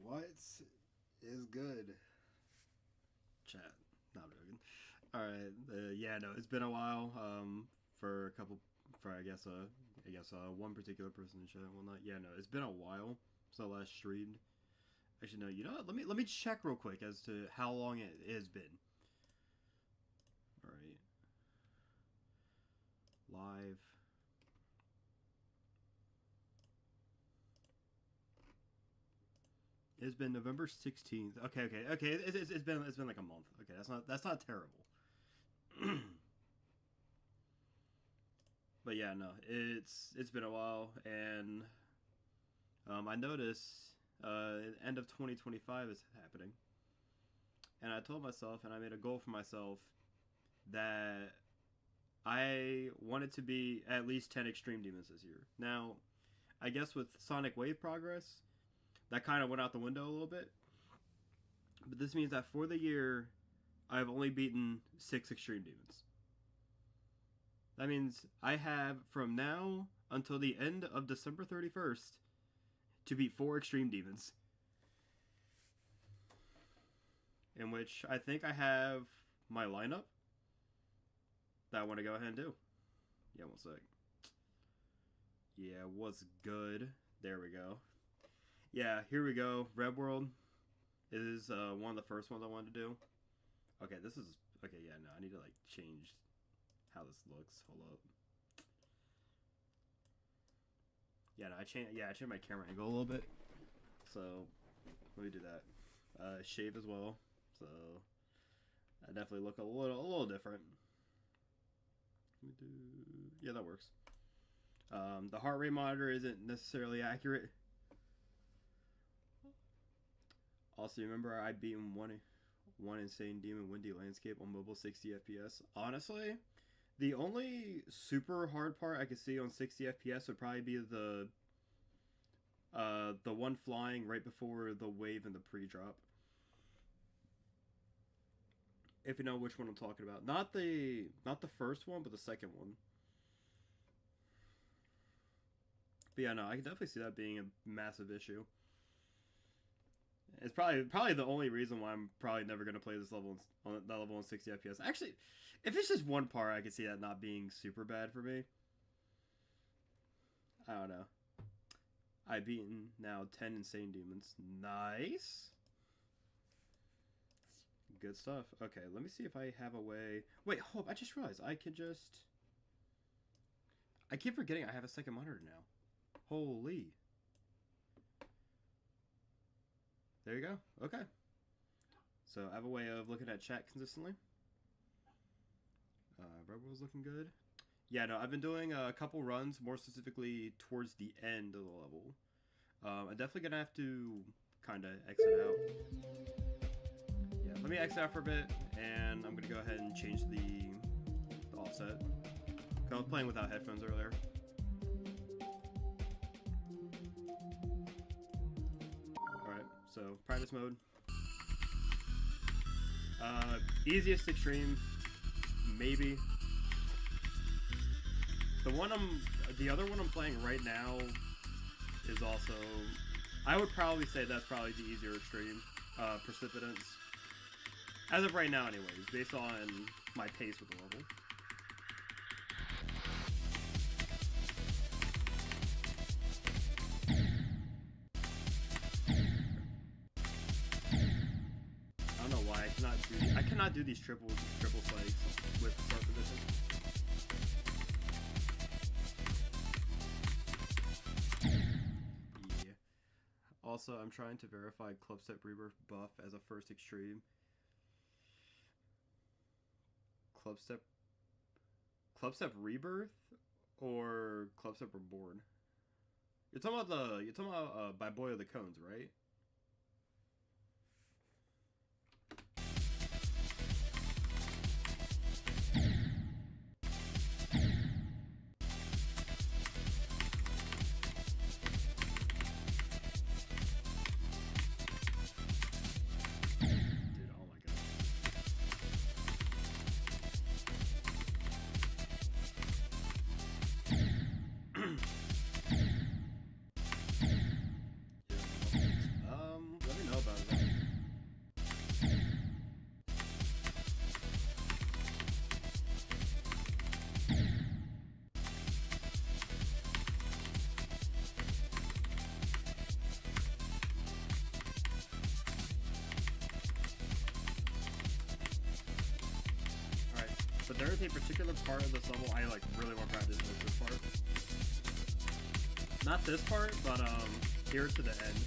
What is good? Chat. Not joking. All right. Yeah, no, it's been a while. For a couple, for one particular person in chat and whatnot. Yeah, no, it's been a while since I last streamed. Actually, no. You know what? Let me check real quick as to how long it has been. All right. Live. It's been November 16th. Okay. It's been like a month. Okay, that's not terrible. But yeah, no, it's been a while, and I noticed end of 2025 is happening, and I told myself, and I made a goal for myself that I wanted to be at least 10 Extreme Demons this year. Now, I guess with Sonic Wave progress, that kind of went out the window a little bit. But this means that for the year, I've only beaten 6 Extreme Demons. That means I have from now until the end of December 31st to beat 4 Extreme Demons. In which I think I have my lineup that I want to go ahead and do. Yeah, one sec. Yeah, what's good? There we go. Yeah, here we go. Red World is one of the first ones I wanted to do. Okay, this is... Okay, yeah, no, I need to, like, change how this looks. Hold up. Yeah, no, I changed my camera angle a little bit. So, let me do that. Shave as well. So, I definitely look a little different. Let me do... Yeah, that works. The heart rate monitor isn't necessarily accurate. Also, remember I beat one insane demon windy landscape on mobile 60 FPS. Honestly, the only super hard part I could see on 60 FPS would probably be the one flying right before the wave and the pre-drop. If you know which one I'm talking about. Not the first one, but the second one. But yeah, no, I can definitely see that being a massive issue. It's probably the only reason why I'm probably never going to play this level on 60 FPS. Actually, if it's just one part, I could see that not being super bad for me. I don't know. I've beaten now 10 insane demons. Nice. Good stuff. Okay, let me see if I have a way... Wait, hold up. I just realized I could just... I keep forgetting I have a second monitor now. Holy... There you go. Okay. So I have a way of looking at chat consistently. Rebel's looking good. Yeah, no, I've been doing a couple runs, more specifically towards the end of the level. I'm definitely going to have to kind of exit out. Yeah, let me exit out for a bit, and I'm going to go ahead and change the offset. 'Cause I was playing without headphones earlier. So, practice mode. Easiest extreme, maybe. The other one I'm playing right now is also, I would probably say that's probably the easier extreme, Precipitance. As of right now anyways, based on my pace with the level. I cannot do these triple spikes with start position. Yeah. Also, I'm trying to verify Clubstep Rebirth buff as a first extreme. Clubstep Rebirth or Clubstep Reborn? You're talking about by Boy of the Cones, right? but there is a particular part of this level I like really want to practice with this part. Not this part, but here to the end.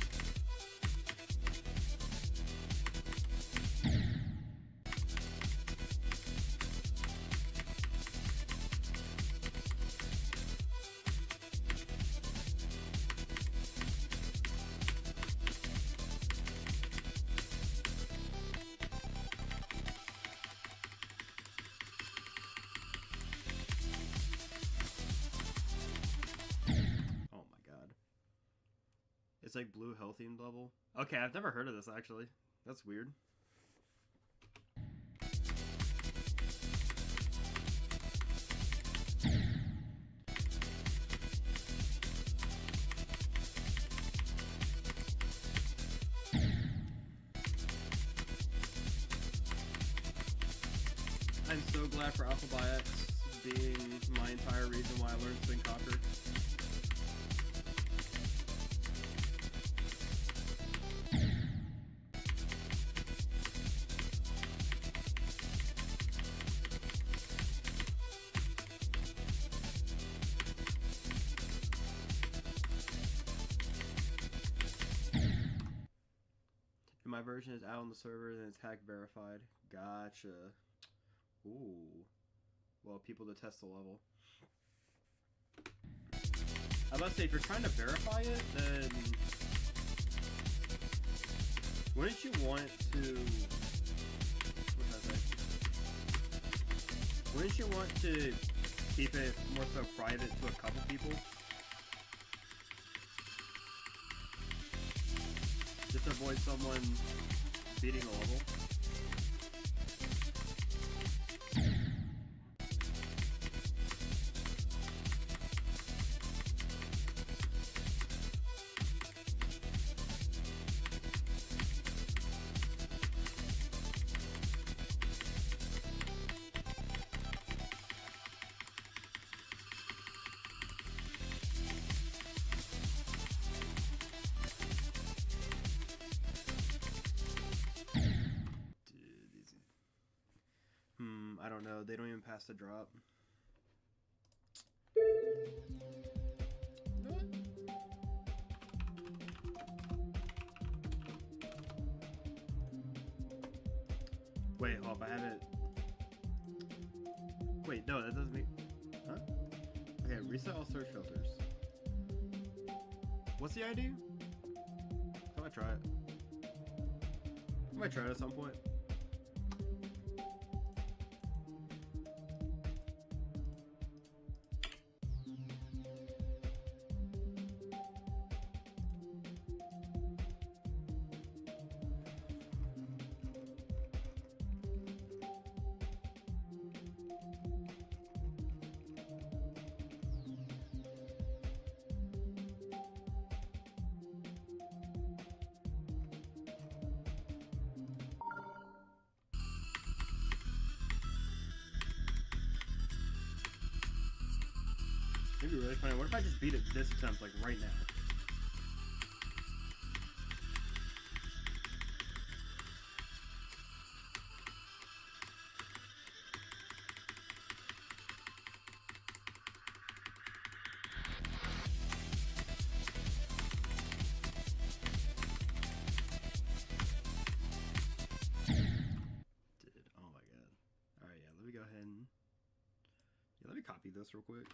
It's like blue hell themed level. Okay, I've never heard of this actually. That's weird. I'm so glad for Alpha by X being my entire reason why I learned Spin Copter. My version is out on the server and it's hack verified. Gotcha. Ooh. Well, people to test the level. I was about to say, if you're trying to verify it, then wouldn't you want to... What did I say? Wouldn't you want to keep it more so private to a couple people? Just to avoid someone beating the level. I don't know. They don't even pass the drop. Wait, hold up. I have it. Wait, no, that doesn't make... Huh? Okay, reset all search filters. What's the ID? I might try it. I might try it at some point. It'd be really funny. What if I just beat it this attempt, like, right now? Oh my god. Alright, yeah, let me go ahead and... Yeah, let me copy this real quick.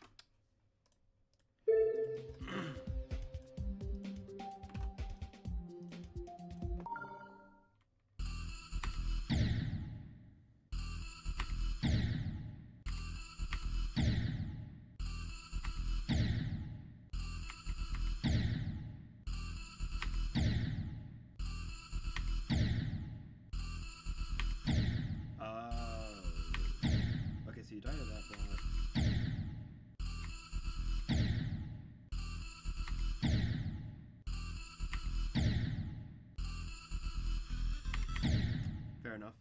Okay, so you died at that block. Fair enough.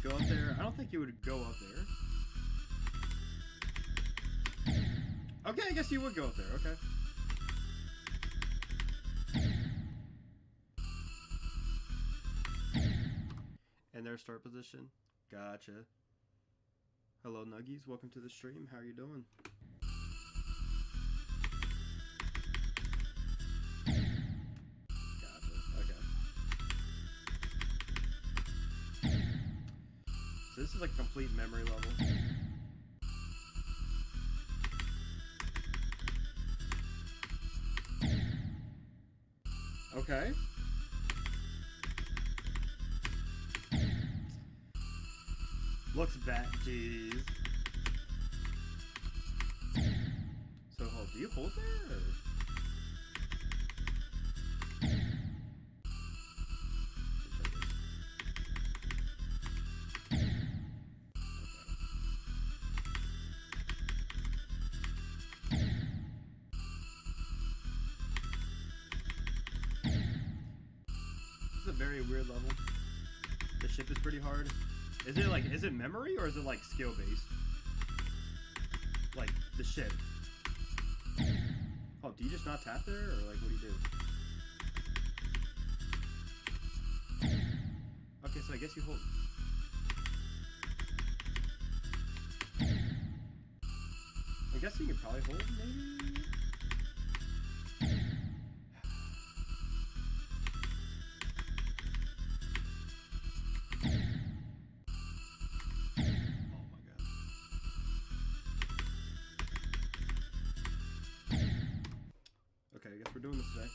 go up there? I don't think you would go up there. Okay, I guess you would go up there. Okay. And their start position. Gotcha. Hello, Nuggies. Welcome to the stream. How are you doing? Gotcha. Okay. So this is like a complete memory level. Okay. Looks bad. Jeez. So, do you hold there? Or? This is a very weird level. The ship is pretty hard. Is it memory or is it like skill based? Like the ship. Oh, do you just not tap there or like what do you do? Okay, so I guess you hold. I'm guessing you probably hold maybe? Okay, I guess we're doing this today.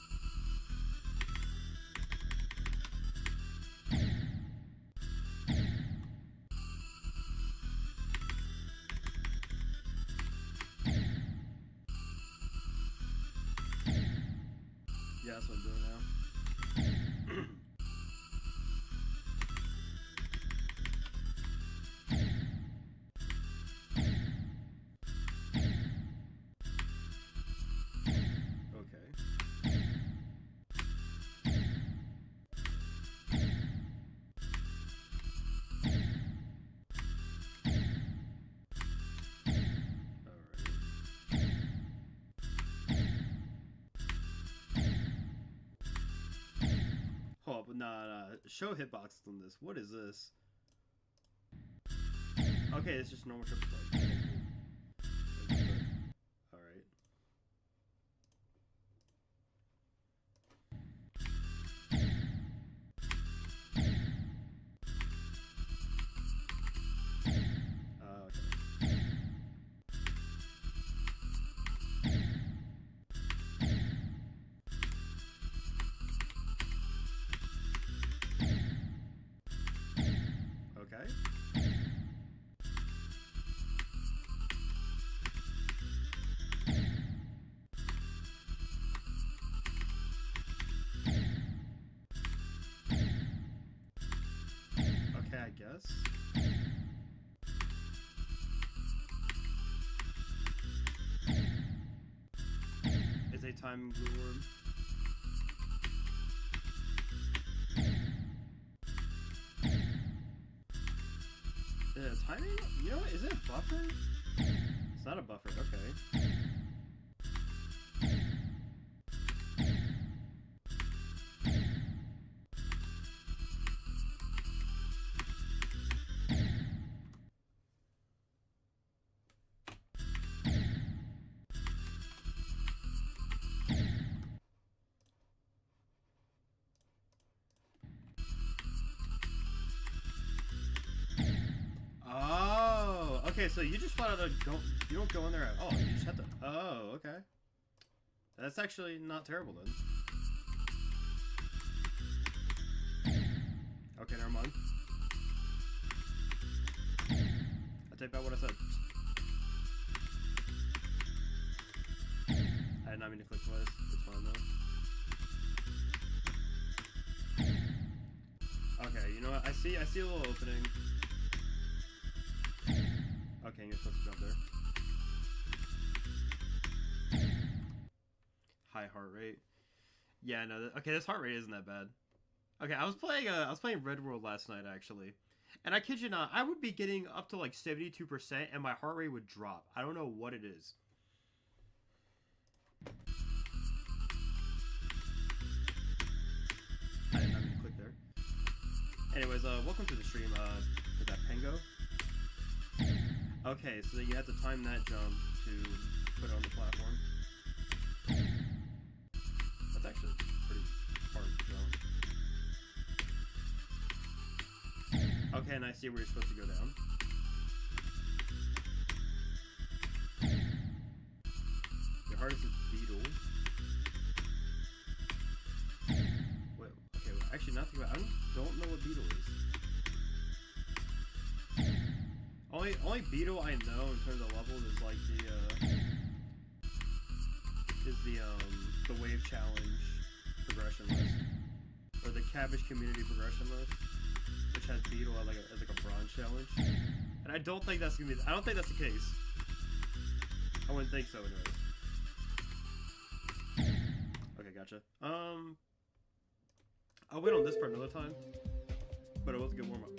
Yeah, that's what I'm doing now. Oh, but nah. Show hitboxes on this. What is this? Okay, it's just normal triple play. Okay, cool. Alright. Okay. Okay, I guess. Is a time glue worm. Timing? You know what? Is it a buffer? It's not a buffer. Okay. Oh, okay. So you just flat out don't you don't go in there at all. You just have to. Oh, okay. That's actually not terrible then. Okay, never mind. I take back what I said. I did not mean to click twice. It's fine though. Okay, you know what? I see a little opening. Okay, you're supposed to jump there. High heart rate. Yeah, no. Okay, this heart rate isn't that bad. Okay, I was playing Red World last night actually, And I kid you not, I would be getting up to like 72% and my heart rate would drop. I don't know what it is. I didn't mean to click there. Anyways, welcome to the stream. Is that Pengo? Okay, so then you have to time that jump to put it on the platform. That's actually pretty hard jump. Okay, and I see where you're supposed to go down. Your hardest is beetle. Wait, okay, well, actually, not thinking about. I don't know what beetle is. Only beetle I know in terms of levels is like the wave challenge progression list, or the Cabbage community progression list, which has beetle as like a bronze challenge. And I don't think that's gonna be. I don't think that's the case. I wouldn't think so, anyways. Okay, gotcha. I'll wait on this for another time, but it was a good warm up.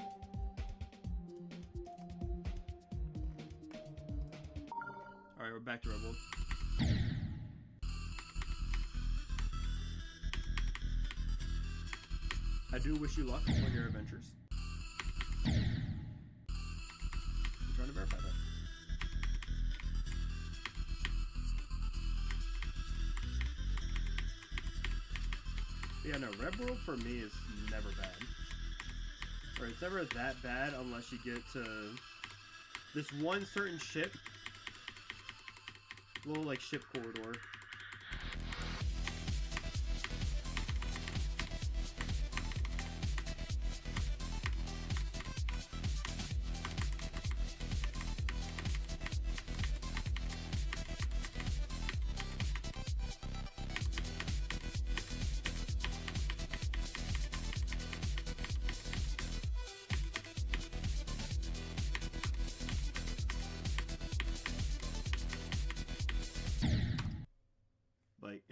All right, we're back to Rebel. I do wish you luck on your adventures. I'm trying to verify that. Yeah, no, Red World for me is never bad. Or it's never that bad unless you get to this one certain ship. Little, like, ship corridor. Like,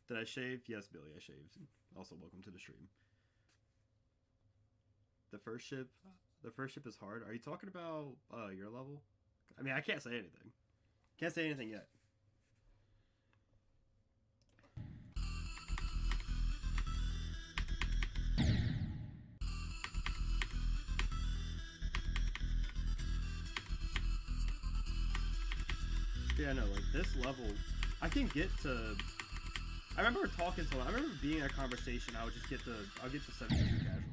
did I shave? Yes, Billy, I shaved. Also, welcome to the stream. The first ship is hard. Are you talking about your level? I mean, I can't say anything. Can't say anything yet. Yeah, no, like this level, I can get to. I remember talking to. I remember being in a conversation. I'll get to 72 casually.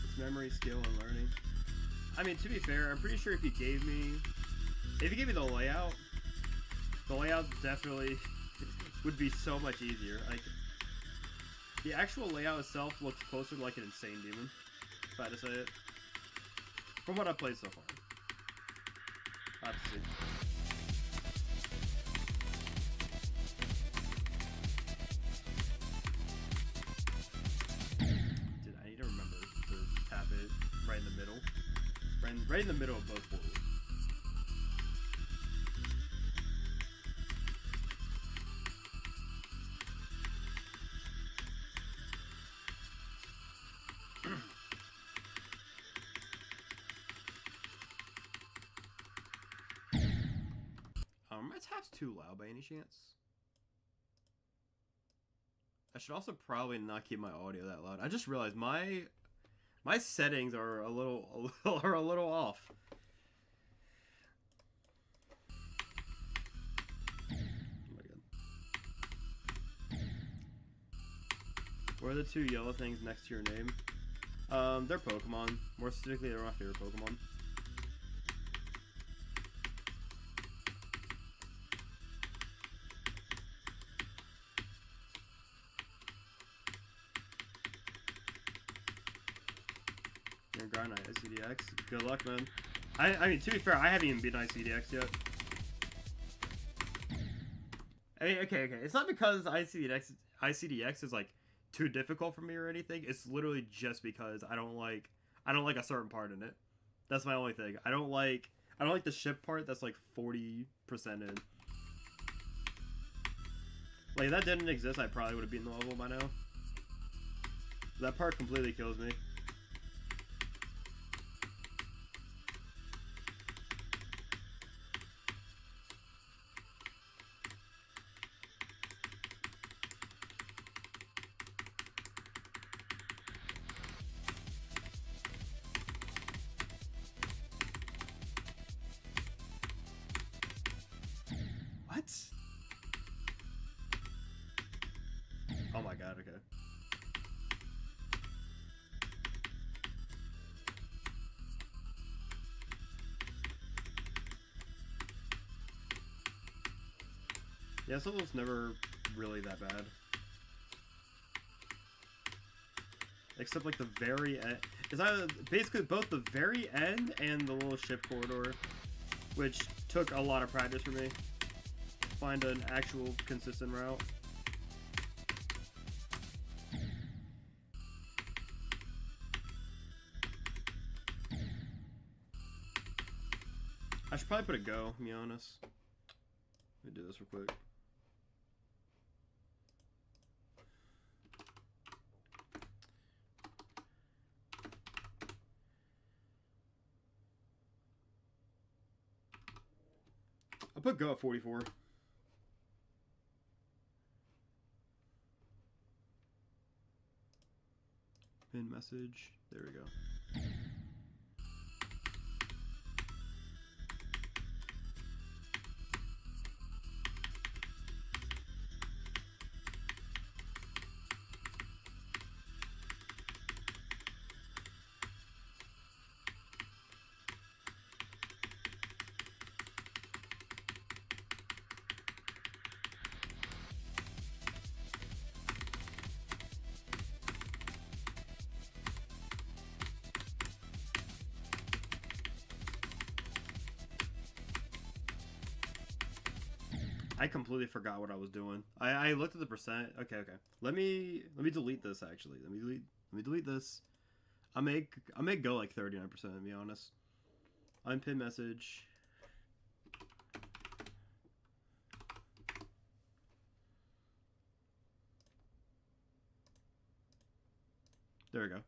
It's memory, skill, and learning. I mean, to be fair, I'm pretty sure if you gave me the layout definitely would be so much easier. Like, the actual layout itself looks closer to like an insane demon, if I had to say it. From what I've played so far. I'll have to see. Dude, I need to remember to tap it right in the middle. Right in the middle of both portals. My tap's too loud by any chance? I should also probably not keep my audio that loud. I just realized my settings are a little off. Oh my god. What are the two yellow things next to your name? They're Pokemon. More specifically, they're my favorite Pokemon. Grind on ICDX. Good luck, man. I mean, to be fair, I haven't even beaten ICDX yet. I mean, okay. It's not because ICDX is like too difficult for me or anything. It's literally just because I don't like a certain part in it. That's my only thing. I don't like the ship part that's like 40% in. Like, if that didn't exist, I probably would have beaten the level by now. That part completely kills me. What? Oh my god, okay. Yeah, this level's never really that bad. Except like the very end. It's basically both the very end and the little ship corridor, which took a lot of practice for me. Find an actual consistent route. I should probably put a go, to be honest. Let me do this real quick. I'll put go at 44. Pin message. There we go. I completely forgot what I was doing. I looked at the percent. Okay. Let me delete this actually. Let me delete this. I may go like 39% to be honest. Unpin message. There we go.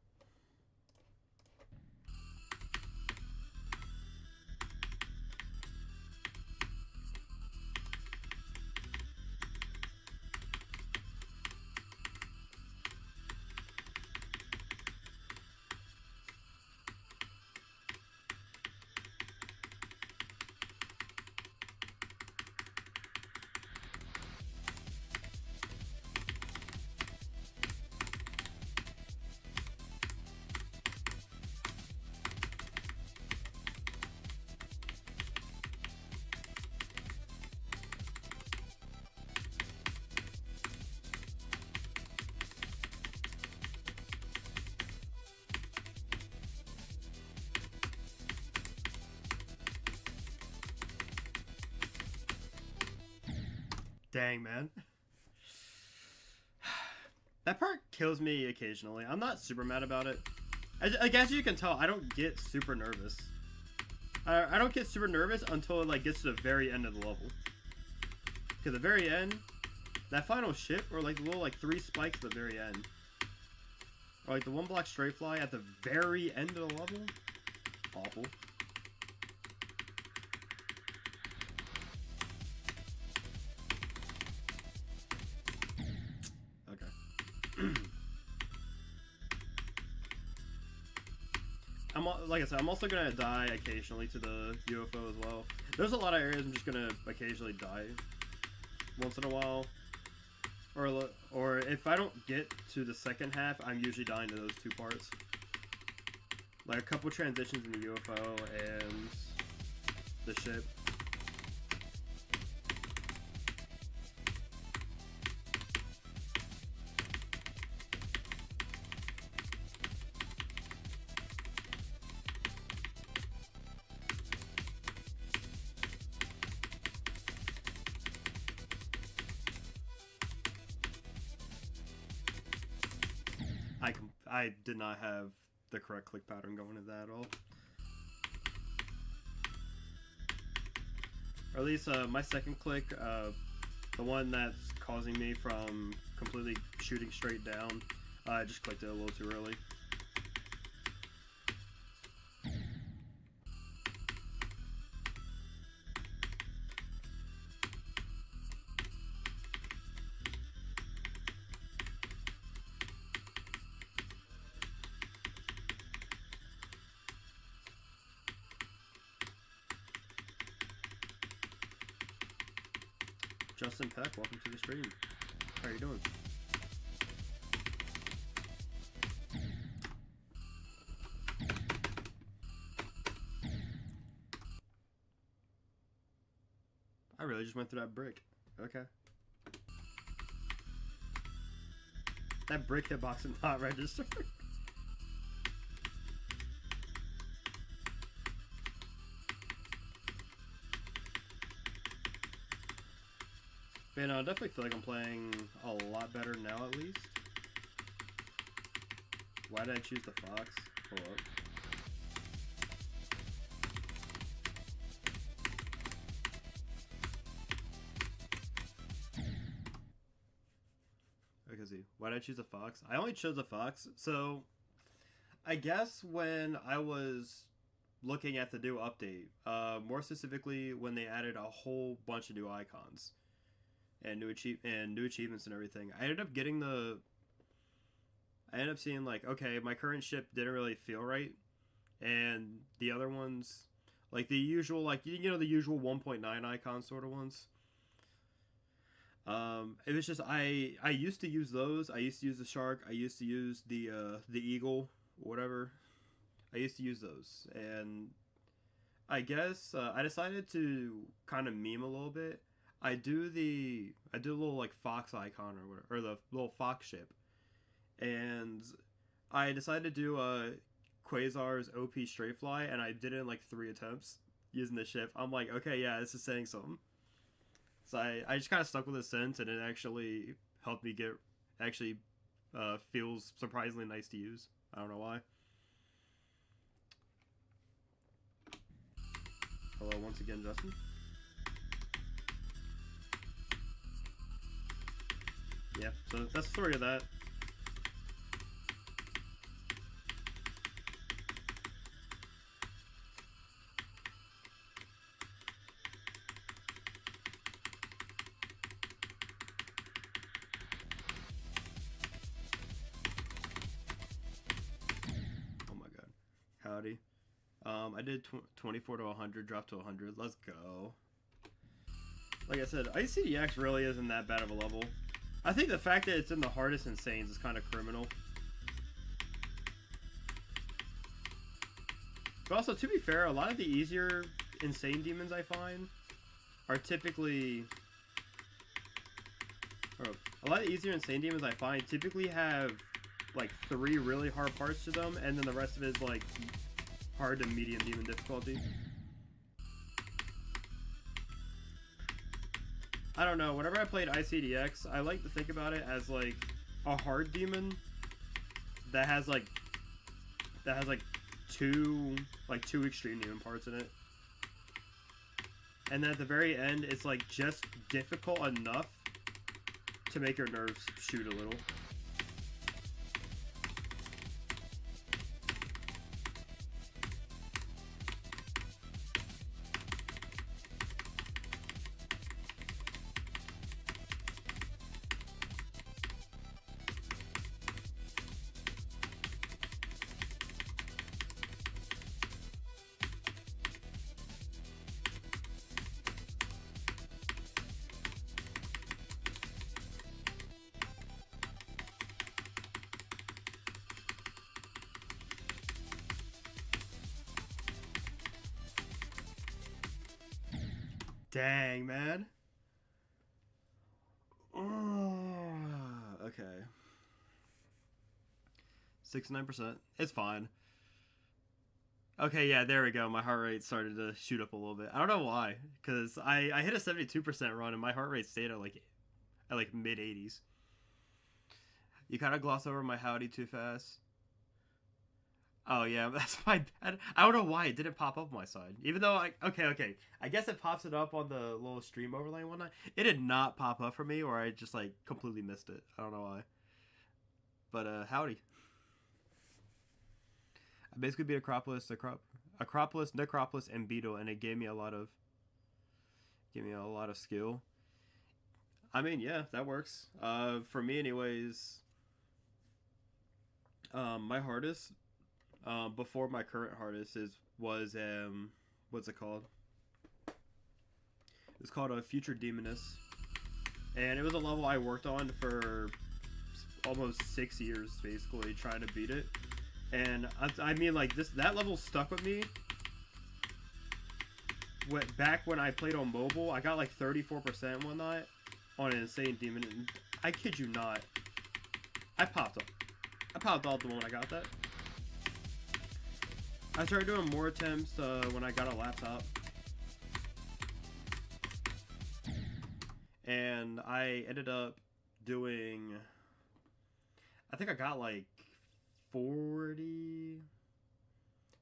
Dang, man. That part kills me occasionally. I'm not super mad about it. I guess you can tell, I don't get super nervous. I don't get super nervous until it like gets to the very end of the level. Because the very end, that final ship, or like the little like 3 spikes at the very end. Or like the 1 block straight fly at the very end of the level. Awful. Like I said, I'm also gonna die occasionally to the UFO as well. There's a lot of areas I'm just gonna occasionally die once in a while. Or if I don't get to the second half, I'm usually dying to those 2 parts. Like a couple transitions in the UFO and the ship. I did not have the correct click pattern going to that at all. Or at least my second click, the one that's causing me from completely shooting straight down, I just clicked it a little too early. Justin Peck, welcome to the stream. How are you doing? I really just went through that brick. Okay. That brick hitbox did not register. Man, I definitely feel like I'm playing a lot better now, at least. Why did I choose the fox? Hold up. Okay, see. Why did I choose the fox? I only chose the fox, so I guess when I was looking at the new update, more specifically when they added a whole bunch of new icons and new achievements and everything, I ended up seeing like, okay, my current ship didn't really feel right, and the other ones, like the usual, like the usual 1.9 icon sort of ones. It was just I used to use those. I used to use the shark. I used to use the eagle, whatever. I used to use those, and I guess I decided to kind of meme a little bit. I do the little like fox icon or whatever, or the little fox ship, and I decided to do Quasar's OP straight fly, and I did it in like 3 attempts using the ship. I'm like, okay, yeah, this is saying something. So I just kind of stuck with it since, and it actually helped me feels surprisingly nice to use. I don't know why. Hello once again, Justin. Yeah, so that's the story of that. Oh my god. Howdy. I did 24 to 100, dropped to 100. Let's go. Like I said, ICDX really isn't that bad of a level. I think the fact that it's in the hardest Insanes is kind of criminal. But also, to be fair, a lot of the easier Insane demons I find are typically... a lot of the easier Insane demons I find typically have like 3 really hard parts to them, and then the rest of it is like hard to medium demon difficulty. I don't know, whenever I played ICDX, I like to think about it as like a hard demon that has like two extreme demon parts in it. And then at the very end, it's like just difficult enough to make your nerves shoot a little. Dang, man. Okay. 69%. It's fine. Okay, yeah, there we go. My heart rate started to shoot up a little bit. I don't know why, because I hit a 72% run and my heart rate stayed at like mid 80s. You kind of gloss over my howdy too fast. Oh yeah, that's my bad. I don't know why it didn't pop up on my side. Even though okay. I guess it pops it up on the little stream overlay and whatnot. It did not pop up for me, or I just like completely missed it. I don't know why. But howdy. I basically beat Acropolis, Necropolis, and Beetle, and it gave me a lot of skill. I mean, yeah, that works. For me, anyways. My hardest, before my current hardest was what's it called? It's called a Future Demoness, and it was a level I worked on for almost 6 years, basically trying to beat it. And I mean, like that level stuck with me. Back when I played on mobile, I got like 34% one night on an insane demon. And I kid you not, I popped off the moment I got that. I started doing more attempts when I got a laptop. And I ended up doing, I think I got like 40.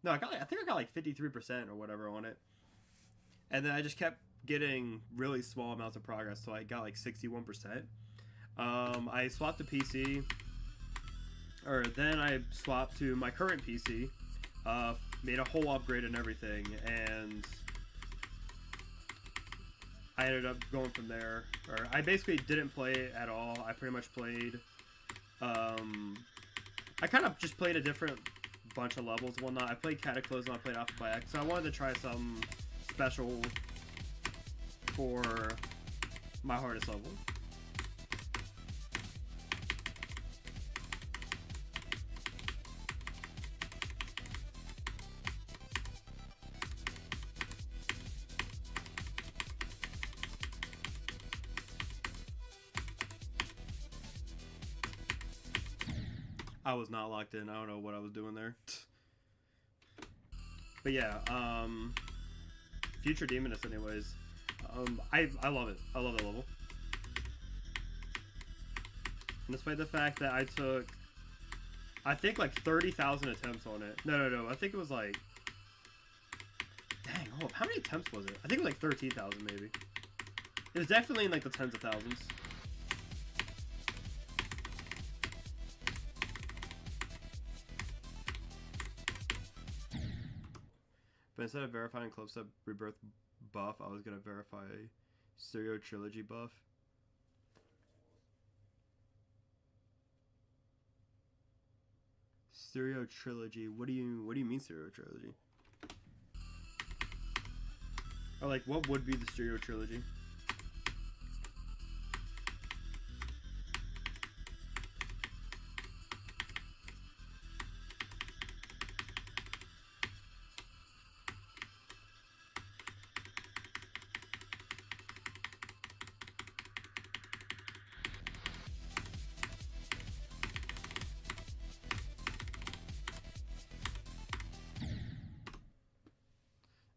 No, I think I got like 53% or whatever on it. And then I just kept getting really small amounts of progress, so I got like 61%. I swapped to PC, or then I swapped to my current PC, made a whole upgrade and everything, and I ended up going from there. Or I basically didn't play it at all. I pretty much played, I kind of just played a different bunch of levels and whatnot. I played Cataclysm, I played Alpha by X, so I wanted to try something special for my hardest level. I was not locked in. I don't know what I was doing there. But yeah, Future Demoness anyways. I love it. I love that level. And despite the fact that I took, I think like 30,000 attempts on it. No. I think it was like, dang, hold up. How many attempts was it? I think it was like 13,000 maybe. It was definitely in like the tens of thousands. But instead of verifying Close-Up Rebirth buff, I was going to verify Stereo Trilogy buff. Stereo Trilogy. What do you mean Stereo Trilogy? Or like, what would be the Stereo Trilogy?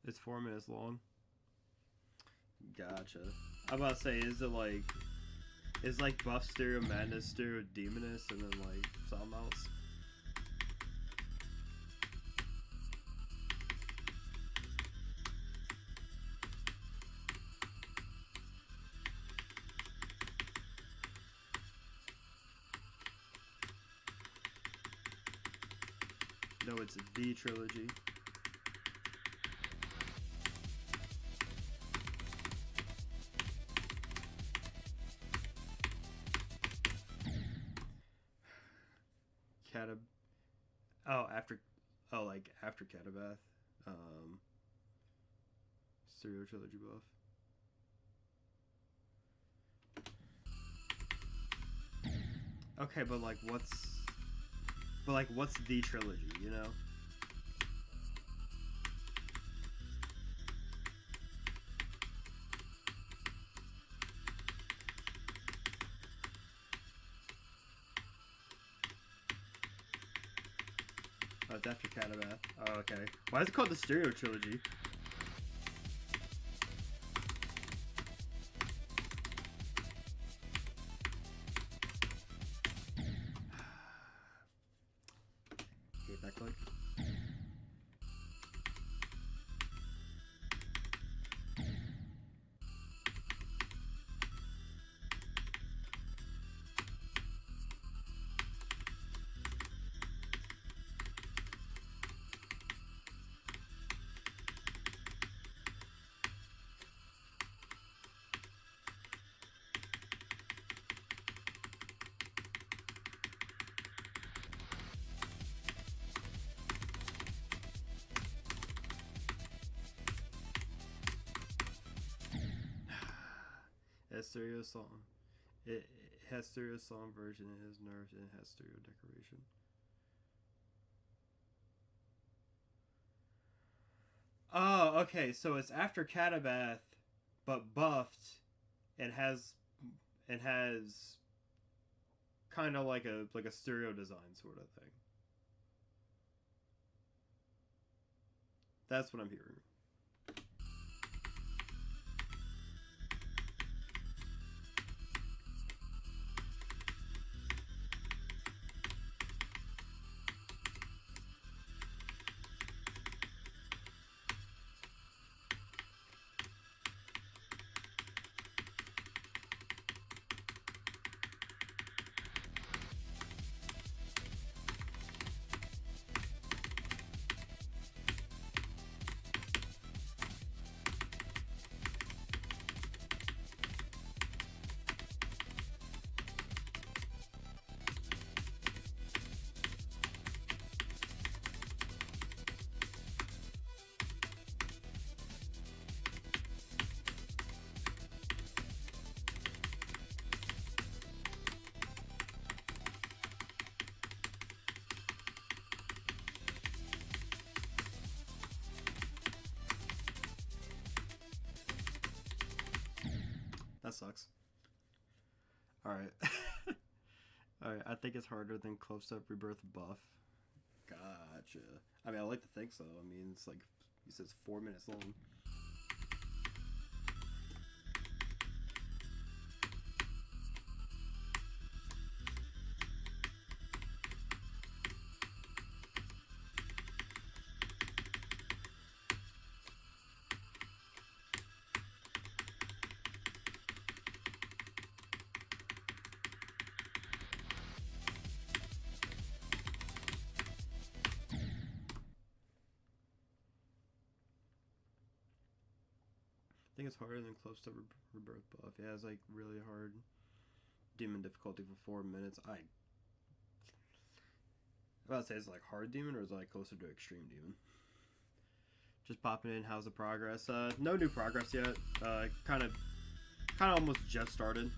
It's 4 minutes long. Gotcha. I'm about to say, is like buff Stereo Madness, Stereo Demoness, and then like something else? No, it's the trilogy. After Catabath, Stereo Trilogy buff. Okay, but what's the trilogy, you know? Oh, it's after Catabath. Oh, okay. Why is it called the Stereo Trilogy? Hate that click. has stereo song. It has stereo song version. It has nerves and it has stereo decoration. Oh, okay. So it's after Catabath, but buffed, and has kind of like a stereo design sort of thing. That's what I'm hearing. That sucks. All right. All right. I think it's harder than Close Up Rebirth buff. Gotcha. I mean, I like to think so. I mean, it's like he says 4 minutes long. I think it's harder than Close to Rebirth buff. Yeah, it's like really hard. Demon difficulty for 4 minutes. I about to say, is it like hard demon or is it like closer to extreme demon? Just popping in. How's the progress? No new progress yet. Kind of almost just started.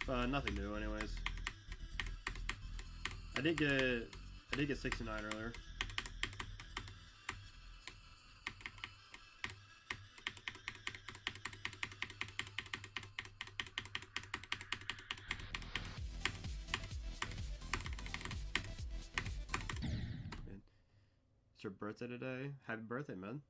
Nothing new, anyways. I did get 69 earlier. It's your birthday today. Happy birthday, man.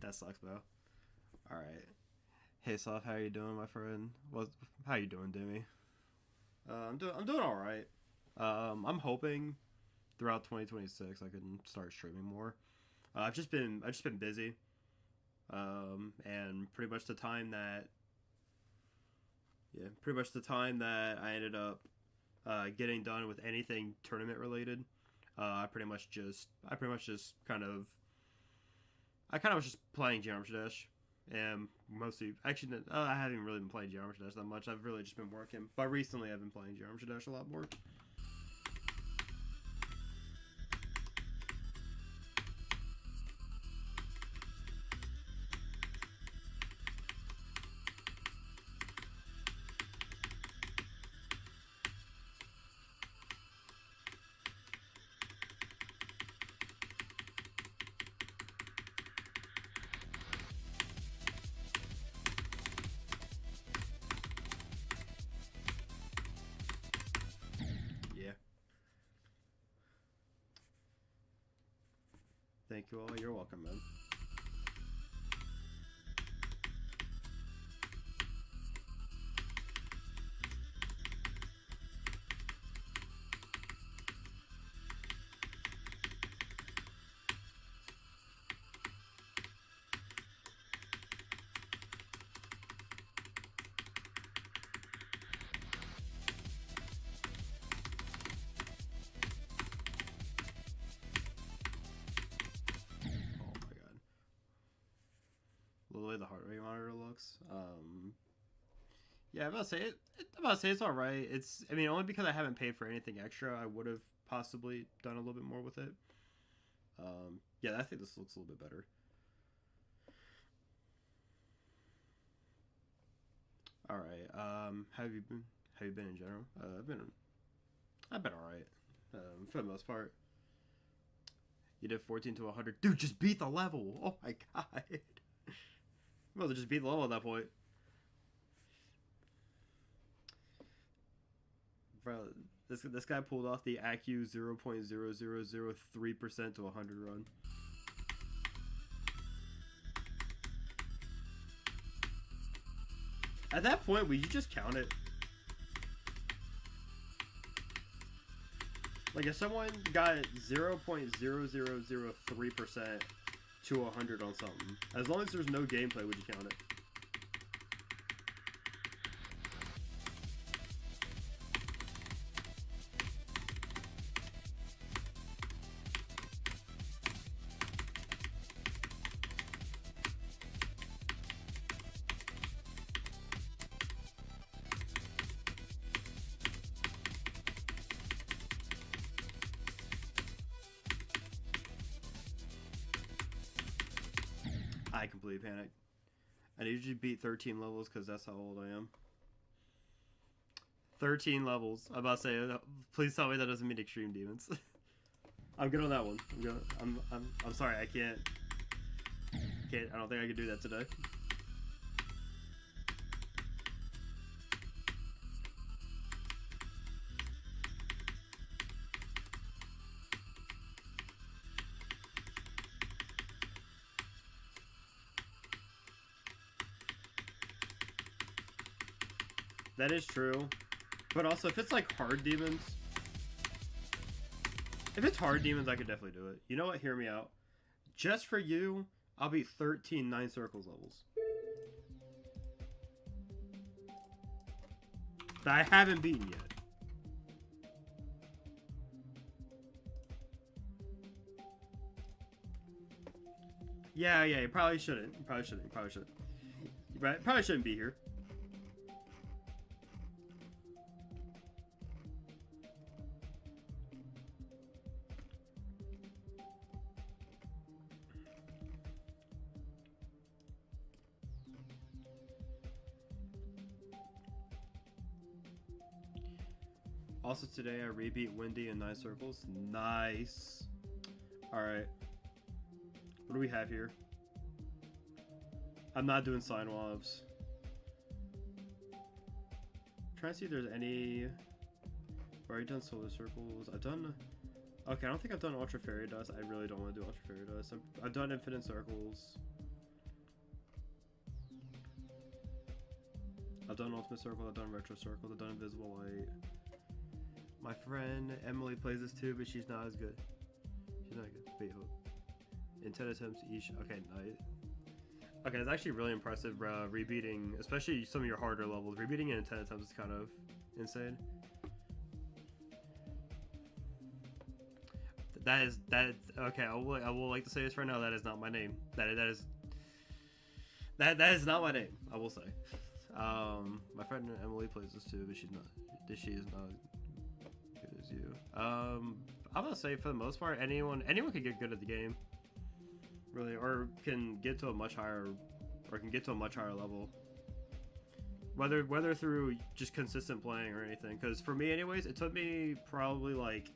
That sucks, bro. All right. Hey, Soft, how you doing, my friend? How you doing, Demi? I'm doing all right. I'm hoping throughout 2026 I can start streaming more. I've just been busy. And pretty much the time that I ended up getting done with anything tournament related, I pretty much just I kind of was just playing Geometry Dash, and mostly, actually, I haven't really been playing Geometry Dash that much. I've really just been working, but recently I've been playing Geometry Dash a lot more. Yeah. Thank you all. You're welcome, man. way the heart rate monitor looks. Yeah, I'm about to say I'm about to say it's all right. It's, I mean, only because I haven't paid for anything extra, I would have possibly done a little bit more with it. Yeah, I think this looks a little bit better. All right. How have you been? How you been in general? I've been all right. For the most part. You did 14 to 100. Dude, just beat the level. Oh my god. Well, just beat the level at that point. Bro, this guy pulled off the ACU 0.0003% to 100 run. At that point, will you just count it? Like, if someone got 0.0003% to 100 on something, as long as there's no gameplay, would you count it? I completely panicked. I usually beat 13 levels because that's how old I am. 13 levels. I'm about to say, please tell me that doesn't mean extreme demons. I'm good on that one. I'm sorry, I can't. I don't think I can do that today. That is true. But also, if it's like hard demons, if it's hard demons, I could definitely do it. You know what? Hear me out. Just for you, I'll be 13 9 circles levels. That I haven't beaten yet. Yeah, you probably shouldn't. You probably shouldn't. You probably shouldn't. You probably shouldn't be here. Also today I rebeat Windy in 9 circles. Nice. Alright. What do we have here? I'm not doing sign wobs. Trying to see if there's any... I've already done solar circles. I've done... Okay, I don't think I've done Ultra Fairy Dust. I really don't want to do Ultra Fairy Dust. I've done Infinite Circles. I've done Ultimate Circle. I've done Retro Circle. I've done Invisible Light. My friend Emily plays this too, but she's not as good. She's not good. Wait, hold. In 10 attempts each. Okay, nice. Okay, it's actually really impressive, rebeating, especially some of your harder levels. Rebeating it in 10 attempts is kind of insane. That okay. I will like to say this right now. That is not my name. That is not my name. I will say. My friend Emily plays this too, but she is not as good as you. I'm gonna say for the most part, anyone can get good at the game, really, or can get to a much higher level. Whether through just consistent playing or anything. Because for me, anyways, it took me probably like.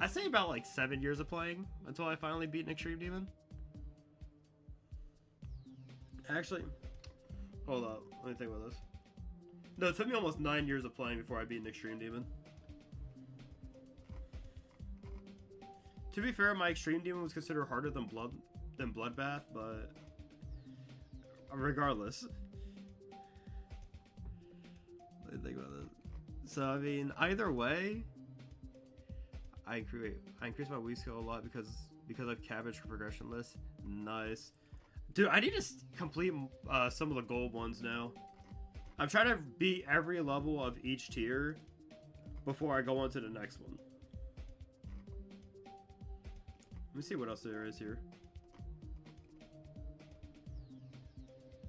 I'd say about like 7 years of playing until I finally beat an Extreme Demon. Actually, hold up. Let me think about this. No, it took me almost 9 years of playing before I beat an Extreme Demon. To be fair, my Extreme Demon was considered harder than Bloodbath, but regardless. Let me think about this. So, I mean, either way, I increased my weak skill a lot because of cabbage progression list. Nice, dude. I need to complete some of the gold ones now. I'm trying to beat every level of each tier before I go on to the next one. Let me see what else there is here.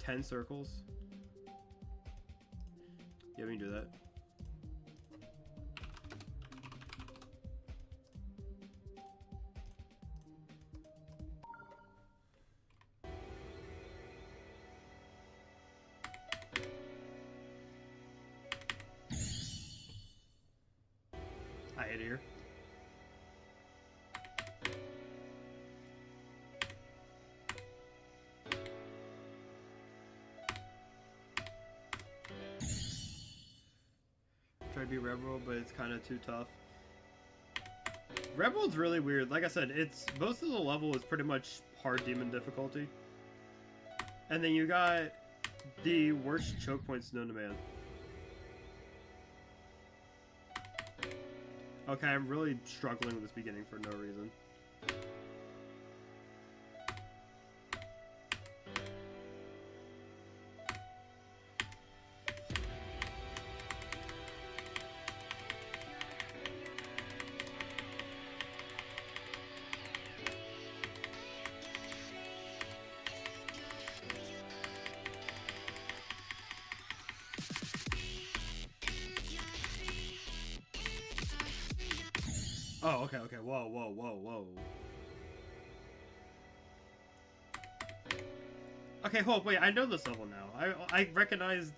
10 circles. Yeah, we can do that. I hit here. Try to beat Red World, but it's kind of too tough. Red World's really weird. Like I said, it's most of the level is pretty much hard demon difficulty. And then you got the worst choke points known to man. Okay, I'm really struggling with this beginning for no reason. Oh, okay, okay. Whoa, whoa, whoa, whoa. Okay, hold, wait. I know this level now. I recognize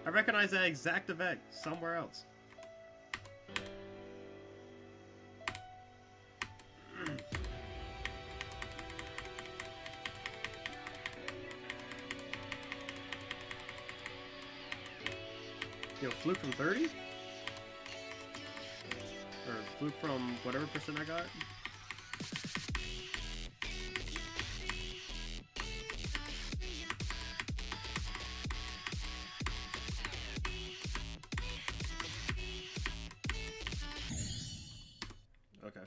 that exact event somewhere else. Yo, fluke from 30? Or fluke from whatever percent I got? Okay.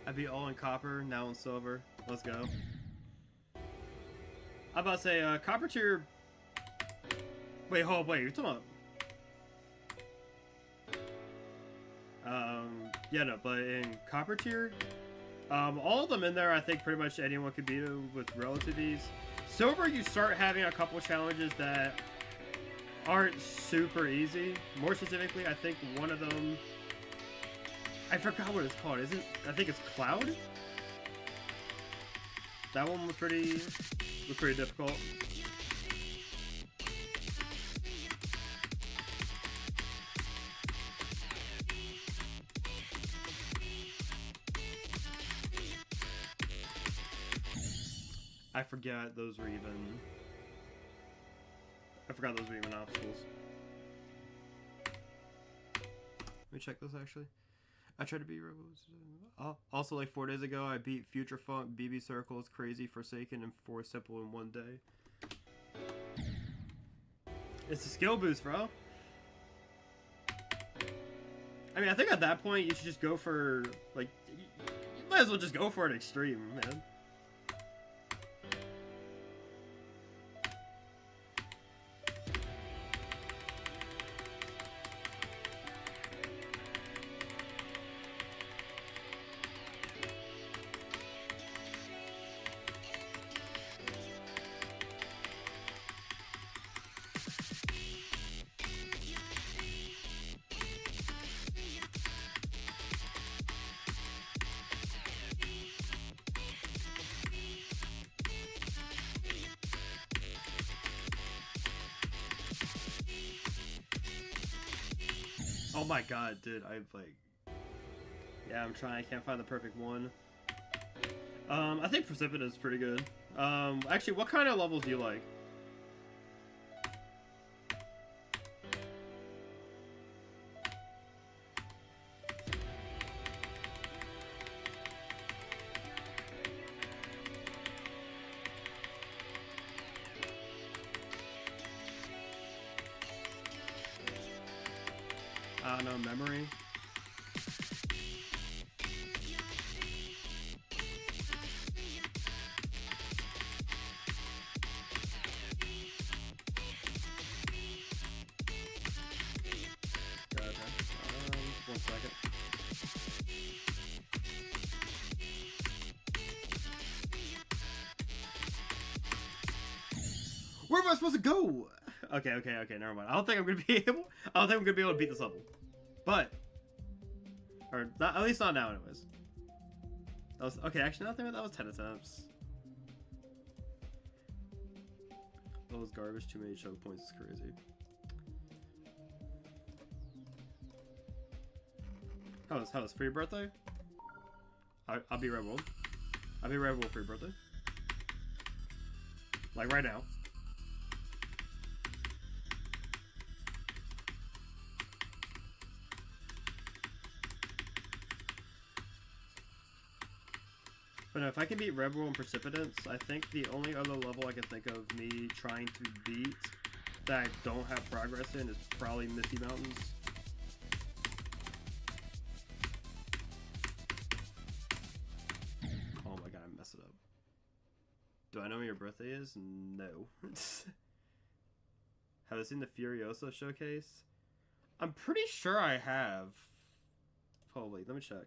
I beat all in copper, now in silver. Let's go. I'm about to say, copper tier... Wait, hold, wait, you're talking about... Yeah, no, but in copper tier, all of them in there, I think pretty much anyone could beat it with relative ease. Silver, you start having a couple challenges that aren't super easy. More specifically, I think one of them, I forgot what it's called. I think it's Cloud? That one was pretty difficult. I forgot those were even obstacles. Let me check this actually. I tried to beat also like 4 days ago I beat Future Funk, BB Circles, Crazy, Forsaken, and 4 Simple in one day. It's a skill boost, bro. I mean, I think at that point you should just go for, like, you might as well just go for an extreme, man. Oh my god, dude, yeah, I'm trying, I can't find the perfect one. I think Precipitance is pretty good. Actually, what kind of levels do you like? I don't know, memory. Gotcha. 1 second. Where am I supposed to go? Okay, never mind. I don't think I'm gonna be able. I don't think I'm gonna be able to beat this level. But, or not, at least not now, anyways. That was okay. Actually, nothing. That was 10 attempts. That was garbage. Too many choke points. It's crazy. How was for your birthday? I'll be Red World. I'll be Red World for your birthday. Like right now. But no, if I can beat Red World and Precipitance, I think the only other level I can think of me trying to beat that I don't have progress in is probably Misty Mountains. Oh my god, I messed it up. Do I know when your birthday is? No. Have I seen the Furioso showcase? I'm pretty sure I have. Probably. Let me check.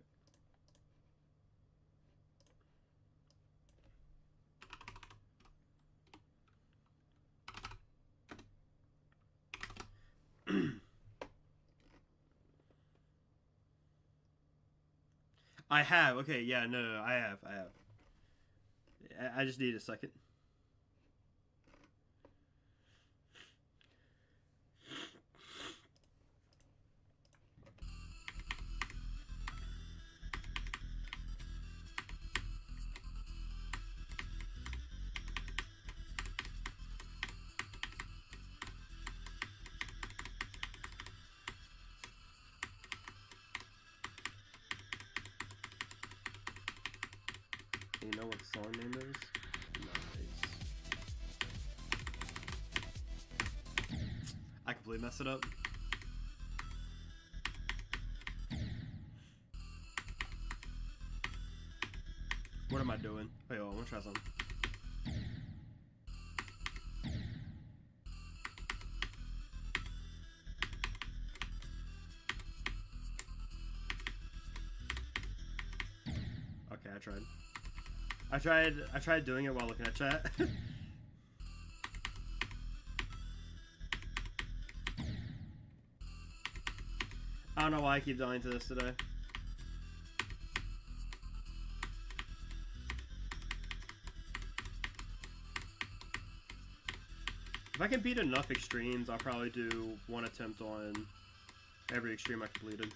I have. Okay, yeah, no, I have. I just need a second. You know what the song name is? Nice. I completely messed it up. What am I doing? Wait, hold on, I want to try something. Okay, I tried. I tried doing it while looking at chat. I don't know why I keep dying to this today. If I can beat enough extremes, I'll probably do one attempt on every extreme I completed.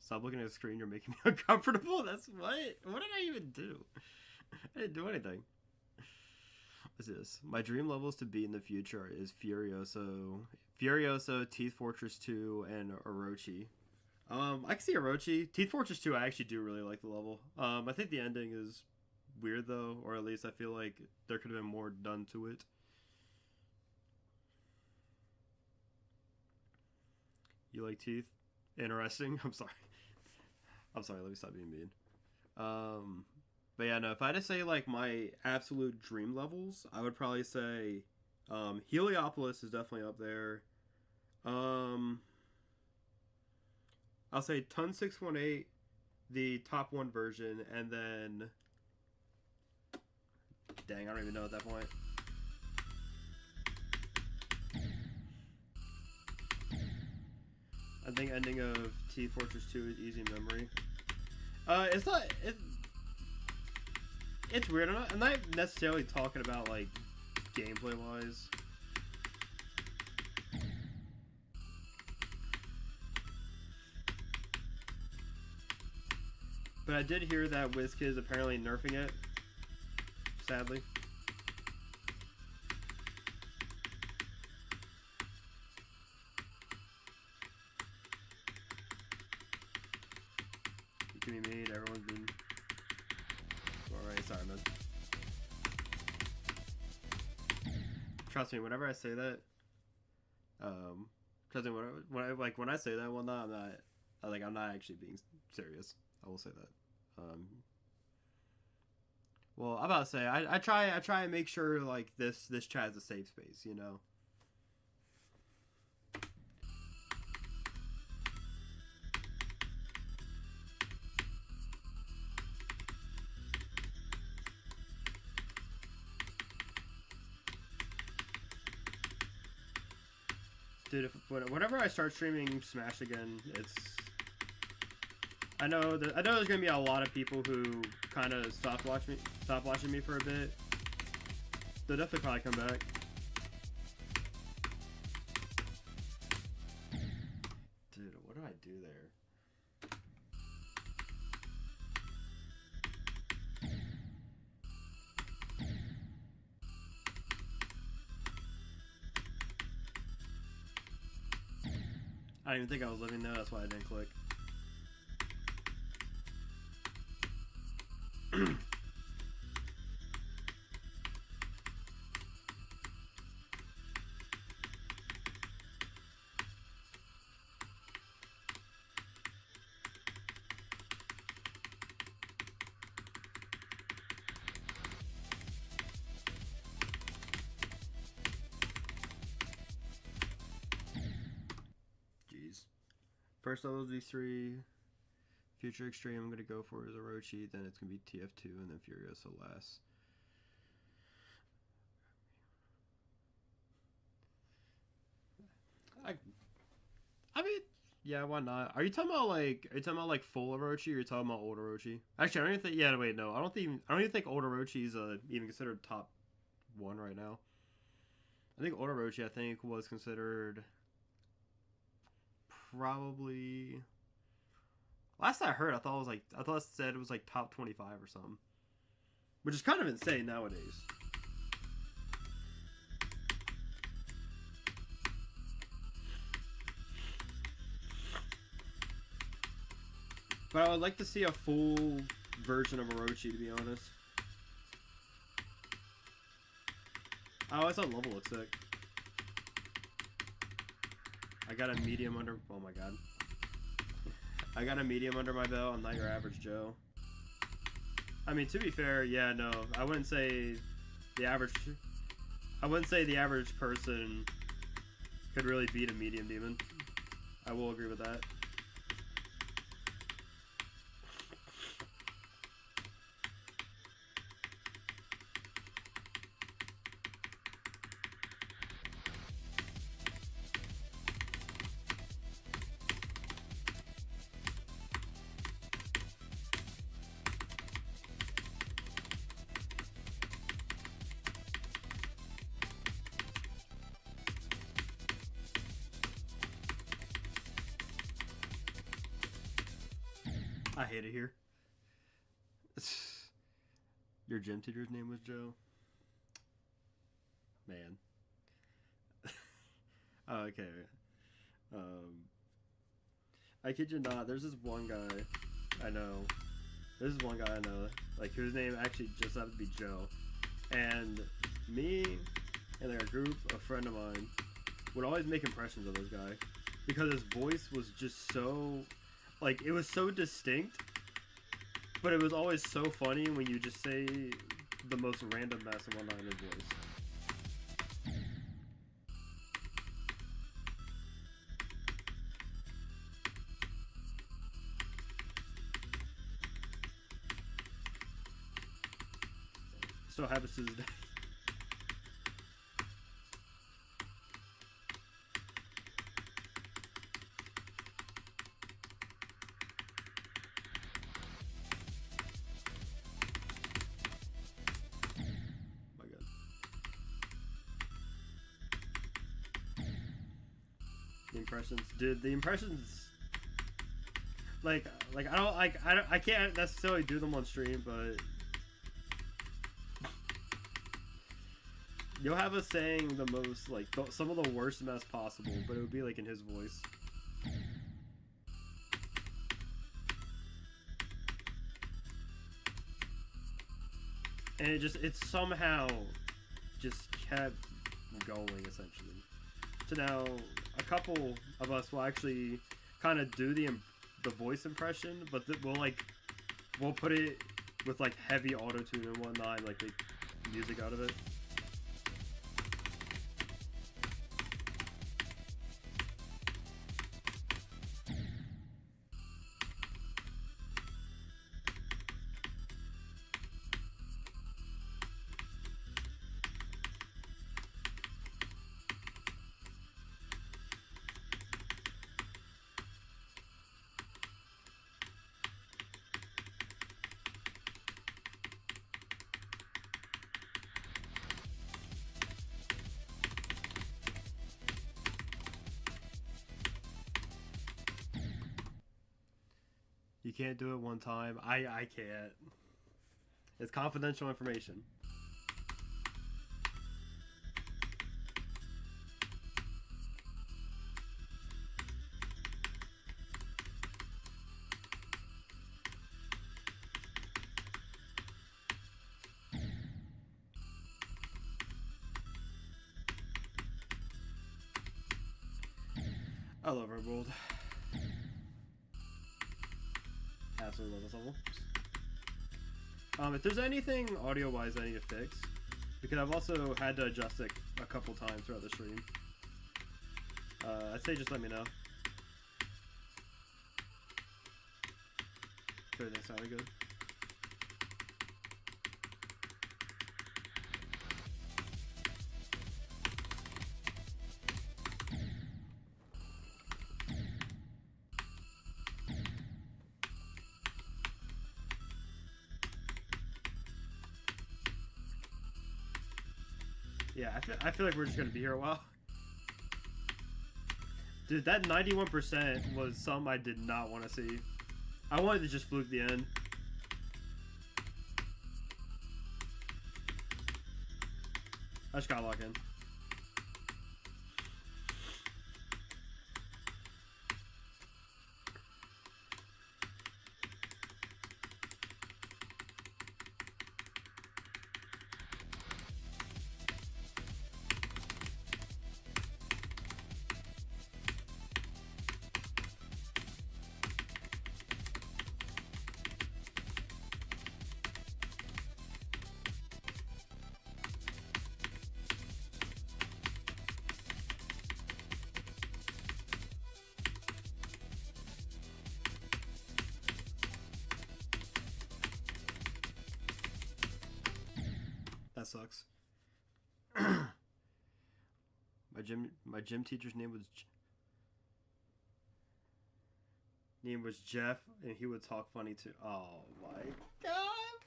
Stop looking at the screen, you're making me uncomfortable. That's what? What did I even do? I didn't do anything. What's this? My dream levels to beat in the future is Furioso, Teeth Fortress 2, and Orochi. I can see Orochi. Teeth Fortress 2, I actually do really like the level. I think the ending is weird though, or at least I feel like there could have been more done to it. You like teeth? Interesting. I'm sorry, let me stop being mean. But yeah, no, if I had to say like my absolute dream levels, I would probably say Heliopolis is definitely up there. I'll say Ton 618, the top one version, and then dang, I don't even know at that point. I think ending of Teeth Fortress 2 is easy memory. It's not. It's weird. I'm not necessarily talking about like gameplay wise. But I did hear that WizKid is apparently nerfing it. Sadly. Give me made. Everyone's been Sorry, man. Trust me, whenever I say that, trust me, when I say that, well, no, I'm not actually being serious. I will say that. Well, I'm about to say, I try and make sure like this chat is a safe space, you know. Dude, whenever I start streaming Smash again, I know there's gonna be a lot of people who kind of stop watching me for a bit. They'll definitely probably come back. Dude, what do I do there? I didn't even think I was living there, that's why I didn't click. First level of these three, Future Extreme I'm going to go for is Orochi, then it's going to be TF2, and then Furiosa last. I mean, yeah, why not? Are you talking about like full Orochi, or are you talking about old Orochi? Actually, I don't even think. Yeah, wait, no, I don't even think old Orochi is even considered top 1 right now. I think old Orochi was considered. Probably. Last I heard, I thought it said it was like top 25 or something, which is kind of insane nowadays. But I would like to see a full version of Orochi, to be honest. I always thought level looks sick. I got a medium under. Oh my god. I got a medium under my belt. I'm not your average Joe. I mean, to be fair, yeah, no, I wouldn't say the average person could really beat a medium demon. I will agree with that. I hate it here. Your gym teacher's name was Joe? Man. Oh, okay. I kid you not, there's this one guy I know. Like, whose name actually just happens to be Joe. And me and like a group, a friend of mine, would always make impressions of this guy. Because his voice was just so... Like, it was so distinct, but it was always so funny when you just say the most random mess and whatnot in his voice. Still happens to this day. Impressions, dude. The impressions, like I can't necessarily do them on stream, but you'll have us saying the most, like, some of the worst mess possible, but it would be like in his voice. and it somehow just kept going, essentially. So now a couple of us will actually kind of do the voice impression, but we'll put it with like heavy auto tune and whatnot, and like make music out of it. You can't do it one time. I can't. It's confidential information. I love Red World. Absolutely love this level. If there's anything audio-wise I need to fix, because I've also had to adjust it a couple times throughout the stream, I'd say just let me know. Everything sounded good. Yeah, I feel like we're just gonna be here a while. Dude, that 91% was something I did not want to see. I wanted to just fluke the end. I just gotta lock in. That sucks. my gym teacher's name was Jeff, and he would talk funny too. Oh my god,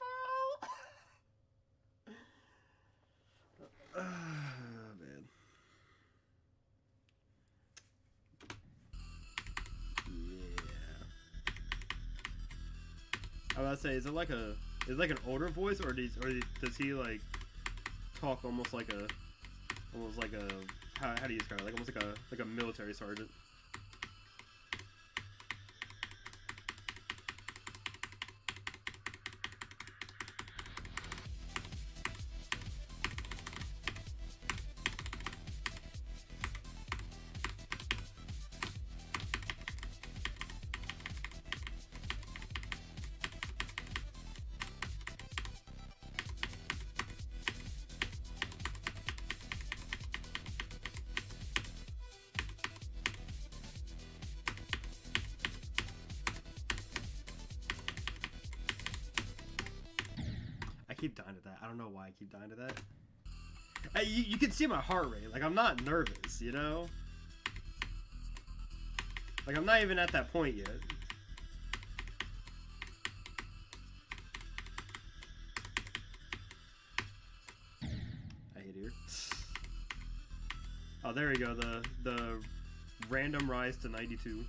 bro! Man. Yeah. I was about to say, is it like an older voice, or does he like talk almost like a how do you describe it? Like almost like a military sergeant? I keep dying to that. I don't know why I keep dying to that. You can see my heart rate. Like, I'm not nervous, you know? Like, I'm not even at that point yet. I hate here. Oh, there we go. The random rise to 92.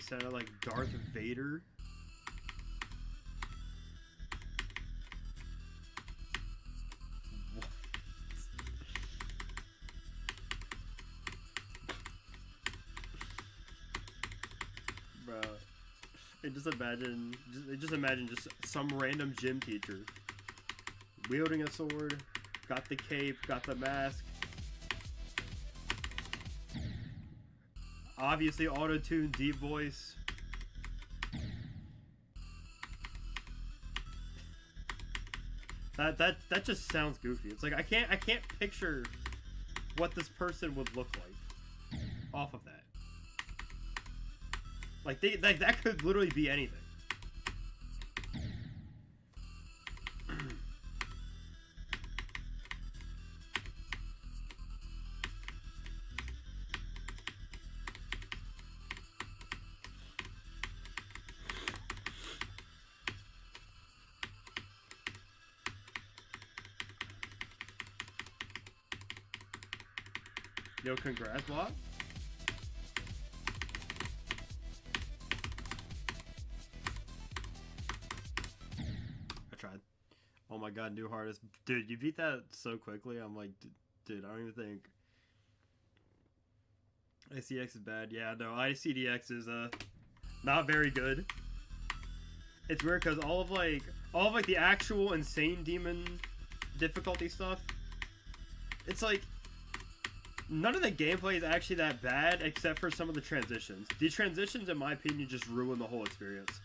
Sounded like Darth Vader. just imagine just some random gym teacher wielding a sword, got the cape, got the mask, obviously auto-tuned deep voice. That just sounds goofy. It's like I can't picture what this person would look like off of that. Like that could literally be anything. Yo, congrats, Block. I tried. Oh my god, new hardest. Dude, you beat that so quickly. I'm like, dude, I don't even think. ICDX is bad. Yeah, no, ICDX is not very good. It's weird because all of like the actual insane demon difficulty stuff, it's like none of the gameplay is actually that bad except for some of the transitions. The transitions, in my opinion, just ruin the whole experience.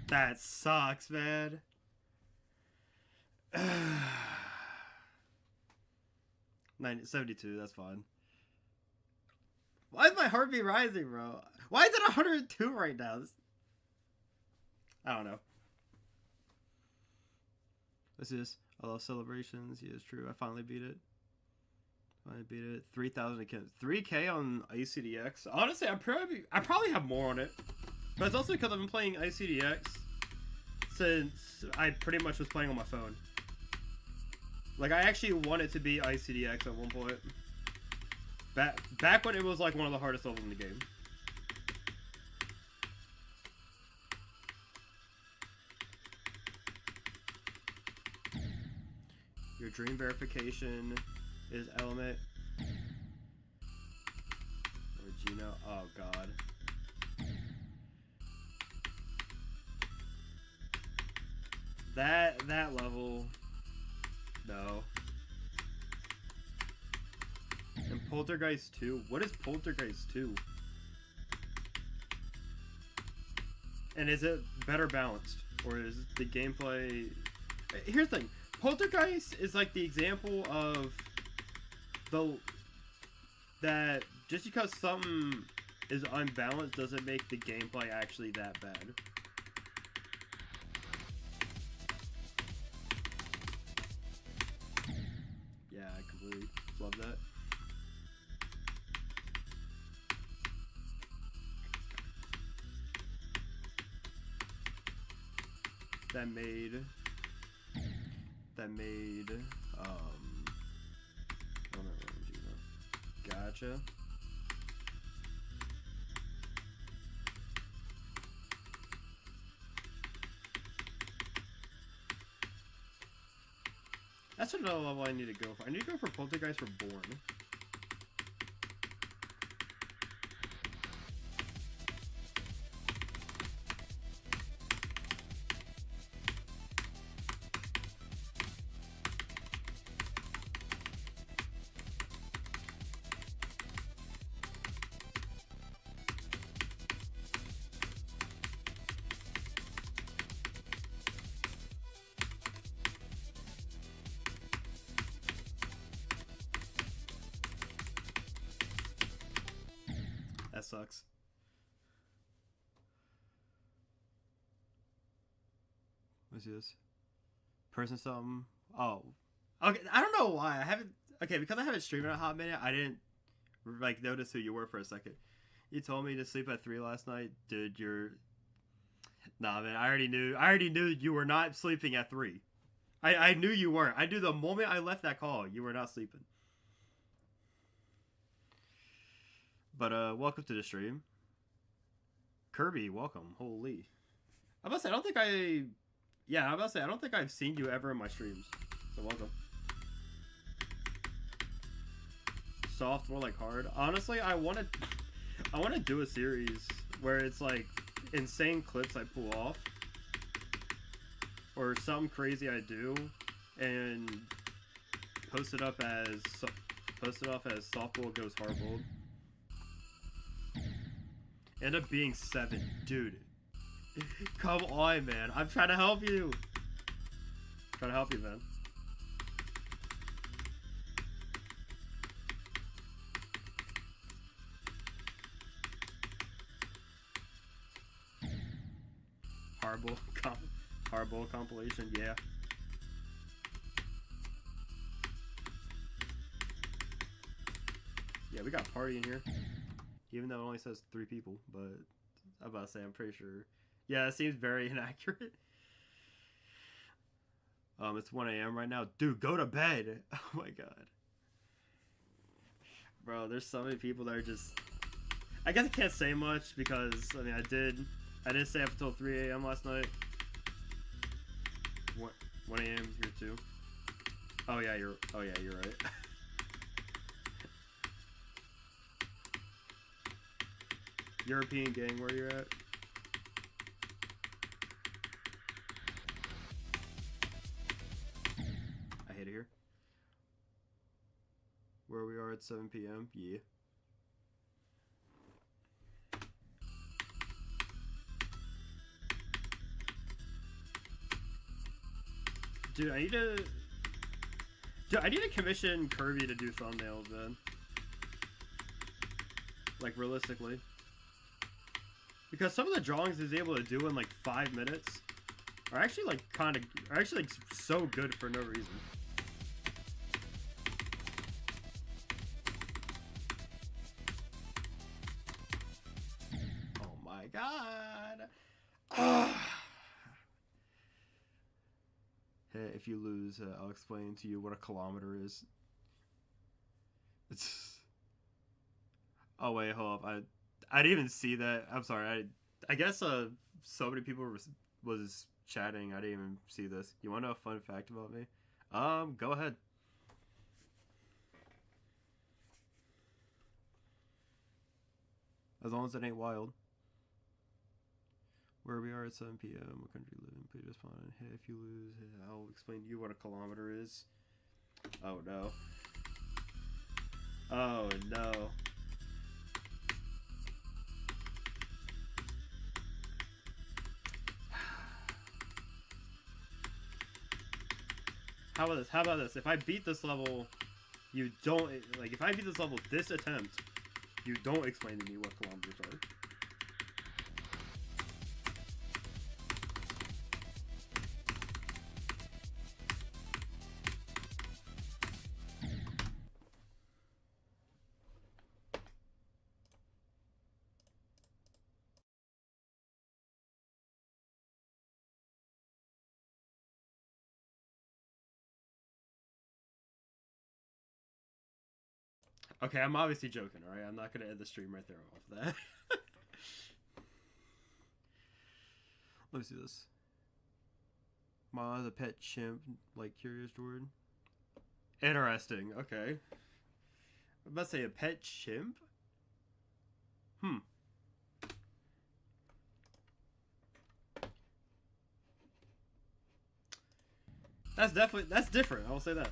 That sucks, man. 72, that's fine. Why is my heartbeat rising, bro? Why is it 102 right now? I don't know. What's this? I love celebrations. Yeah, it's true. I finally beat it. 3,000 again. 3K on ICDX. Honestly, I probably have more on it. But it's also because I've been playing ICDX since I pretty much was playing on my phone. Like, I actually wanted to be ICDX at one point. Back when it was like one of the hardest levels in the game. Your dream verification is element. Or Gino. Oh god. That level, no. And Poltergeist 2. What is Poltergeist 2? And is it better balanced, or is the gameplay? Here's the thing: Poltergeist is like the example of that just because something is unbalanced doesn't make the gameplay actually that bad. Yeah, I completely love that. That made gotcha. That's another level I need to go for. I need to go for Poltergeist Reborn. That sucks. Let's see this. Person something. Oh. Okay, I don't know why. I haven't... Okay, because I haven't streamed in a hot minute, I didn't, like, notice who you were for a second. You told me to sleep at 3 last night. Dude, you're... Nah, man, I already knew you were not sleeping at 3. I knew you weren't. I knew the moment I left that call, you were not sleeping. But, welcome to the stream. Kirby, welcome. Holy. I'm about to say, I don't think I... Yeah, I'm about to say, I don't think I've seen you ever in my streams. So, welcome. Soft, more like hard. Honestly, I want to do a series where it's like insane clips I pull off, or something crazy I do, and post it off as softball goes hardball. End up being 7, dude. Come on, man. I'm trying to help you. Trying to help you, man. Hardball compilation, yeah. Yeah, we got a party in here. Even though it only says 3 people, but I'm about to say, I'm pretty sure. Yeah, it seems very inaccurate. It's 1 a.m. right now. Dude, go to bed. Oh my god. Bro, there's so many people that are just... I guess I can't say much because, I mean, I did stay up until 3 a.m. last night. 1 a.m. here too. Oh yeah, you're right. European gang, where you're at? I hate it here. Where we are at 7 p.m. Yeah. Dude, I need to commission Kirby to do thumbnails, man. Like, realistically. Because some of the drawings he's able to do in, like, 5 minutes are actually, like, so good for no reason. Oh my god! Hey, if you lose, I'll explain to you what a kilometer is. It's... Oh wait, hold up. I didn't even see that. I'm sorry. I guess so many people was chatting. I didn't even see this. You want to know a fun fact about me? Go ahead. As long as it ain't wild. Where we are at 7 p.m. What country you live in? Please respond. Hey, if you lose, I'll explain to you what a kilometer is. Oh no. Oh no. How about this? How about this? If I beat this level, you don't... Like, if I beat this level this attempt, you don't explain to me what kilometers are. Okay, I'm obviously joking, alright? I'm not gonna end the stream right there off of that. Let me see this. Ma, the pet chimp, like Curious Jordan. Interesting, okay. I'm about to say a pet chimp? That's different, I'll say that.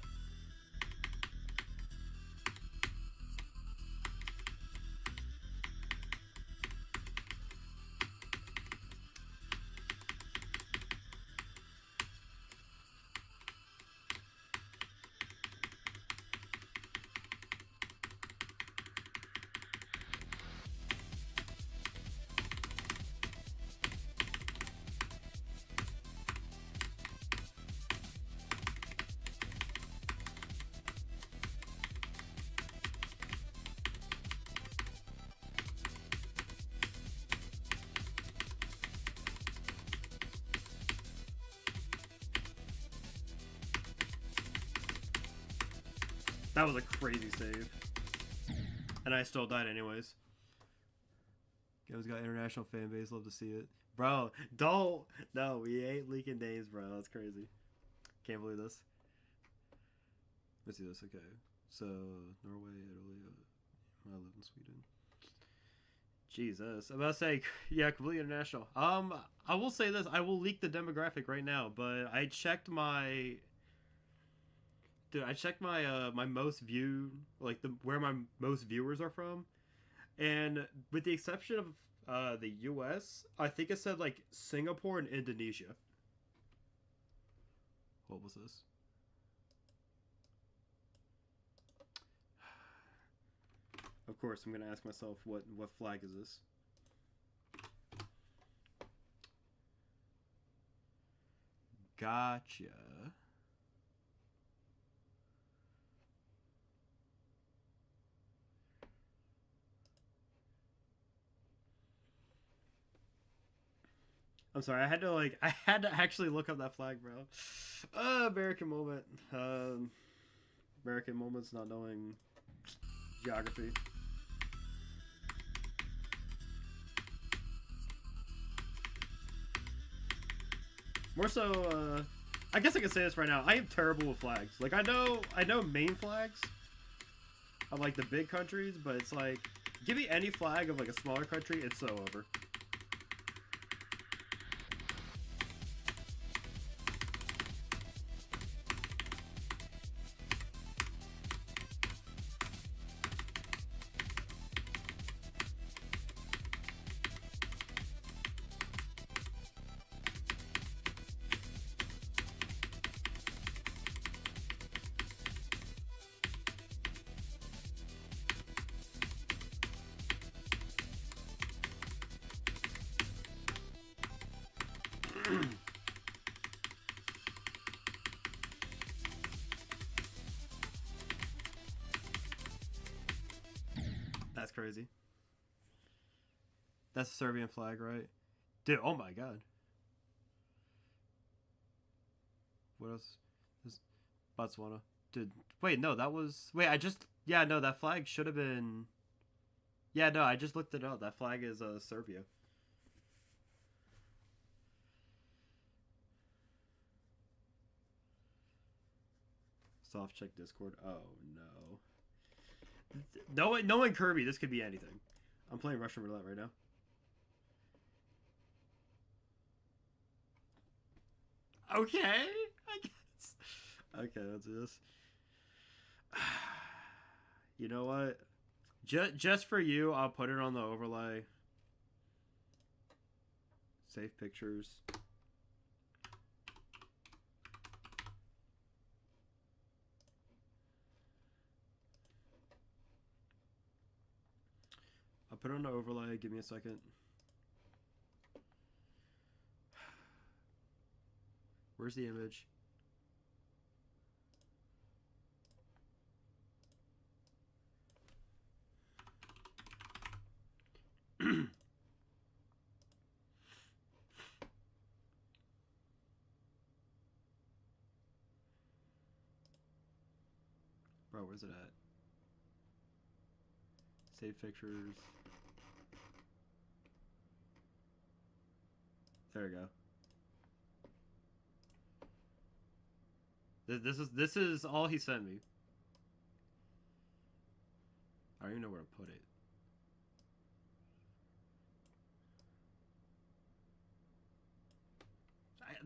That was a crazy save. And I still died anyways. Game's got international fan base. Love to see it. Bro, don't. No, we ain't leaking names, bro. That's crazy. Can't believe this. Let's see this. Okay. So, Norway, Italy. I live in Sweden. Jesus. I'm about to say, yeah, completely international. I will say this. I will leak the demographic right now, but I checked my... Dude, I checked my my most viewed, like where my most viewers are from, and with the exception of the U.S., I think it said like Singapore and Indonesia. What was this? Of course, I'm gonna ask myself what flag is this? Gotcha. I'm sorry, I had to actually look up that flag, bro. American moment. American moments not knowing geography. More so, I guess I can say this right now. I am terrible with flags. Like, I know main flags of like the big countries, but it's like, give me any flag of like a smaller country, it's so over. That's crazy. That's a Serbian flag, right? Dude, oh my god. What else? This Botswana. Dude, wait, no, that was... Wait, I just... Yeah, no, that flag should have been... Yeah, no, I just looked it up. That flag is Serbia. Soft check Discord. Oh, no. Knowing Kirby, this could be anything. I'm playing Russian roulette right now. Okay, I guess. Okay, let's do this. You know what? Just for you, I'll put it on the overlay. Save pictures. I'll put it on the overlay. Give me a second. Where's the image? Bro, where's it at? Save pictures. There we go. This is all he sent me. I don't even know where to put it.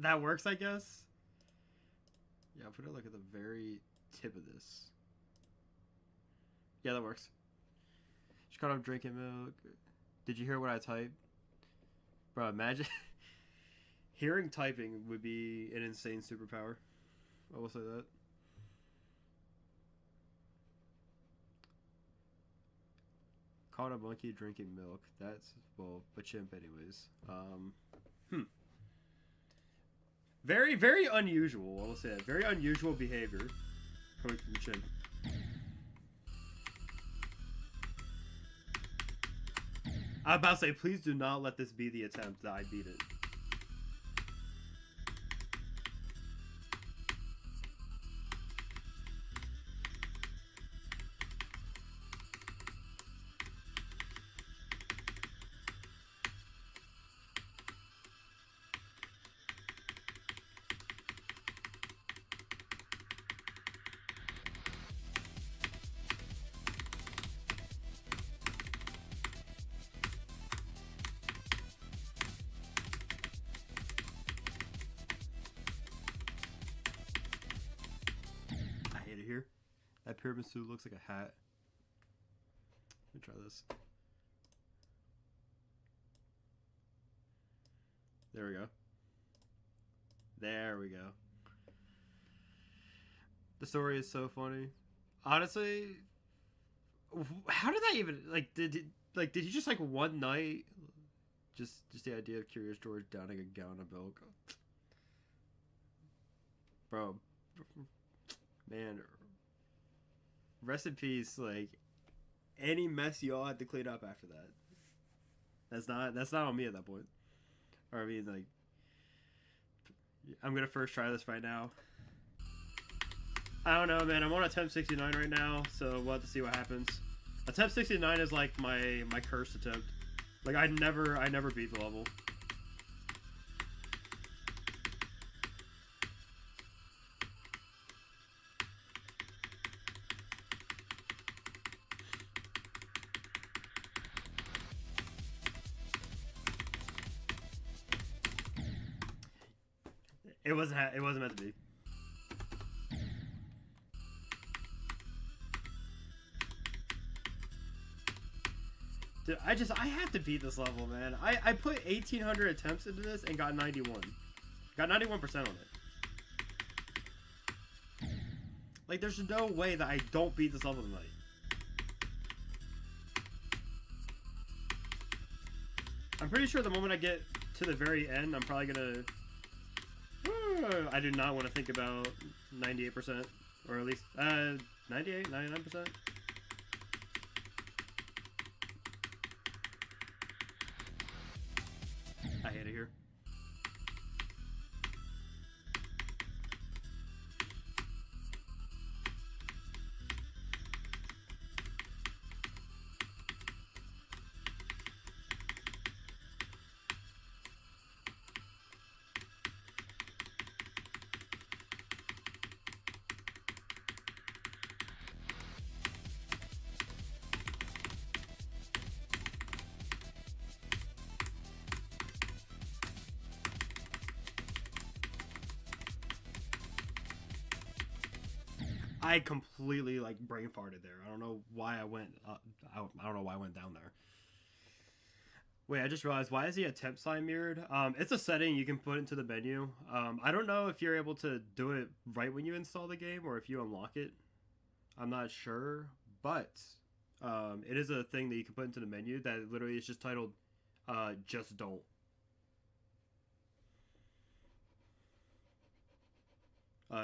That works, I guess. Yeah, I'll put it like at the very tip of this. Yeah, that works. Just caught up drinking milk. Did you hear what I typed? Bro, imagine hearing typing would be an insane superpower. I will say that. Caught a monkey drinking milk. That's, well, a chimp anyways. Very, very unusual, I will say that. Very unusual behavior coming from the chimp. I'm about to say, please do not let this be the attempt that I beat it. pyramid suit looks like a hat. Let me try this. There we go. There we go. The story is so funny. Honestly, how did that even did you just like one night just the idea of Curious George downing a gallon of milk? Bro, man, rest in peace. Like, any mess y'all had to clean up after that. That's not on me at that point. Or I mean, like, I'm gonna first try this right now. I don't know, man. I'm on attempt 69 right now, so we'll have to see what happens. Attempt 69 is like my cursed attempt. Like, I never beat the level. It wasn't meant to be. Dude, I have to beat this level, man. I put 1,800 attempts into this and got 91. Got 91% on it. Like, there's no way that I don't beat this level tonight. I'm pretty sure the moment I get to the very end, I'm probably gonna... I do not want to think about 98%. Or at least, 98, 99%. I hate it here. I completely like brain farted there. I don't know why I went. I don't know why I went down there. Wait, I just realized, why is the attempt sign mirrored? It's a setting you can put into the menu. I don't know if you're able to do it right when you install the game or if you unlock it. I'm not sure, but it is a thing that you can put into the menu that literally is just titled "Just Don't."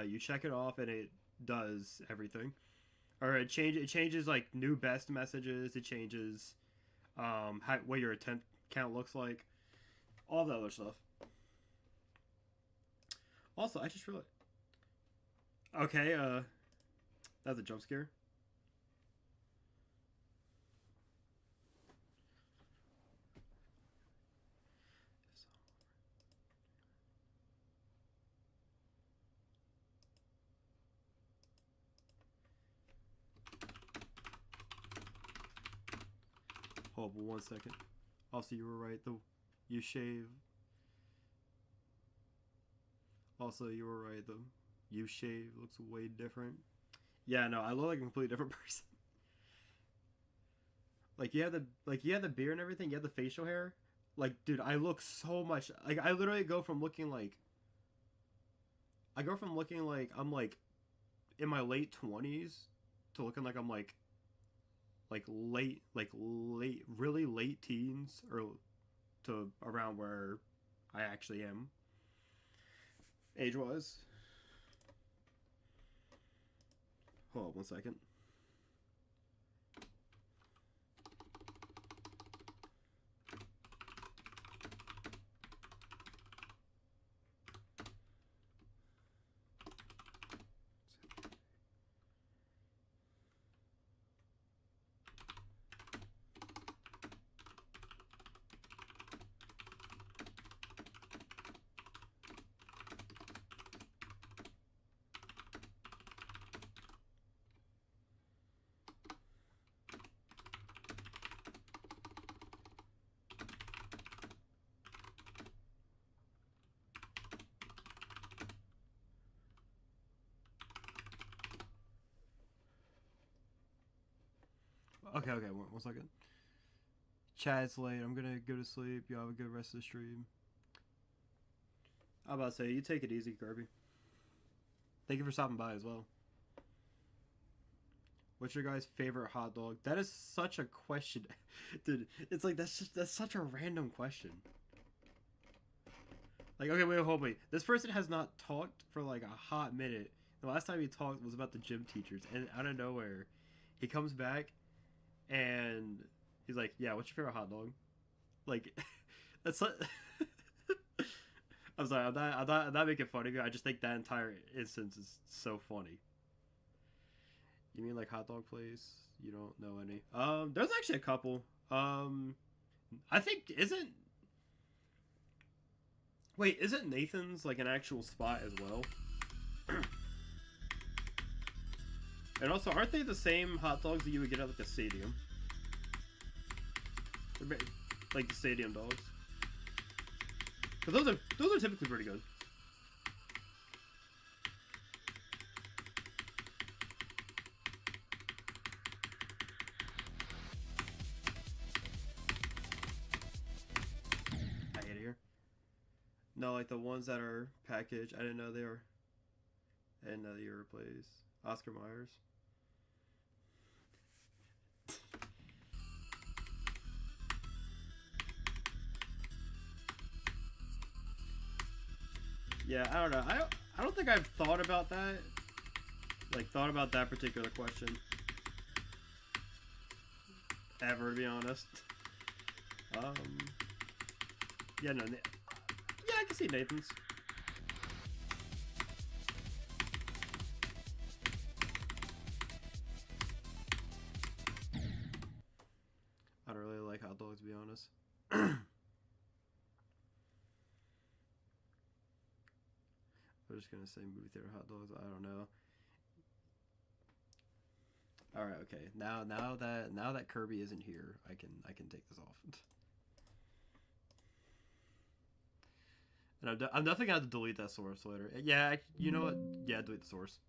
You check it off and it does everything. Or it changes like new best messages. It changes what your attempt count looks like. All the other stuff. Also, I just realized. Okay, that's a jump scare. Hold on 1 second. Also, you were right. You shave. Also, you were right. The you shave looks way different. Yeah, no, I look like a completely different person. Like, you have the beard and everything. You have the facial hair. Like, dude, I look so much. Like, I literally go from looking like. I go from looking like I'm like in my late 20s to looking like I'm like really late teens, or to around where I actually am age wise. Hold on 1 second. Okay, okay, one second. Chad's late. I'm gonna go to sleep. You have a good rest of the stream. I'm about to say, you take it easy, Kirby. Thank you for stopping by as well. What's your guys' favorite hot dog? That is such a question, dude. It's like that's such a random question. Like, okay, wait, hold me. This person has not talked for like a hot minute. The last time he talked was about the gym teachers, and out of nowhere, he comes back, and he's like, "Yeah, what's your favorite hot dog?" Like, that's like. I'm sorry, I'm not making fun of you. I just think that entire instance is so funny. You mean like hot dog place? You don't know any? There's actually a couple. I think isn't Nathan's like an actual spot as well? And also, aren't they the same hot dogs that you would get at like the stadium? Like the stadium dogs. But those are typically pretty good. I hate it here. No, like the ones that are packaged. I didn't know they were. I didn't know you were replaced. Oscar Myers. Yeah, I don't know. I don't think I've thought about that. Like, thought about that particular question. Ever, to be honest. Yeah, no. Yeah, I can see Nathan's. I don't really like hot dogs, to be honest. I'm just gonna say movie theater hot dogs. I don't know. All right, okay. Now that Kirby isn't here, I can take this off. And I'm definitely gonna have to delete that source later. Yeah, you know what? Yeah, delete the source.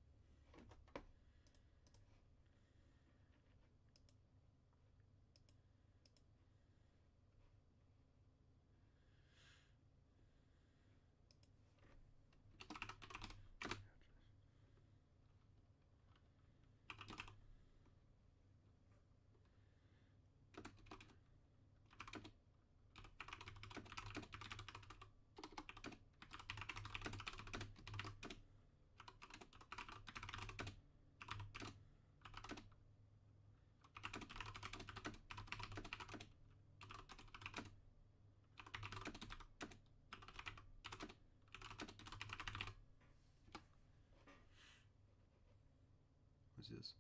What's this?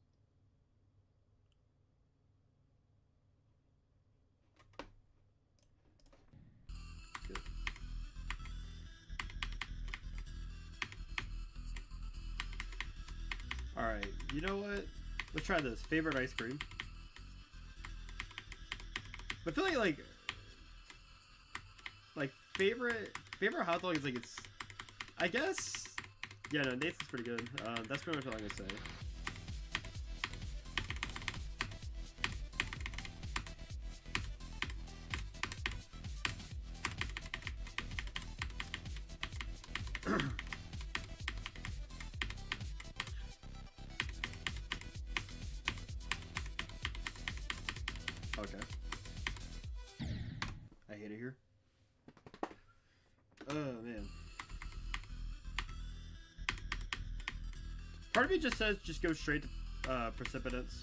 Good. All right. You know what? Let's try this. Favorite ice cream. I feel like favorite hot dog is like it's. I guess. Yeah, no, Nathan's pretty good. That's pretty much all I'm gonna say. Okay. I hate it here. Oh man. Part of me just says just go straight to Precipitance.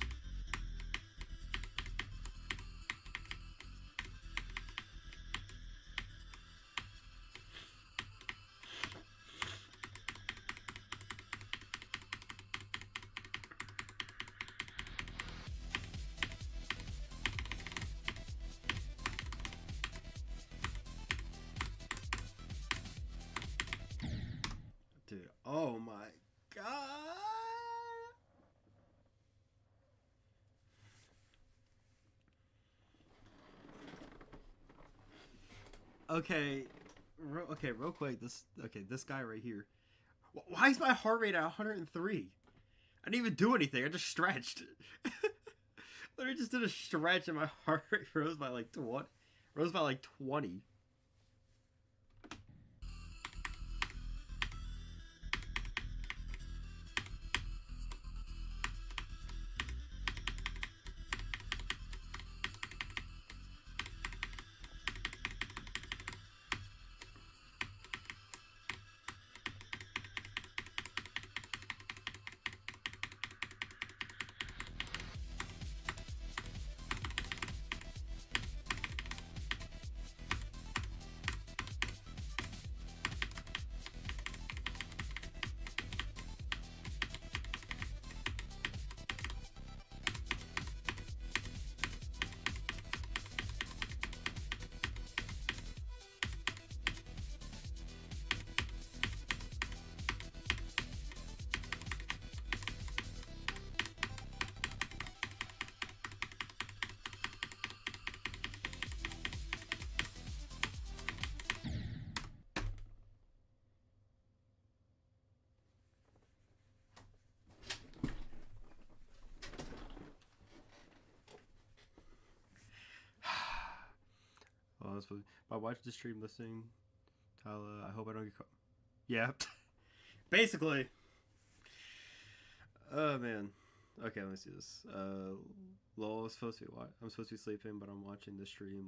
Dude, oh my god. Okay, real quick. This guy right here. Why is my heart rate at 103? I didn't even do anything. I just stretched. Literally just did a stretch and my heart rate rose by like 20. Rose by like 20. Well, I was supposed to, I watched the stream listening. Tyler, I hope I don't get caught. Yeah. Basically. Oh man. Okay, let me see this. Lol, I'm supposed to be I'm supposed to be sleeping, but I'm watching the stream,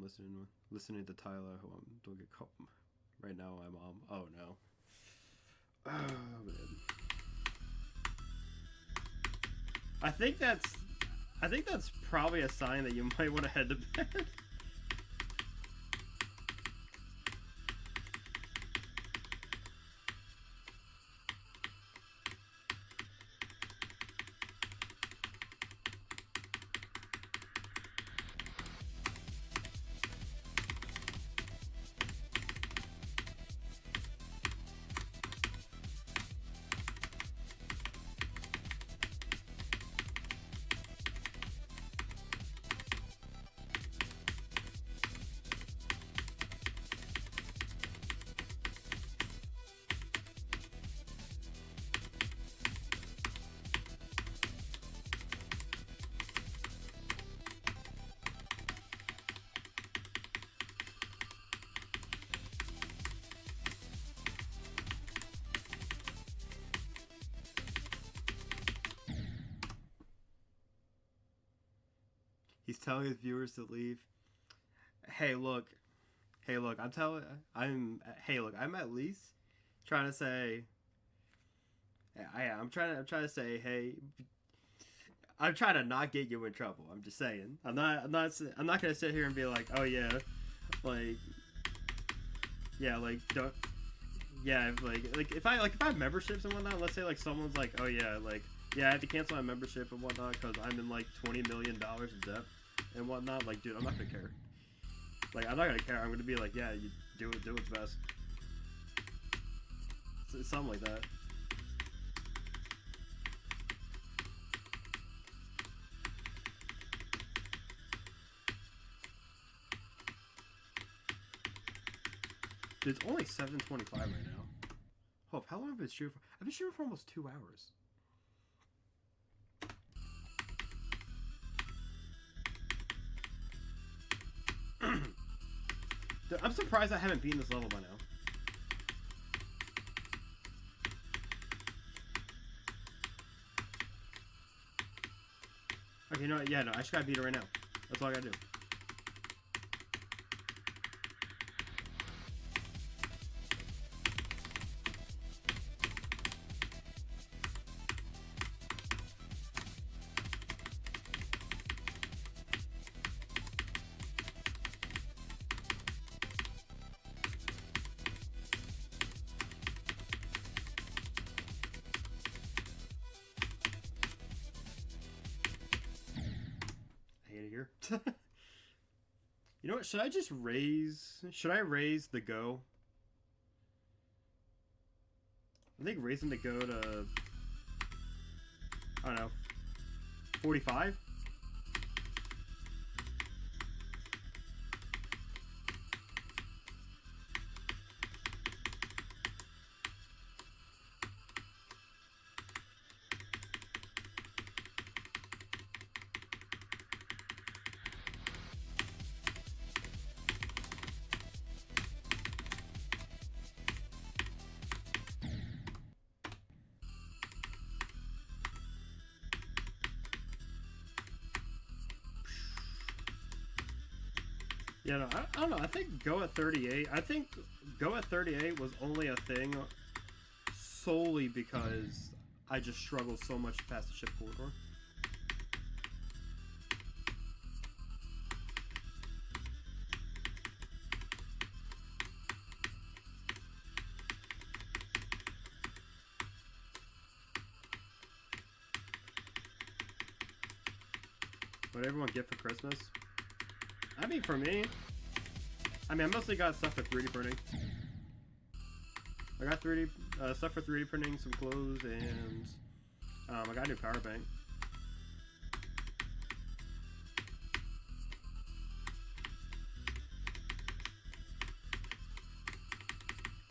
listening to Tyler. I hope I don't get caught. Right now, I'm oh no. Oh man. I think that's probably a sign that you might want to head to bed. He's telling his viewers to leave. Hey, look. Hey, look. I'm at least trying to say. I'm trying to say. Hey, I'm trying to not get you in trouble. I'm just saying. I'm not gonna sit here and be like, oh yeah, like, yeah, like don't. Yeah, like if I have memberships and whatnot. Let's say like someone's like, oh yeah, like yeah, I have to cancel my membership and whatnot because I'm in like $20 million in debt and whatnot. Like, dude, I'm not gonna care. Like, I'm not gonna care. I'm gonna be like, yeah, you do what's best. It's something like that. Dude, it's only 7:25 right now. Hope, how long have I been shooting for? I've been shooting for almost 2 hours. Dude, I'm surprised I haven't beaten this level by now. Okay, you know what? Yeah, no, I just gotta beat it right now. That's all I gotta do. Here. You know what? Should I just raise? Should I raise the go? I think raising the go to, I don't know, 45. Yeah, no, I don't know. I think Go at 38. I think Go at 38 was only a thing solely because I just struggled so much past the ship corridor. What everyone get for Christmas? I mean, for me, I mostly got stuff for 3D printing. I got 3D stuff for 3D printing, some clothes, and I got a new power bank.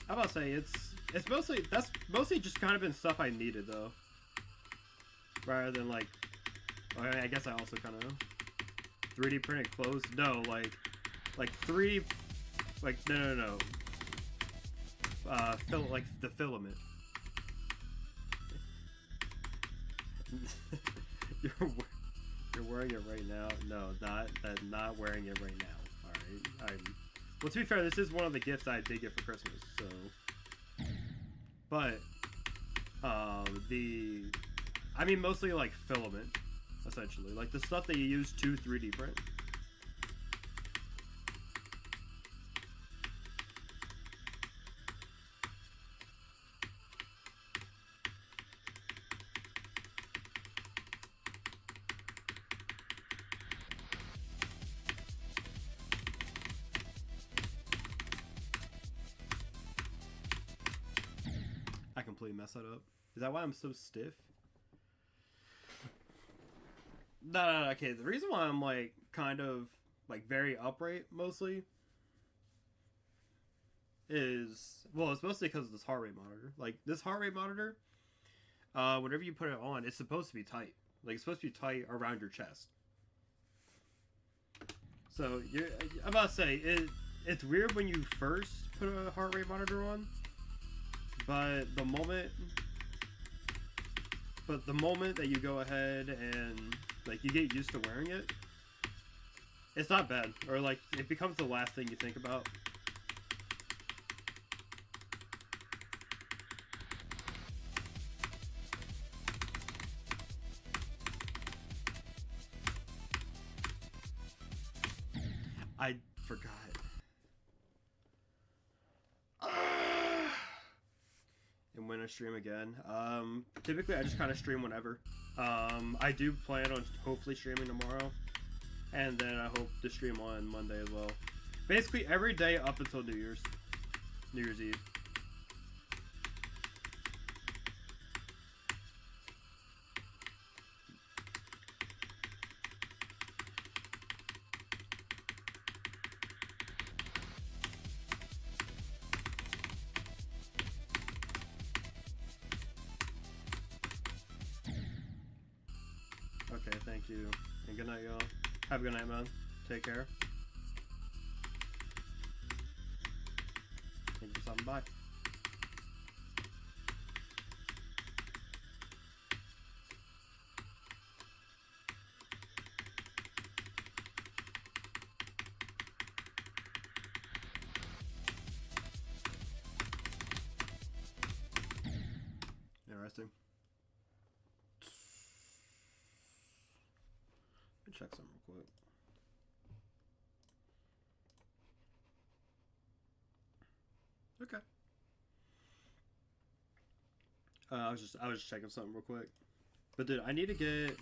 How about say it's mostly that's mostly just kind of been stuff I needed though, rather than like. I guess I also kind of 3D printed clothes. No, like 3D, like no. Like the filament. you're wearing it right now. No, not wearing it right now. All right. Well, to be fair, this is one of the gifts I did get for Christmas. So, but mostly like filament. Essentially, like the stuff that you use to 3D print. I completely messed that up. Is that why I'm so stiff? No, okay. The reason why I'm like kind of like very upright mostly is, well, it's mostly because of this heart rate monitor. Like this heart rate monitor, whenever you put it on, it's supposed to be tight. Like it's supposed to be tight around your chest. So I'm about to say it's weird when you first put a heart rate monitor on, but the moment that you go ahead and like you get used to wearing it, it's not bad. Or like it becomes the last thing you think about. I forgot. And when I stream again, typically I just kind of stream whenever. I do plan on hopefully streaming tomorrow, and then I hope to stream on Monday as well. Basically every day up until New Year's Eve. Okay, thank you. And good night, y'all. Have a good night, man. Take care. Thank you for stopping by. Interesting. Check something real quick. Okay. I was just checking something real quick. But dude, I need to get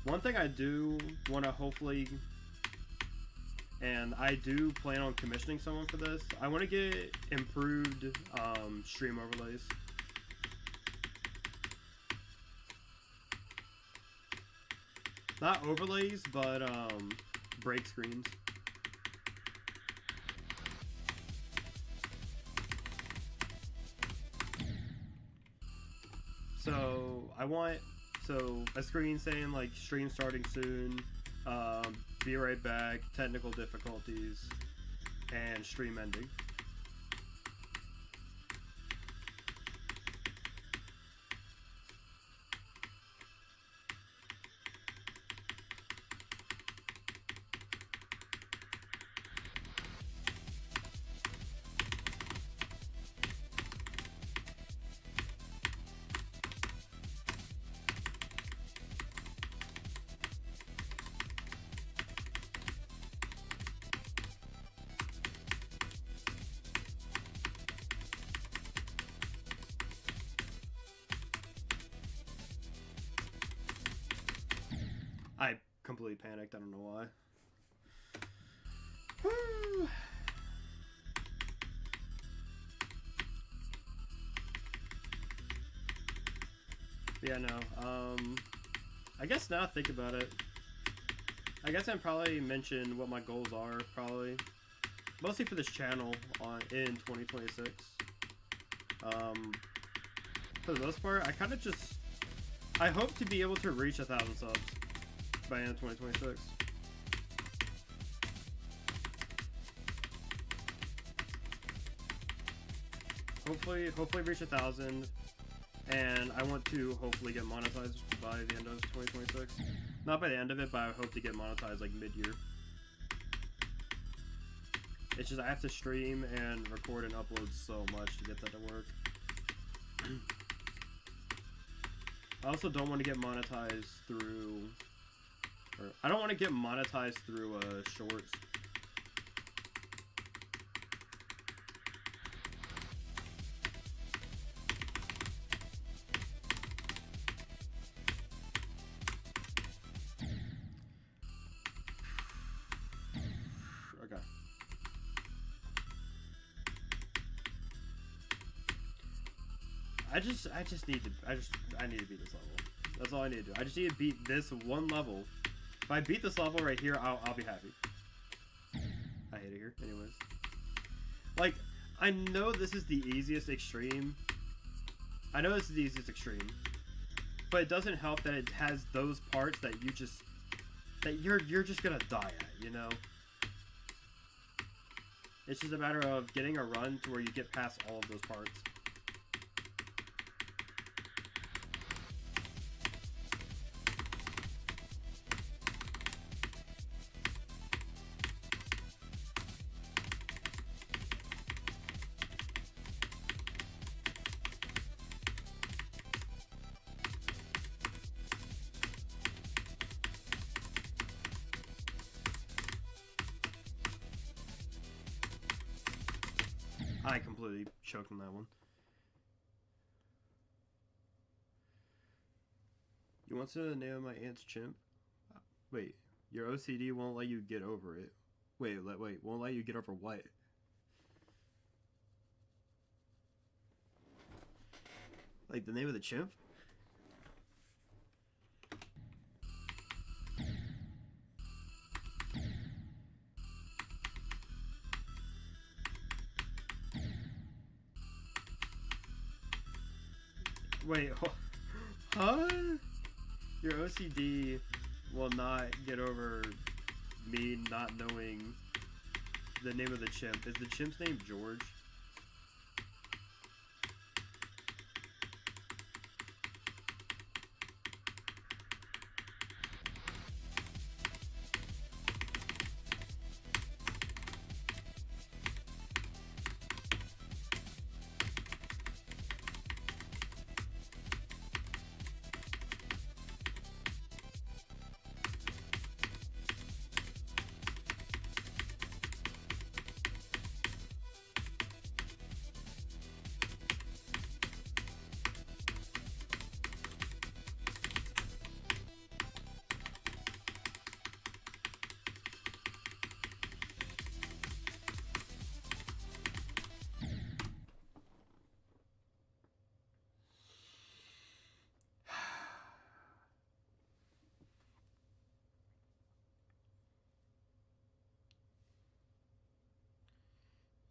one thing I do want to hopefully, and I do plan on commissioning someone for this. I want to get improved stream overlays. Not overlays, but break screens. So I want a screen saying like stream starting soon, be right back, technical difficulties, and stream ending. completely panicked. I don't know why. Woo. Yeah, no. I guess now think about it. I guess I'd probably mention what my goals are, probably. Mostly for this channel in 2026. For the most part, I kind of just... I hope to be able to reach 1,000 subs by the end of 2026. Hopefully reach 1,000, and I want to hopefully get monetized by the end of 2026. Not by the end of it, but I hope to get monetized like mid-year. It's just I have to stream and record and upload so much to get that to work. I also don't want to get monetized through... I don't want to get monetized through shorts. Okay. I need to beat this level. That's all I need to do. I just need to beat this one level. If I beat this level right here, I'll be happy. I hate it here. Anyways. Like, I know this is the easiest extreme. I know this is the easiest extreme. But it doesn't help that it has those parts that you just... that you're just gonna die at, you know? It's just a matter of getting a run to where you get past all of those parts. I completely choked on that one. You want to name my aunt's chimp? Wait, your OCD won't let you get over it. Wait, won't let you get over what? Like the name of the chimp? Wait, huh? Your OCD will not get over me not knowing the name of the chimp. Is the chimp's name George?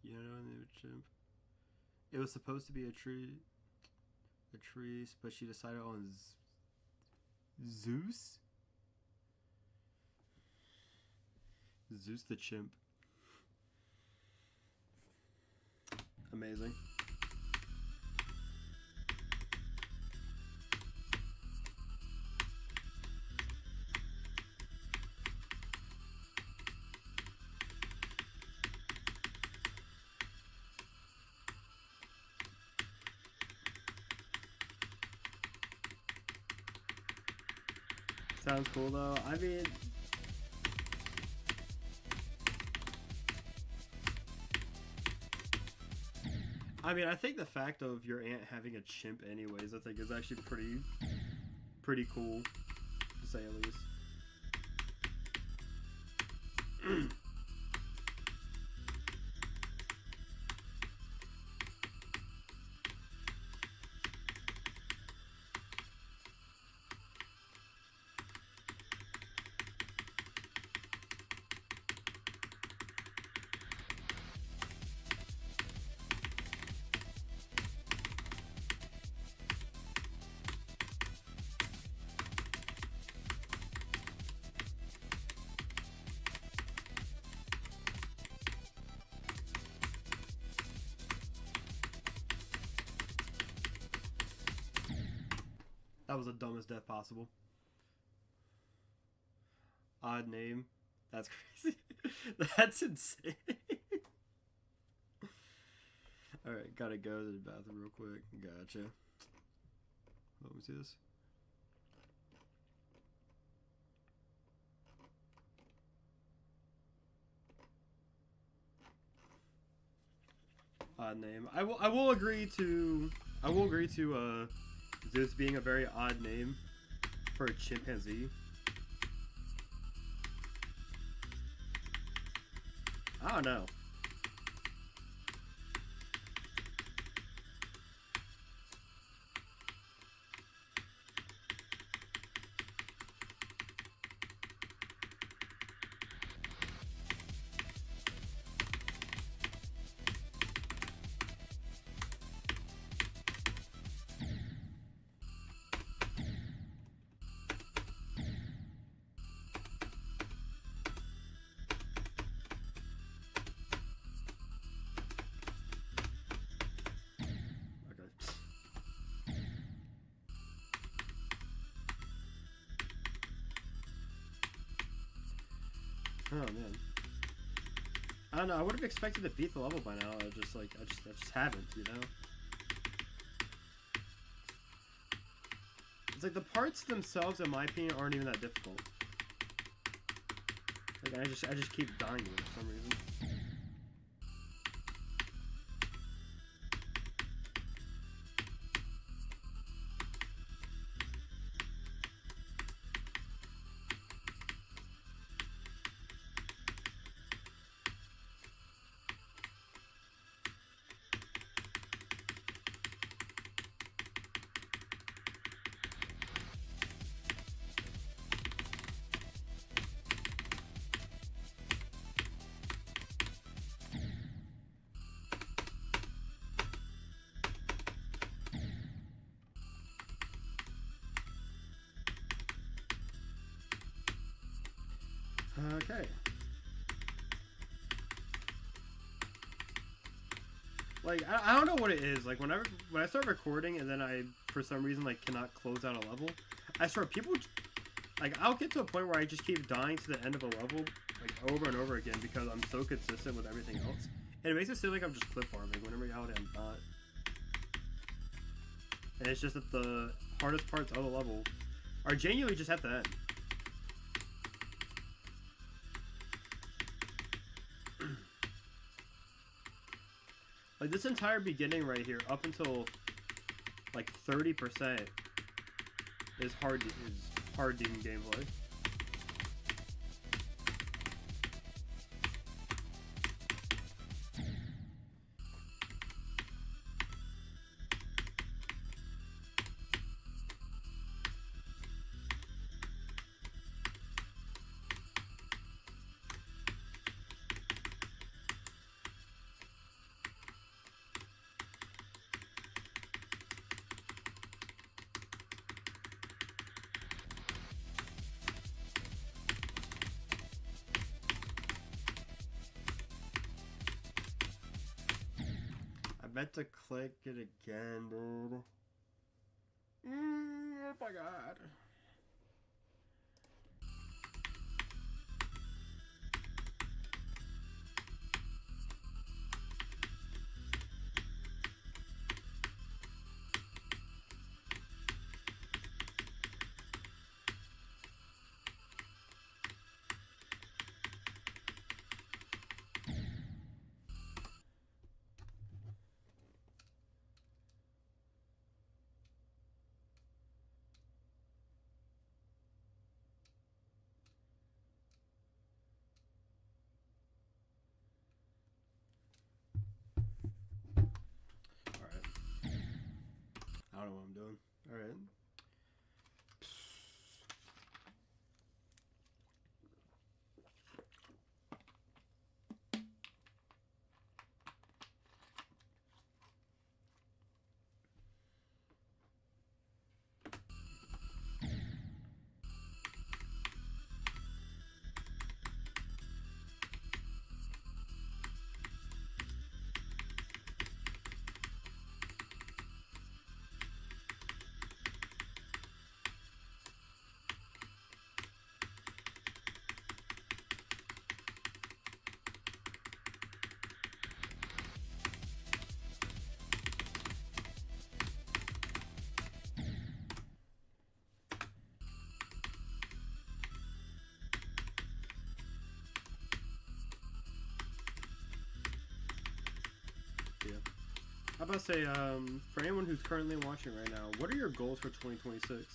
You don't know the name of the chimp? It was supposed to be a tree, but she decided on Zeus? Zeus the chimp. Amazing. Sounds cool though. I mean, I think the fact of your aunt having a chimp anyways, I think is actually pretty cool, to say at least. That was the dumbest death possible. Odd name. That's crazy. That's insane. Alright, gotta go to the bathroom real quick. Gotcha. Let me see this. Odd name. I will agree to Zeus being a very odd name for a chimpanzee. I don't know. Oh man, I don't know. I would have expected to beat the level by now. I just haven't, you know. It's like the parts themselves, in my opinion, aren't even that difficult. Like I just keep dying to it for some reason. Okay. Like, I don't know what it is. Like, when I start recording and then I, for some reason, like, cannot close out a level, I swear, people, like, I'll get to a point where I just keep dying to the end of a level, like, over and over again because I'm so consistent with everything else. And it makes it seem like I'm just clip farming when in reality I'm not. And it's just that the hardest parts of the level are genuinely just at the end. Like, this entire beginning right here, up until, like, 30% is hard demon gameplay. I meant to click it again, dude. Oh my god. doing. All right. Yeah. How about say, for anyone who's currently watching right now, what are your goals for 2026?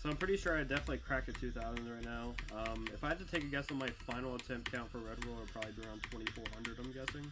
So I'm pretty sure I definitely cracked the 2000s right now. If I had to take a guess on my final attempt count for Red Roll, it would probably be around 2400, I'm guessing.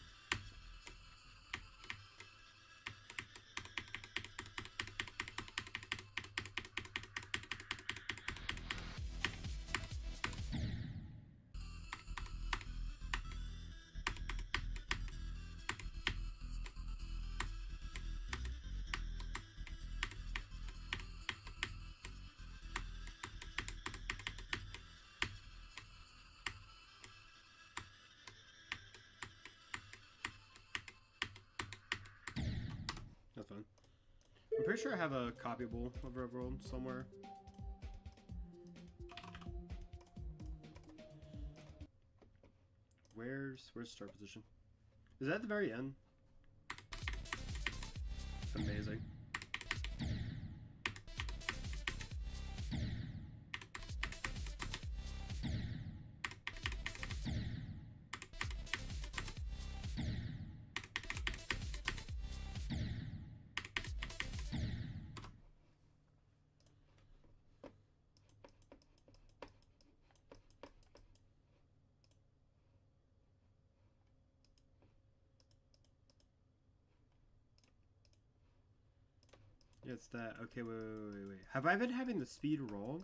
That's fine. I'm pretty sure I have a copyable of Red Roll somewhere. Where's start position? Is that at the very end? Amazing. Yeah, it's that. Okay, wait. Have I been having the speed wrong?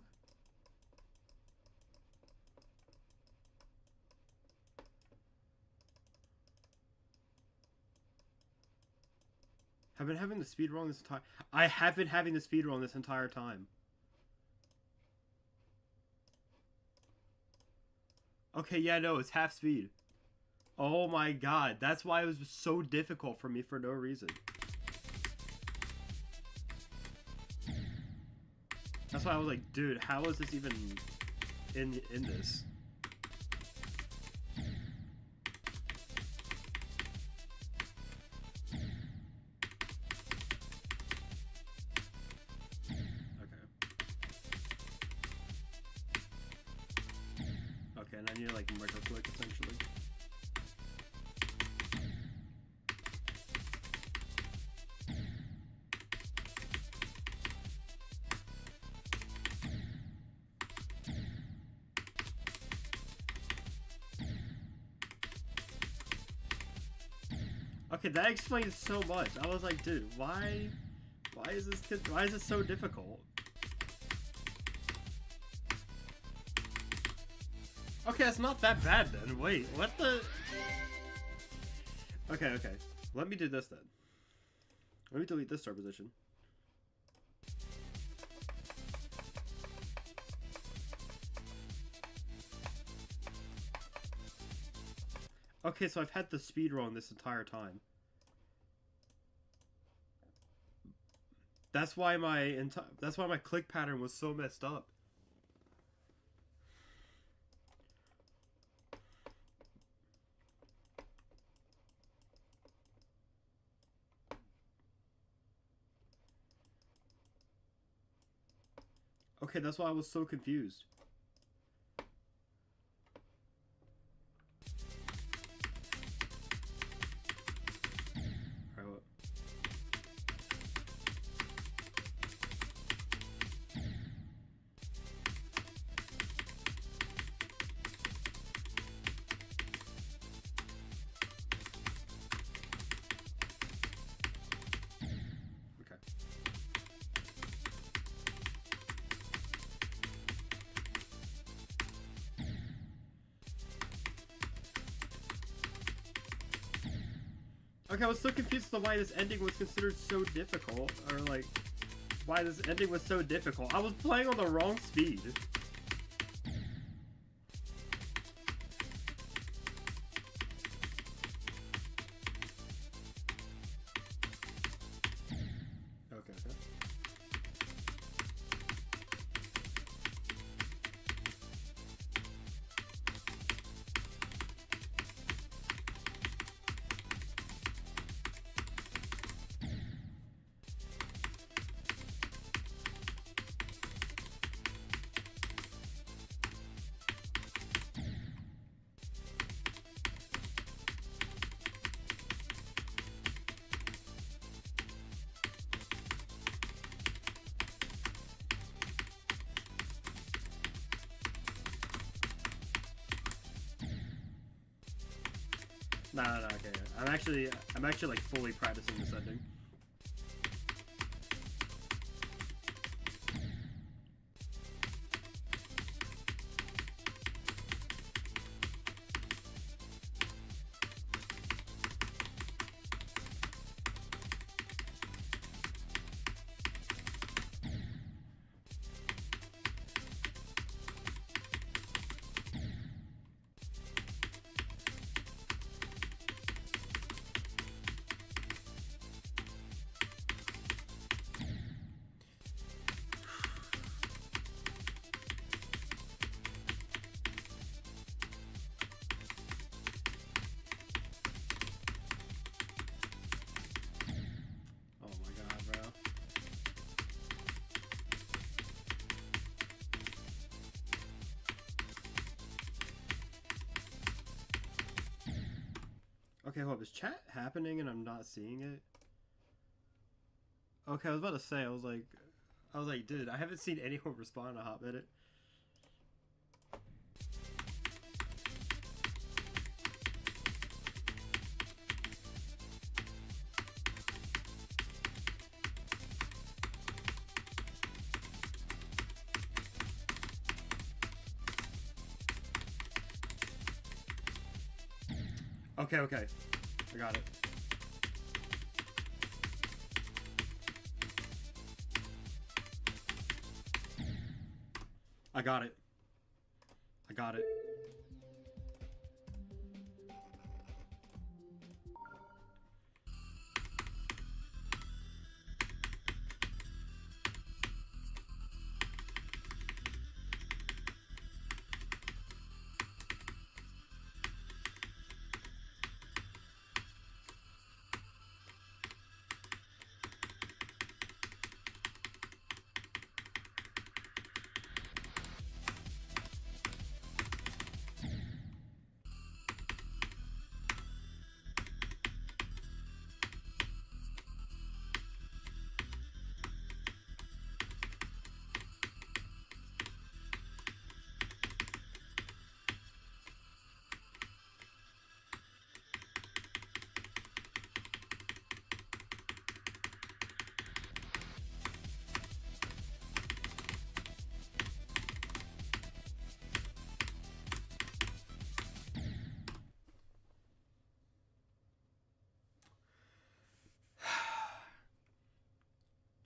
I've been having the speed wrong this entire... I have been having the speed wrong this entire time. Okay, yeah, no, it's half speed. Oh my god, that's why it was so difficult for me for no reason. That's why I was like, dude, how is this even in this? Okay, and I need to like micro click essentially. Okay, that explains so much. I was like, dude, why is this so difficult? Okay, it's not that bad then. Wait, what the? Okay. Let me do this then. Let me delete this start position. Okay, so I've had the speed wrong this entire time. That's why my click pattern was so messed up. Okay, that's why I was so confused. Alright, what? Okay, I was so confused as to why this ending was considered so difficult, or like, why this ending was so difficult. I was playing on the wrong speed. Okay, okay. No, okay. I'm actually like fully practicing this ending. Oh my god, bro. Okay, hold up. Is chat happening and I'm not seeing it? Okay, I was about to say, I was like, dude, I haven't seen anyone respond in a hot minute. Okay, okay. I got it. I got it. I got it.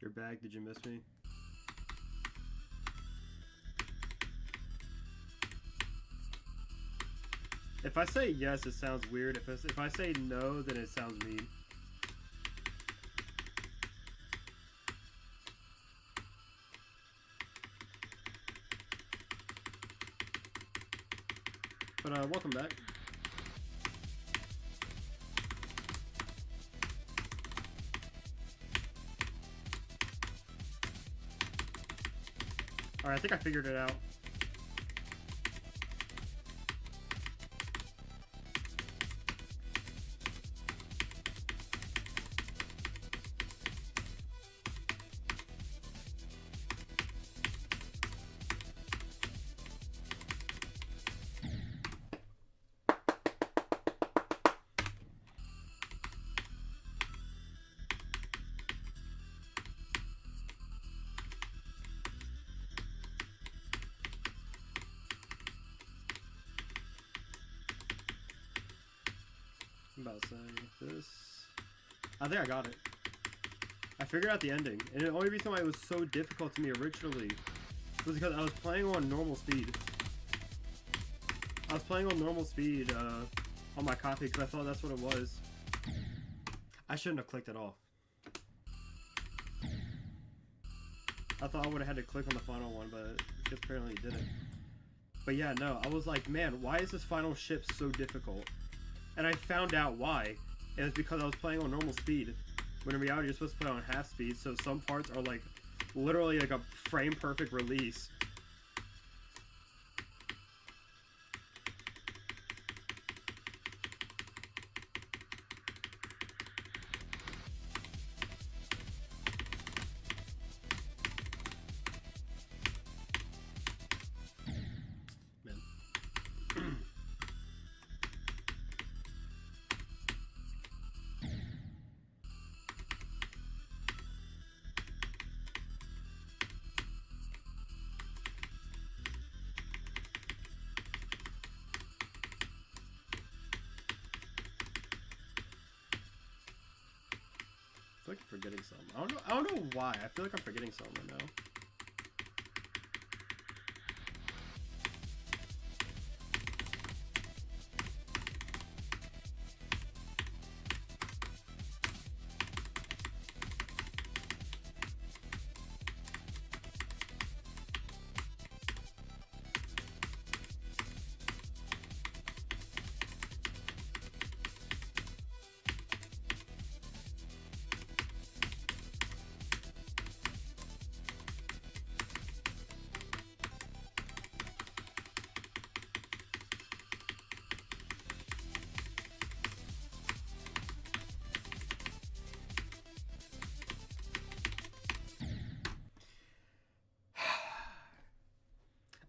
You're back. Did you miss me? If I say yes, it sounds weird. If I say no, then it sounds mean. But welcome back. Alright, I think I figured it out. I'm about to say this. I think I got it. I figured out the ending, and the only reason why it was so difficult to me originally was because I was playing on normal speed. I was playing on normal speed on my copy because I thought that's what it was. I shouldn't have clicked at all. I thought I would have had to click on the final one, but apparently it didn't. But yeah, no, I was like, man, why is this final ship so difficult? And I found out why. And it's because I was playing on normal speed. When in reality, you're supposed to play on half speed, so some parts are like literally like a frame perfect release. I feel like I'm forgetting something. I don't know why. I feel like I'm forgetting something right now.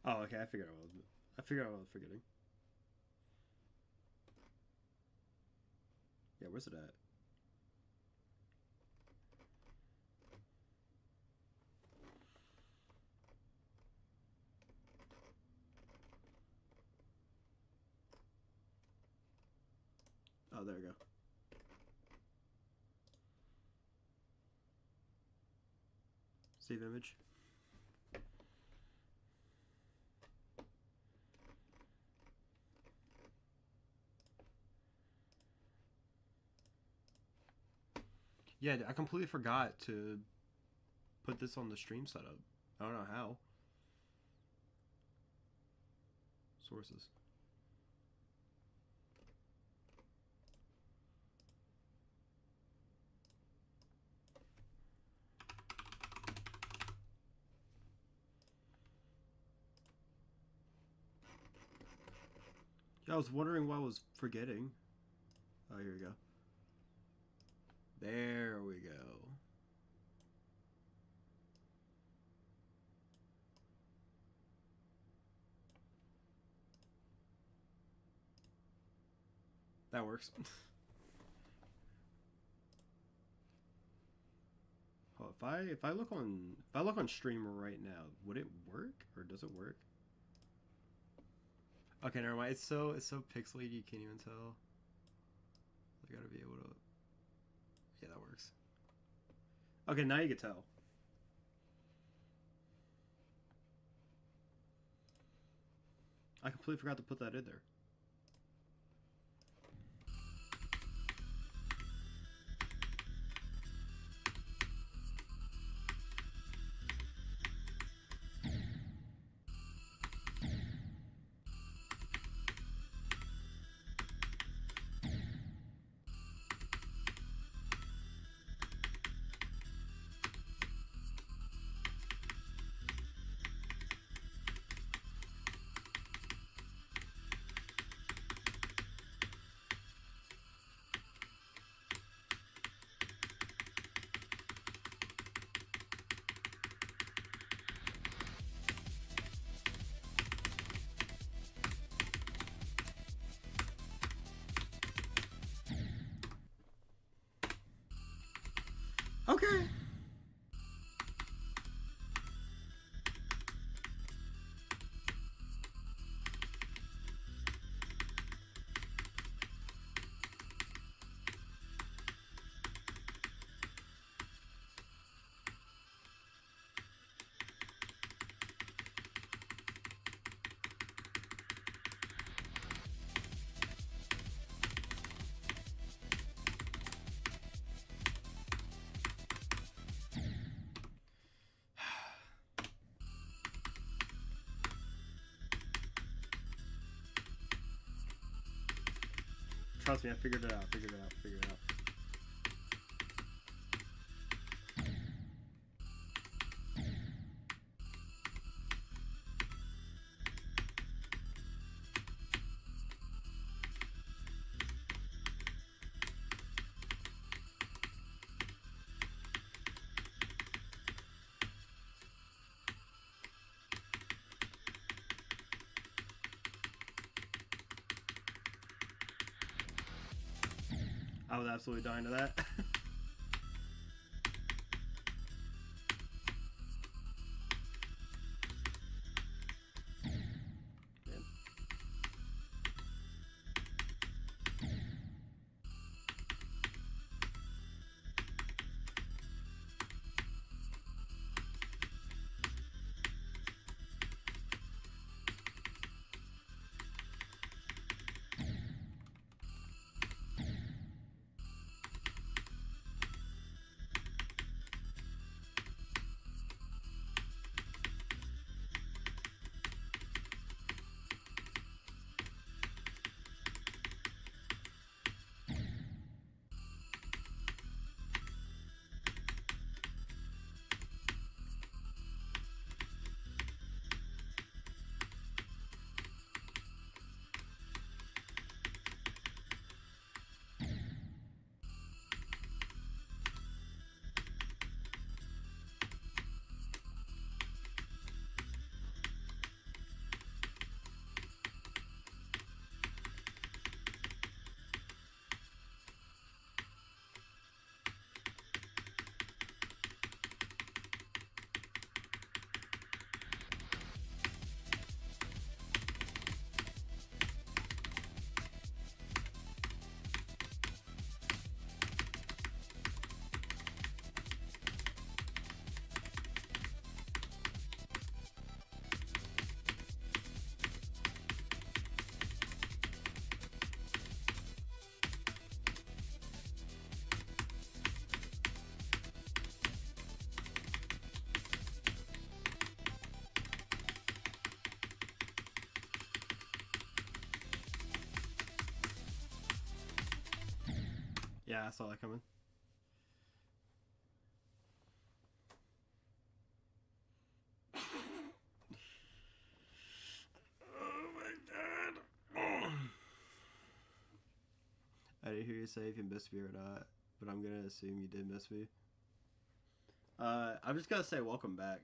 Oh, okay. I figured out what I was forgetting. Yeah, where's it at? Oh, there we go. Save image. Yeah, I completely forgot to put this on the stream setup. I don't know how. Sources. Yeah, I was wondering why I was forgetting. Oh, here we go. There we go. That works. Oh, if I look on stream right now, would it work or does it work? Okay, never mind. It's so pixelated you can't even tell. I gotta be able to. Yeah, that works. Okay, now you can tell. I completely forgot to put that in there. Okay. Trust me, I figured it out. Figured it out. Figured it out. I was absolutely dying to that. Man. Yeah, I saw that coming. Oh my god. I didn't hear you say if you missed me or not, but I'm gonna assume you did miss me. I'm just gonna say welcome back.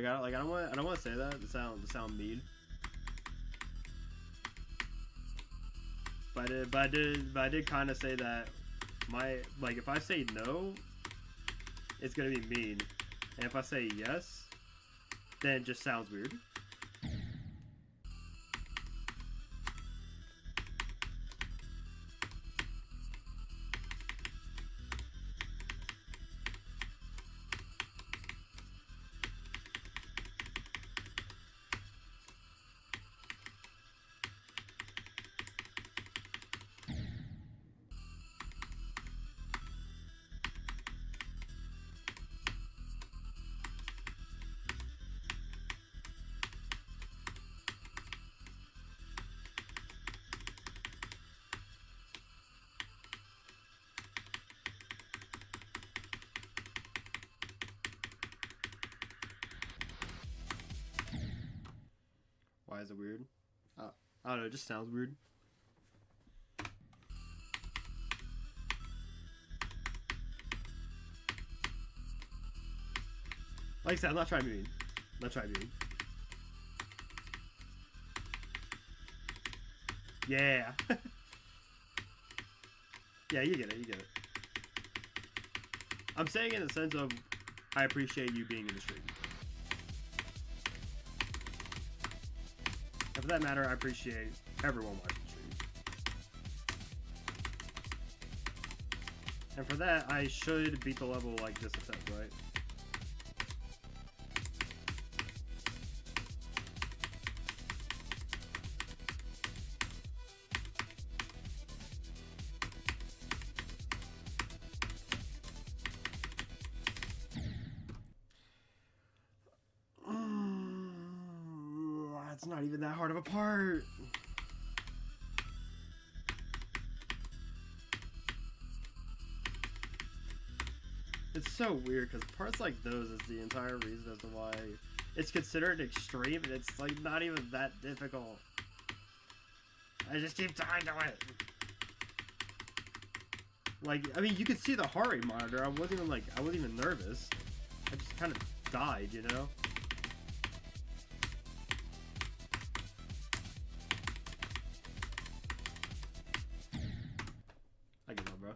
I don't want to say that. To sound mean. But I did kind of say that if I say no, it's gonna be mean, and if I say yes, then it just sounds weird. Why is it weird? I don't know, it just sounds weird. Like I said, I'm not trying to be mean. I'm not trying to be mean. Yeah. Yeah, you get it, you get it. I'm saying in the sense of, I appreciate you being in the stream. And for that matter, I appreciate everyone watching the stream. And for that, I should beat the level like this attempt, right? It's not even that hard of a part. It's so weird because parts like those is the entire reason as to why it's considered extreme, and it's like not even that difficult. I just keep dying to it. Like, I mean, you could see the heart rate monitor. I wasn't even nervous. I just kind of died, you know? I give up, bro.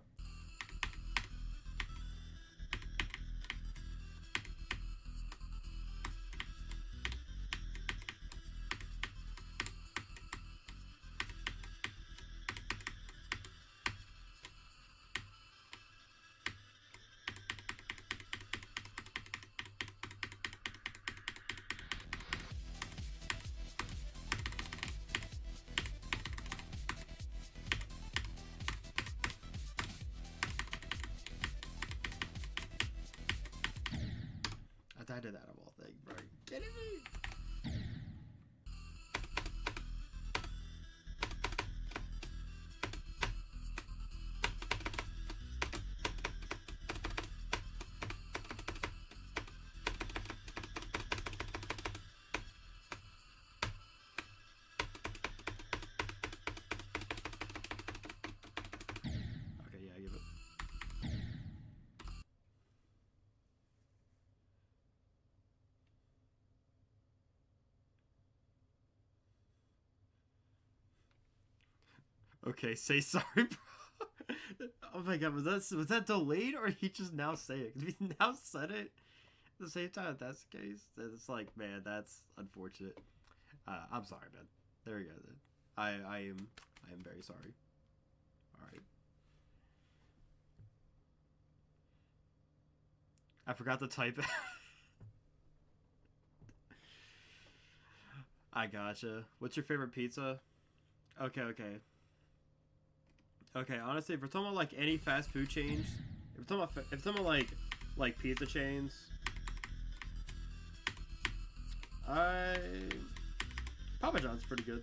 I died to that of all things, bro. Are you kidding me? Okay, yeah, I give it. Okay, say sorry, bro. Oh my god, was that delayed, or he just now say it? Because he now said it at the same time. If that's the case, then it's like, man, that's unfortunate. I'm sorry, man. There we go. Then I am very sorry. All right. I forgot to type it. I gotcha. What's your favorite pizza? Okay, okay. Okay, honestly, if we're talking about like any fast food chains, if we're talking about like pizza chains, I Papa John's pretty good.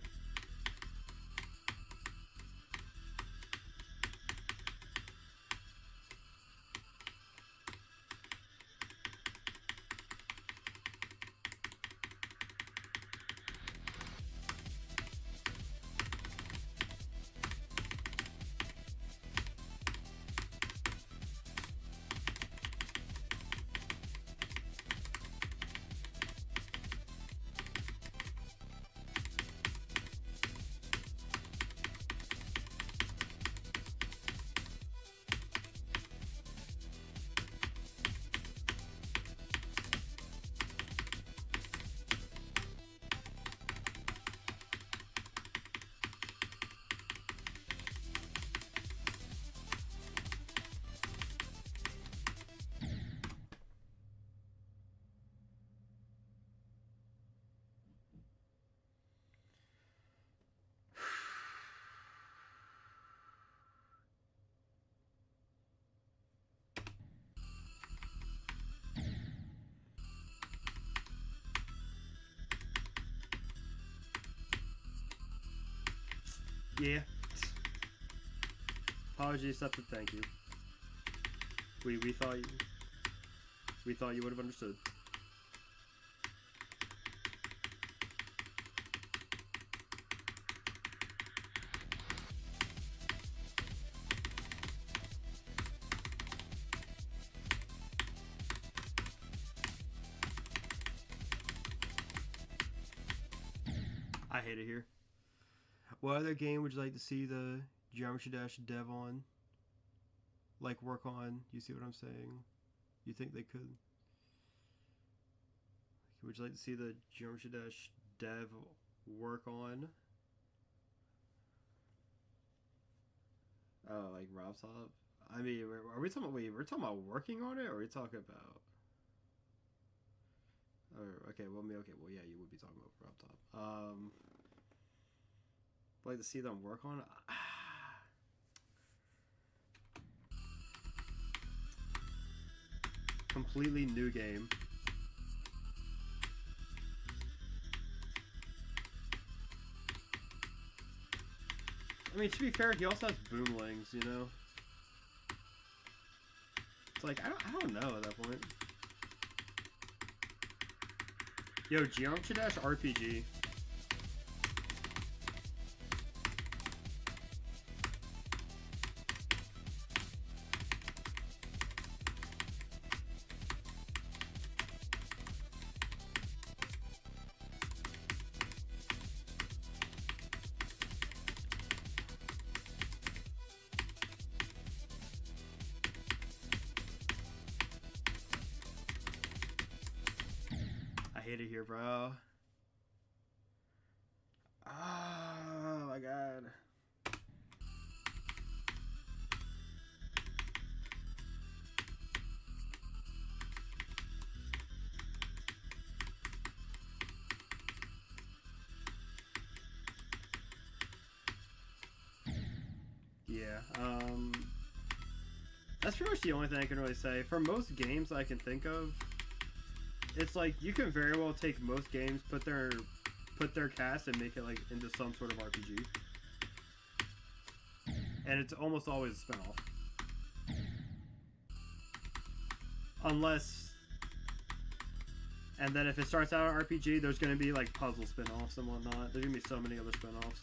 Yeah. Apologies, accepted. Thank you. We thought you would have understood. I hate it here. What other game would you like to see the Geometry Dash dev on? Like, work on? You see what I'm saying? You think they could? Would you like to see the Geometry Dash dev work on? Oh, like Rob Top? I mean, are we talking about, wait, we're talking about working on it, or are we talking about... okay, well, yeah, you would be talking about Rob Top. Like to see them work on it? Completely new game. I mean, to be fair, he also has boomlings, you know? It's like, I don't know at that point. Yo, Geometry Dash RPG. I hate it here, bro. Oh my god. Yeah, that's pretty much the only thing I can really say. For most games I can think of, it's like you can very well take most games, put their cast and make it like into some sort of RPG. And it's almost always a spinoff. Unless, and then if it starts out an RPG, there's going to be like puzzle spinoffs and whatnot. There's going to be so many other spinoffs.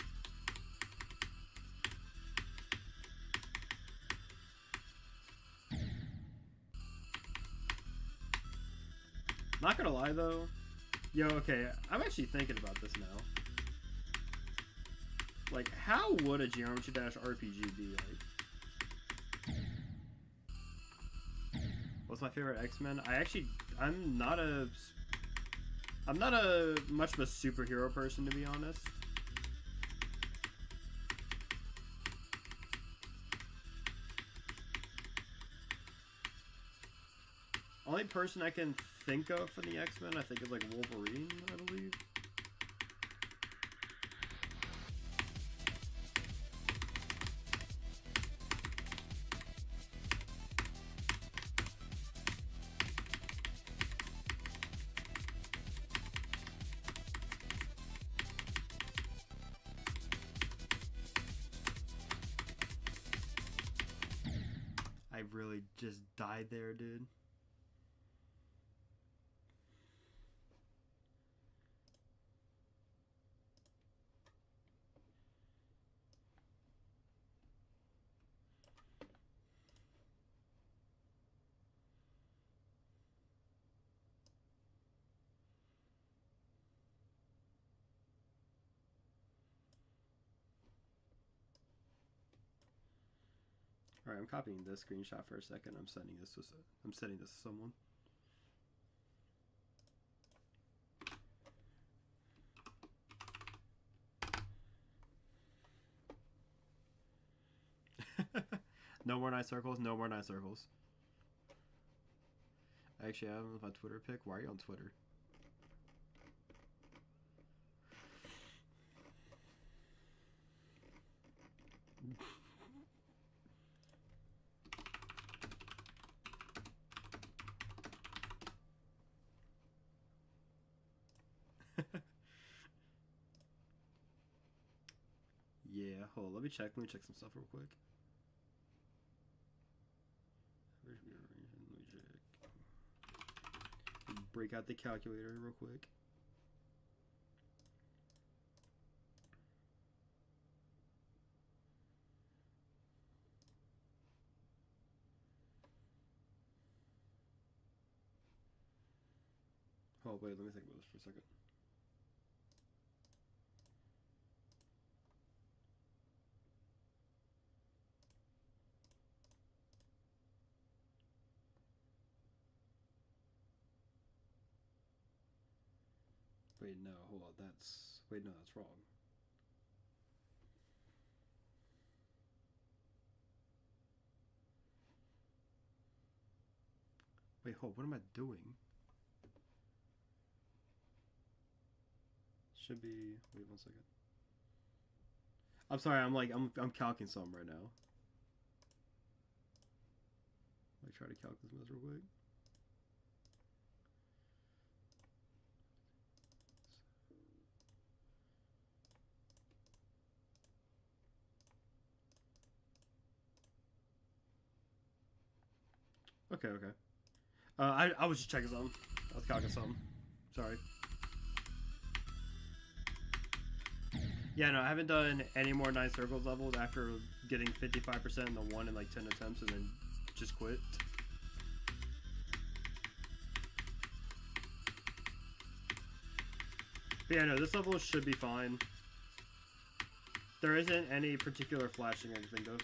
Not gonna lie though, yo, okay, I'm actually thinking about this now. Like, how would a Geometry Dash RPG be like? What's my favorite X-Men? I'm not a much of a superhero person, to be honest. Only person I can think of for the X-Men, I think, is like Wolverine, I believe. I really just died there, dude. Alright, I'm copying this screenshot for a second. I'm sending this to someone. No more nice circles, no more nice circles. Actually, I don't know if my Twitter pic. Why are you on Twitter? Yeah, hold on, let me check some stuff real quick. Break out the calculator real quick. Oh wait, let me think about this for a second. Wait, no, hold on. That's... Wait, no, that's wrong. Wait, hold, what am I doing? Should be... Wait 1 second. I'm sorry, I'm calculating something right now. Let me try to calculate this real quick. Okay, okay. I was just checking something. I was calculating something. Sorry. Yeah, no, I haven't done any more 9 circles levels after getting 55% in the 1 in like 10 attempts and then just quit. But yeah, no, this level should be fine. There isn't any particular flashing I can think of.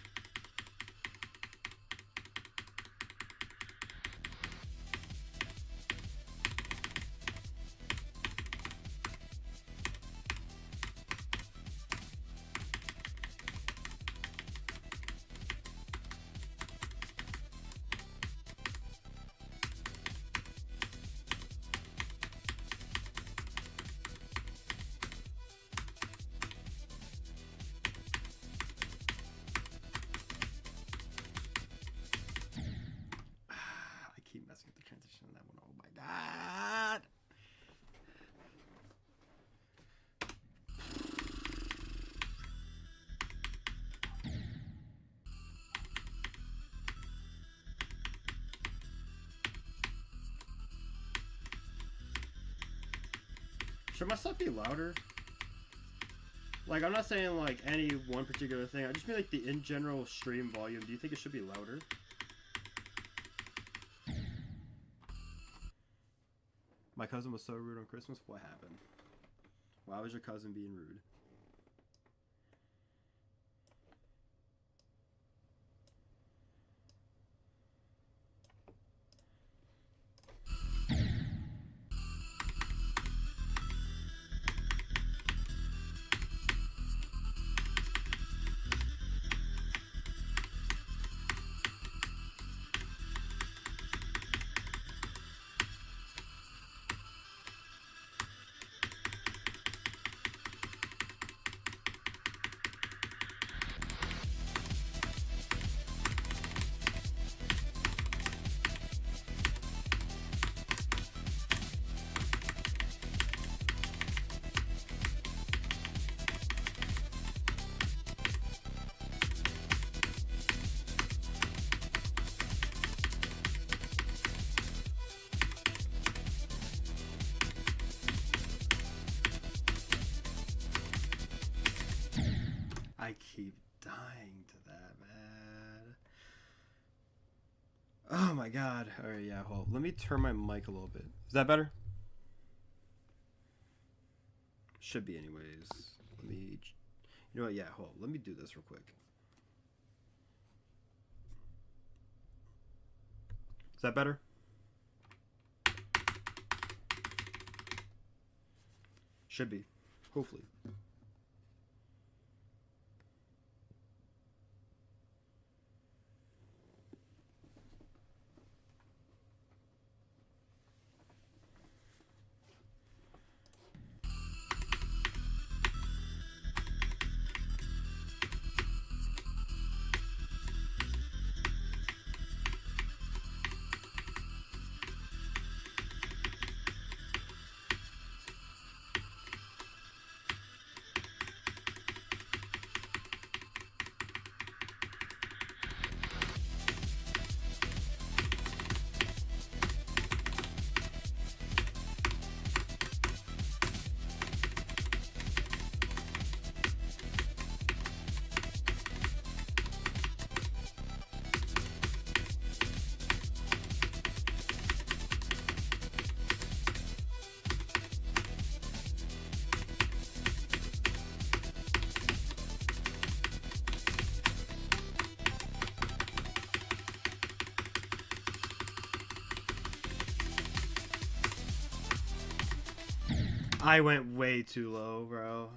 Should my stuff be louder? Like, I'm not saying like any one particular thing. I just mean like the in general stream volume. Do you think it should be louder? My cousin was so rude on Christmas. What happened? Why was your cousin being rude? I keep dying to that, man. Oh my god. Alright, yeah, hold. Let me turn my mic a little bit. Is that better? Should be anyways. Let me... You know what? Yeah, hold. Let me do this real quick. Is that better? Should be. Hopefully. I went way too low, bro.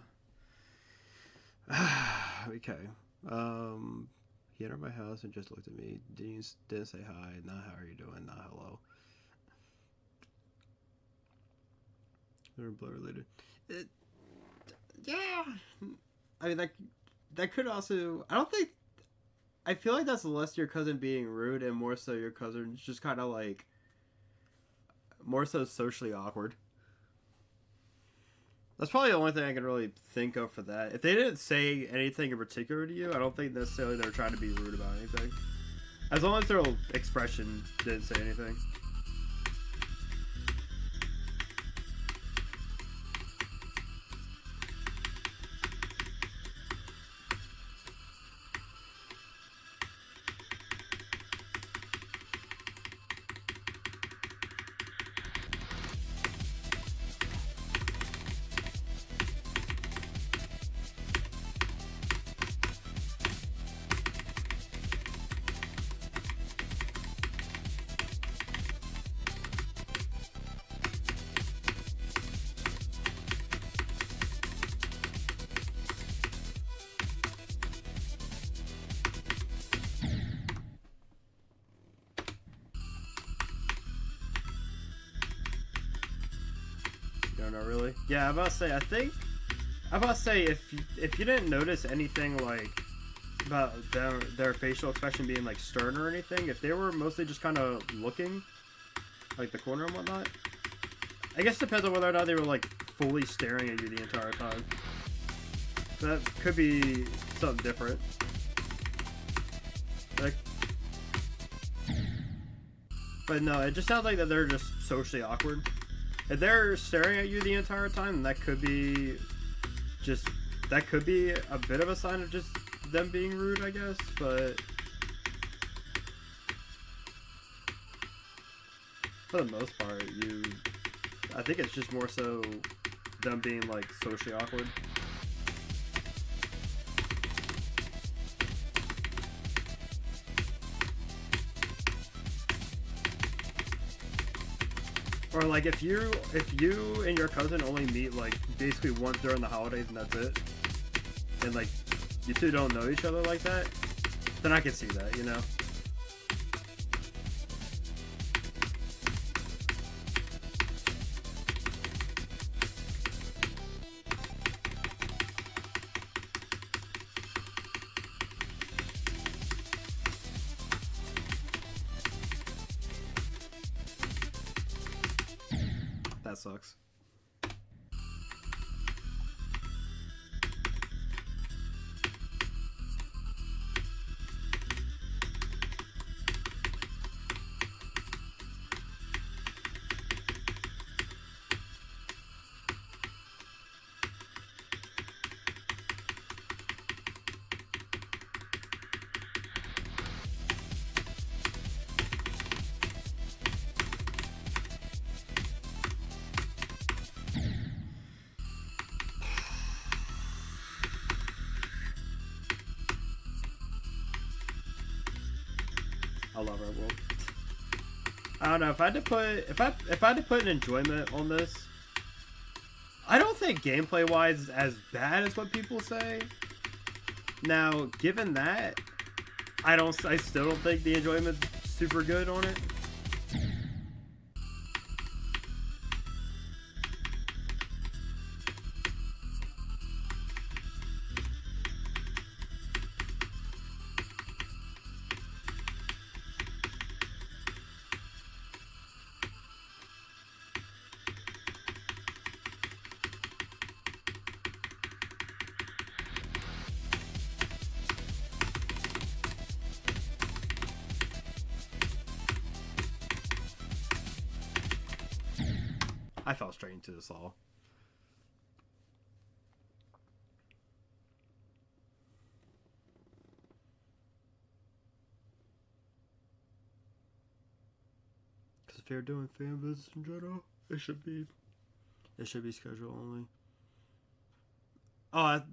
Okay. He entered my house and just looked at me. Didn't say hi. Not how are you doing. Not hello. They're blood related. It, yeah. I mean that could also. I don't think. I feel like that's less your cousin being rude and more so your cousin just kind of like more so socially awkward. That's probably the only thing I can really think of for that. If they didn't say anything in particular to you, I don't think necessarily they're trying to be rude about anything. As long as their expression didn't say anything. You don't know really? Yeah, I'm about to say. I'm about to say if you didn't notice anything like about their facial expression being like stern or anything, if they were mostly just kind of looking, like the corner and whatnot. I guess it depends on whether or not they were like fully staring at you the entire time. That could be something different. Like, but no, it just sounds like that they're just socially awkward. If they're staring at you the entire time, that could be a bit of a sign of just them being rude, I guess. But for the most part, I think it's just more so them being like socially awkward. Or like if you and your cousin only meet like basically once during the holidays and that's it, and like you two don't know each other like that, then I can see that, you know. That sucks. I love our world. I don't know if I had to put if I had to put an enjoyment on this. I don't think gameplay wise is as bad as what people say. Now, given that, I still don't think the enjoyment's super good on it. I fell straight into this all. Because if they're doing fan visits in general, it should be schedule only. I'm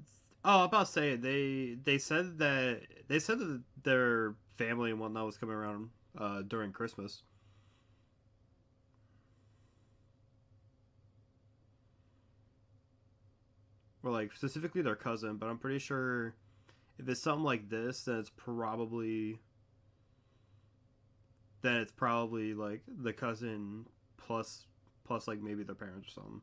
about to say they said that their family and whatnot was coming around during Christmas. or like specifically their cousin, but I'm pretty sure if it's something like this, then it's probably like the cousin plus like maybe their parents or something.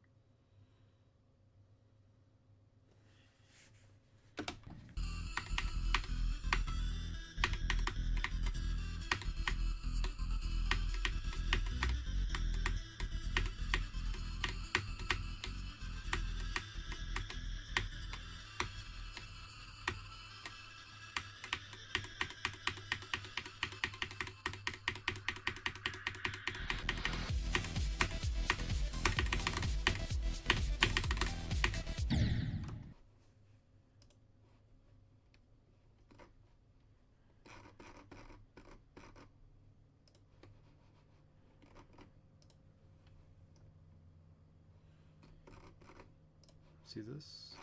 See this?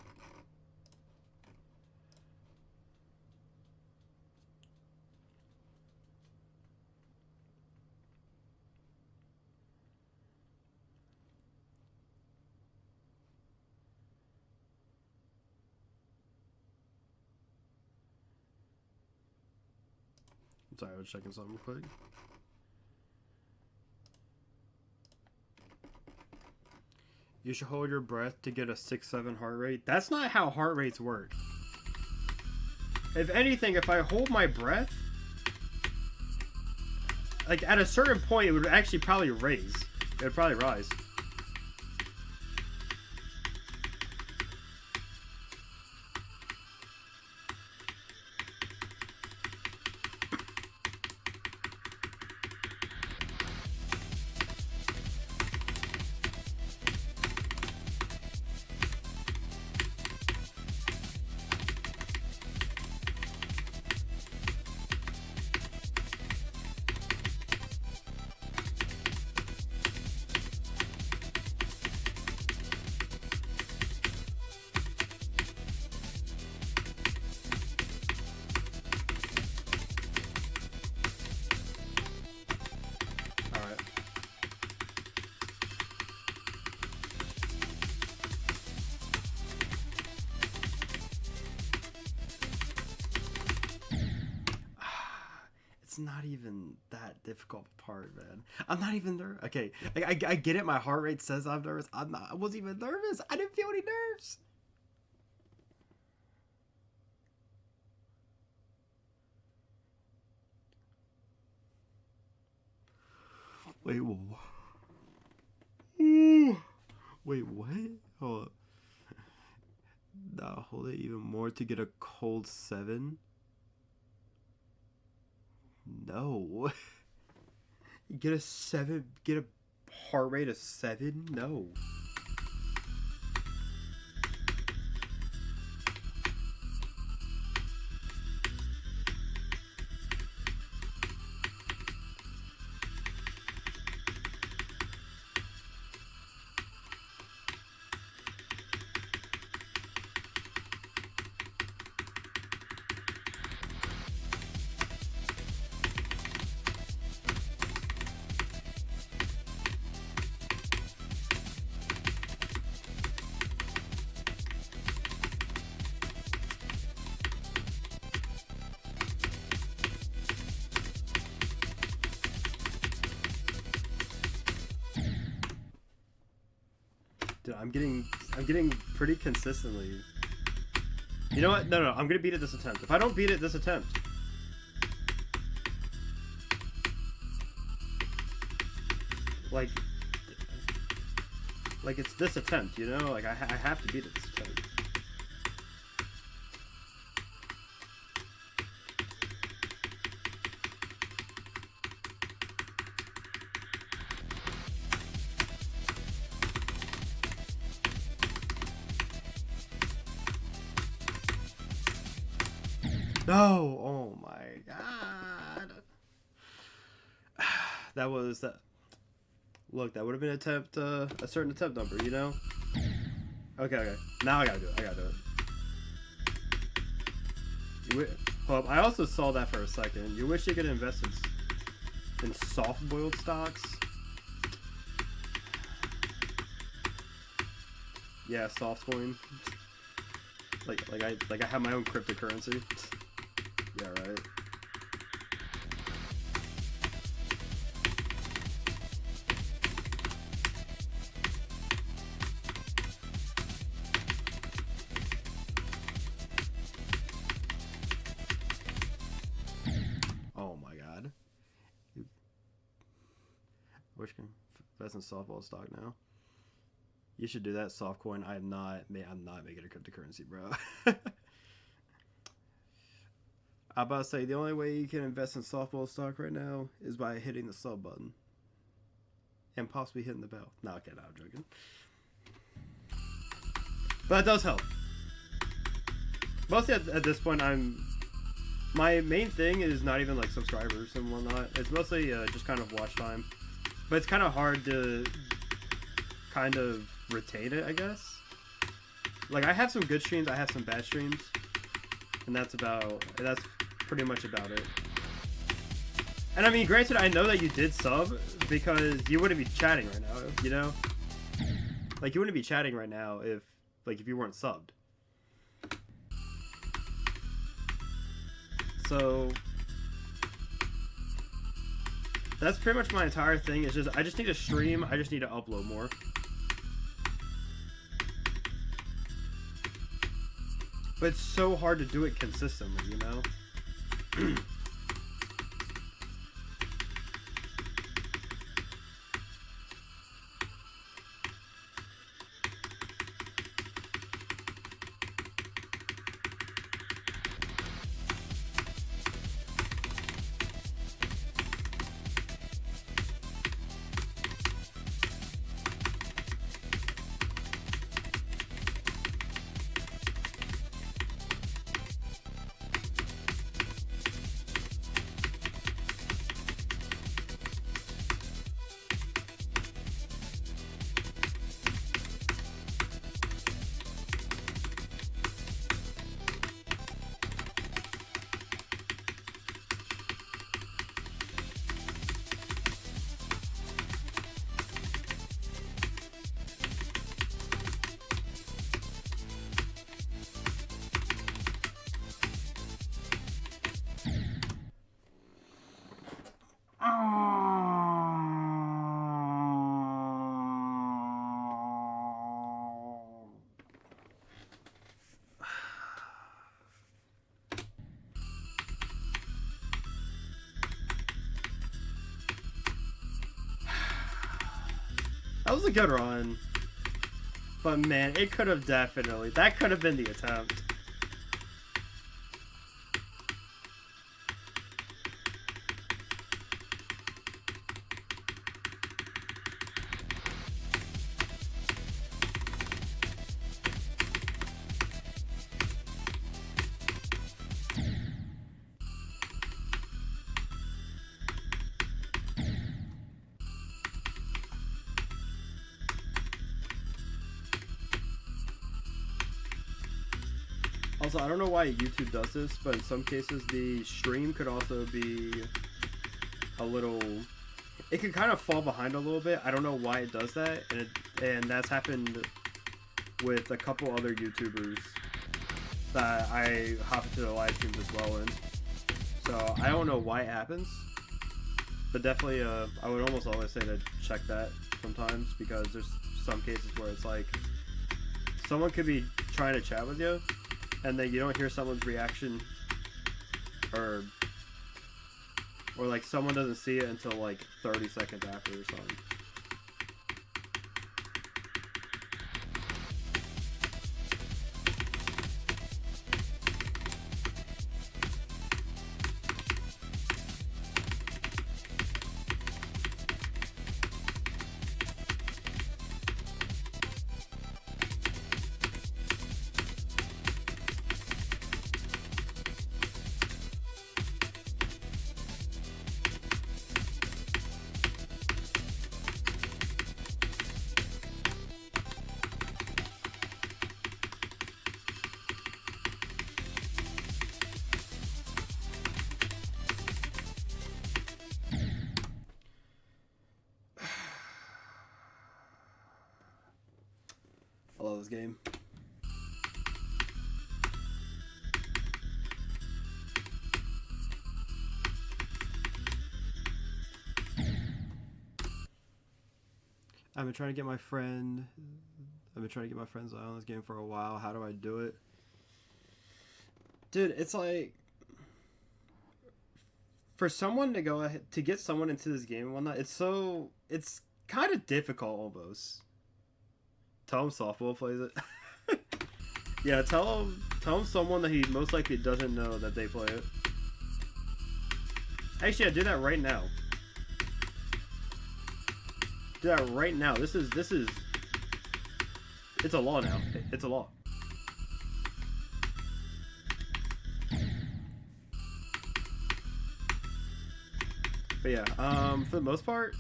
I'm sorry, I was checking something real quick. You should hold your breath to get a 6-7 heart rate. That's not how heart rates work. If anything, if I hold my breath, like at a certain point, it would actually probably raise. It would probably rise. Not even that difficult part, man. I'm not even nervous. Okay, I get it. My heart rate says I'm nervous. I wasn't even nervous. I didn't feel any nerves. Wait, wait, what? Hold up. Nah, hold it even more to get a cold 7. No. Get a 7, get a heart rate of 7? No. Dude, I'm getting pretty consistently. You know what? No, I'm gonna beat it this attempt. If I don't beat it this attempt, like it's this attempt, you know? Like I have to beat it this attempt. No! Oh my god! That was that. Look, that would have been a certain attempt number, you know? Okay. Now I gotta do it. Hold up. I also saw that for a second. You wish you could invest in soft-boiled stocks? Yeah, soft coin. Like I have my own cryptocurrency. Yeah, right. Oh my god. Which can that's in softball stock now. You should do that, soft coin. I'm not making a cryptocurrency, bro. I'm about to say the only way you can invest in softball stock right now is by hitting the sub button and possibly hitting the bell. No, okay, no, I'm joking. But that does help. Mostly at this point, my main thing is not even like subscribers and whatnot. It's mostly just kind of watch time. But it's kind of hard to kind of retain it, I guess. Like, I have some good streams, I have some bad streams, and that's pretty much about it. And I mean, granted, I know that you did sub because you wouldn't be chatting right now, you know? Like, you wouldn't be chatting right now if you weren't subbed. So that's pretty much my entire thing. It's just I just need to stream. I just need to upload more. But it's so hard to do it consistently, you know? That was a good run. But man, it could have definitely... That could have been the attempt. Also, I don't know why YouTube does this, but in some cases the stream could also be a little... It can kind of fall behind a little bit. I don't know why it does that, and that's happened with a couple other YouTubers that I hop into the live streams as well in. So I don't know why it happens, but definitely I would almost always say to check that sometimes, because there's some cases where it's like someone could be trying to chat with you and then you don't hear someone's reaction, or like someone doesn't see it until like 30 seconds after or something. I love this game. I've been trying to get my friend. I've been trying to get my friends on this game for a while. How do I do it? Dude, it's like for someone to go ahead to get someone into this game and whatnot, it's kind of difficult almost. Tell him softball plays it. Yeah, tell him someone that he most likely doesn't know that they play it. Actually, yeah, do that right now. Do that right now. This is it's a law now. It's a law. But yeah, for the most part,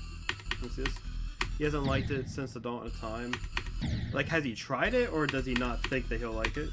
let's see this. He hasn't liked it since the dawn of time. Like, has he tried it, or does he not think that he'll like it?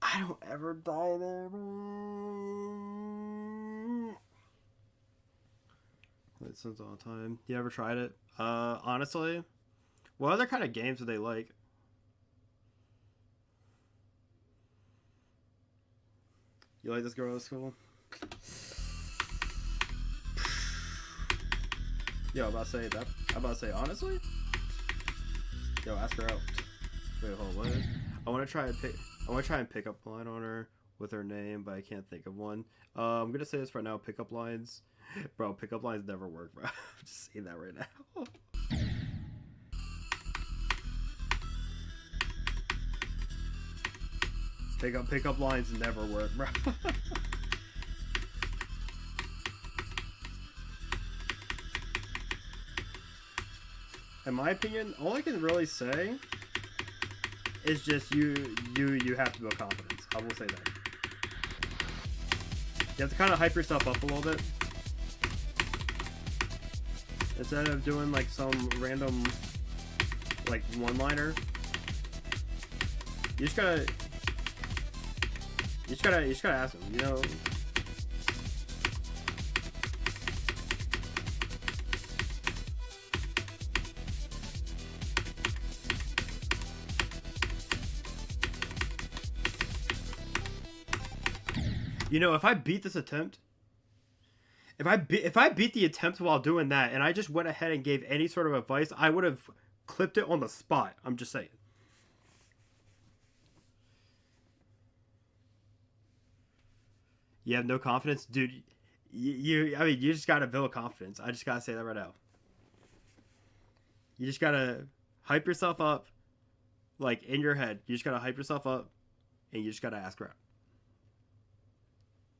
I don't ever die there, bro. It since all the time. You ever tried it? Honestly, what other kind of games do they like? You like this girl at school? Yo, I'm about to say that. I'm about to say honestly. Yo, ask her out. Wait, hold on. What is? I want to try and pick up a line on her with her name, but I can't think of one. I'm gonna say this right now. Pickup lines, bro. Pickup lines never work, bro. I'm just saying that right now. Pickup lines never work, bro. In my opinion, all I can really say is just you have to build confidence. I will say that. You have to kind of hype yourself up a little bit. Instead of doing like some random like one-liner, you just gotta ask them, you know. You know, if I beat this attempt, if I beat the attempt while doing that, and I just went ahead and gave any sort of advice, I would have clipped it on the spot. I'm just saying. You have no confidence, dude. I mean, you just gotta build confidence. I just gotta say that right now. You just gotta hype yourself up, like in your head. You just gotta hype yourself up, and you just gotta ask around.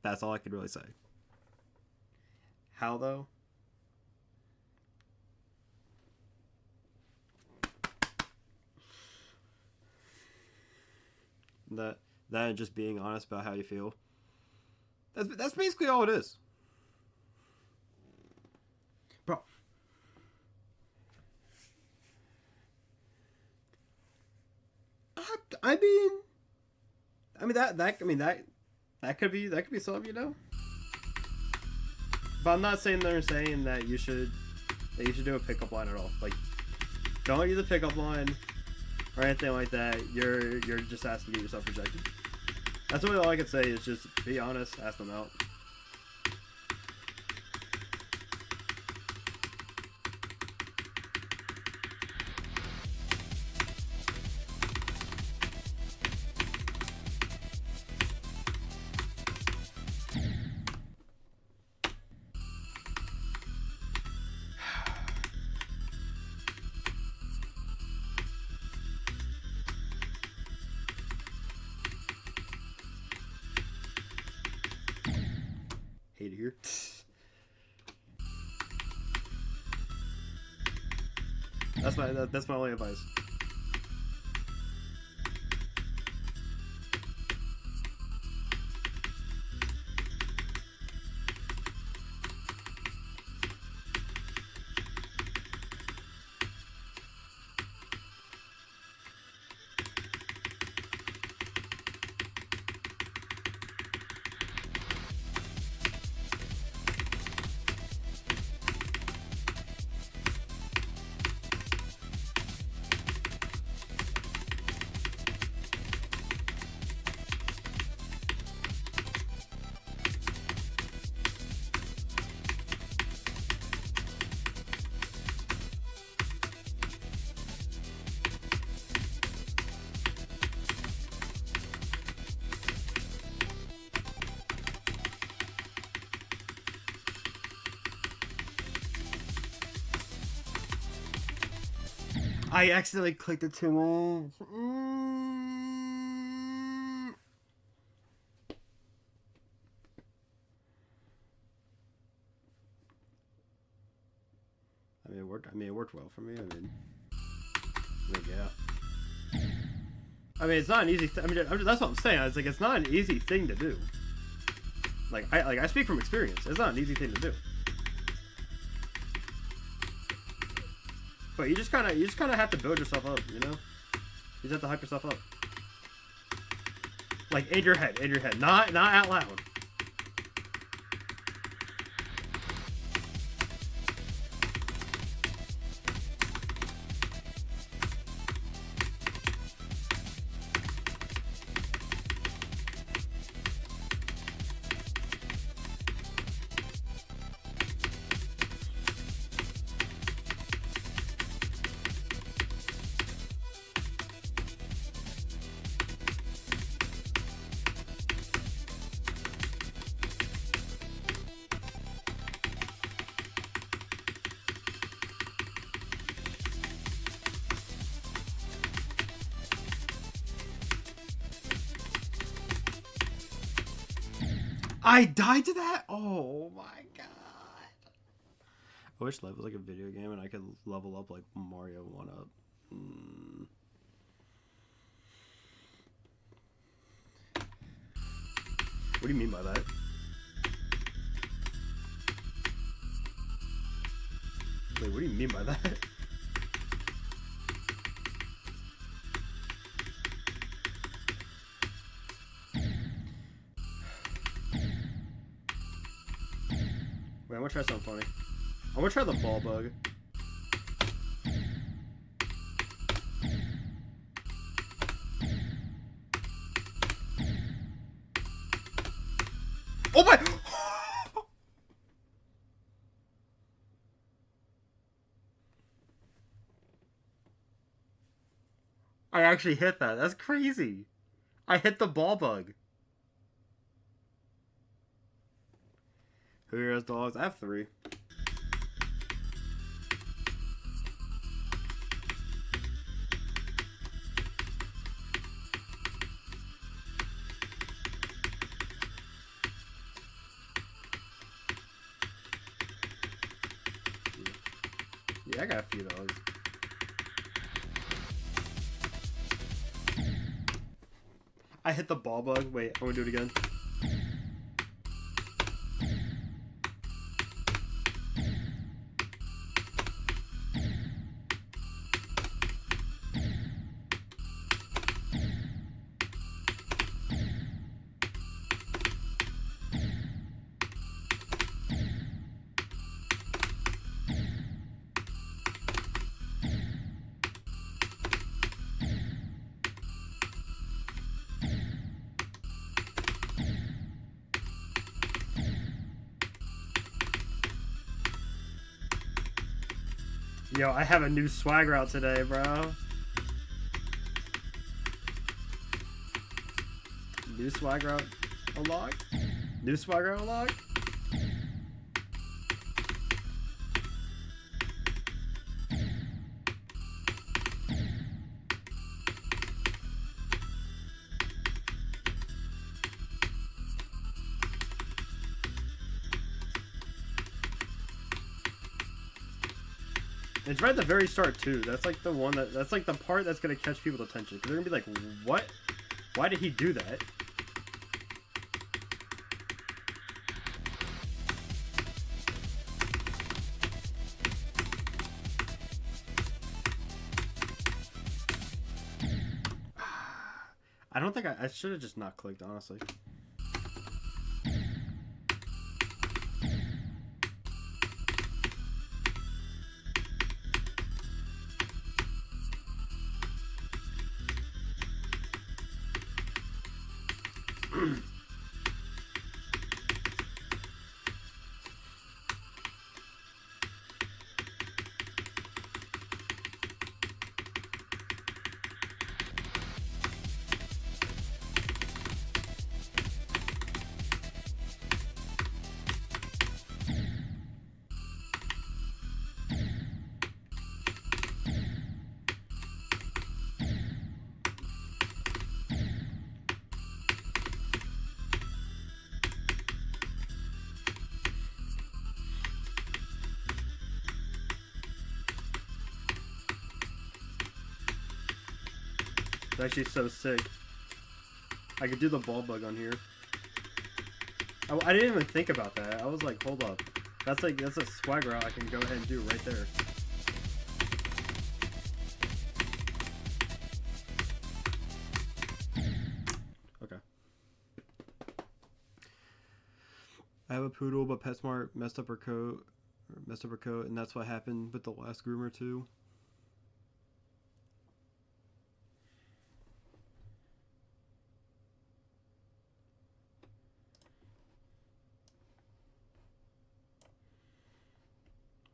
That's all I could really say. How though? That and just being honest about how you feel. That's basically all it is. Bro. I mean that could be something, you know. But I'm not saying that you should do a pickup line at all. Like, don't use a pickup line or anything like that. You're just asking to get yourself rejected. That's really all I can say is just be honest, ask them out. hate it here. That's my only advice. I accidentally clicked it too much. It worked well for me. Yeah. It's not an easy. That's what I'm saying. It's like it's not an easy thing to do. I speak from experience. It's not an easy thing to do. But you just kind of have to build yourself up, you know. You just have to hype yourself up. Like in your head, not out loud. I died to that? Oh my god. I wish life was like a video game and I could level up like Mario 1-Up. What do you mean by that? Wait, what do you mean by that? Wait, I'm gonna try something funny. I'm gonna try the ball bug. Oh my! I actually hit that. That's crazy. I hit the ball bug. Who here has dogs? I have 3. Yeah, I got a few dogs. I hit the ball bug. Wait, I'm gonna do it again. Yo, I have a new swagger out today, bro. New swagger out unlocked? New swagger unlocked? It's right at the very start too. That's like the one that's like the part that's gonna catch people's attention. Because they're gonna be like, what? Why did he do that? I don't think I should have just not clicked, honestly. It's actually so sick. I could do the ball bug on here. I didn't even think about that. I was like, hold up. That's a swagger out I can go ahead and do right there. Okay. I have a poodle, but PetSmart messed up her coat, and that's what happened with the last groomer too.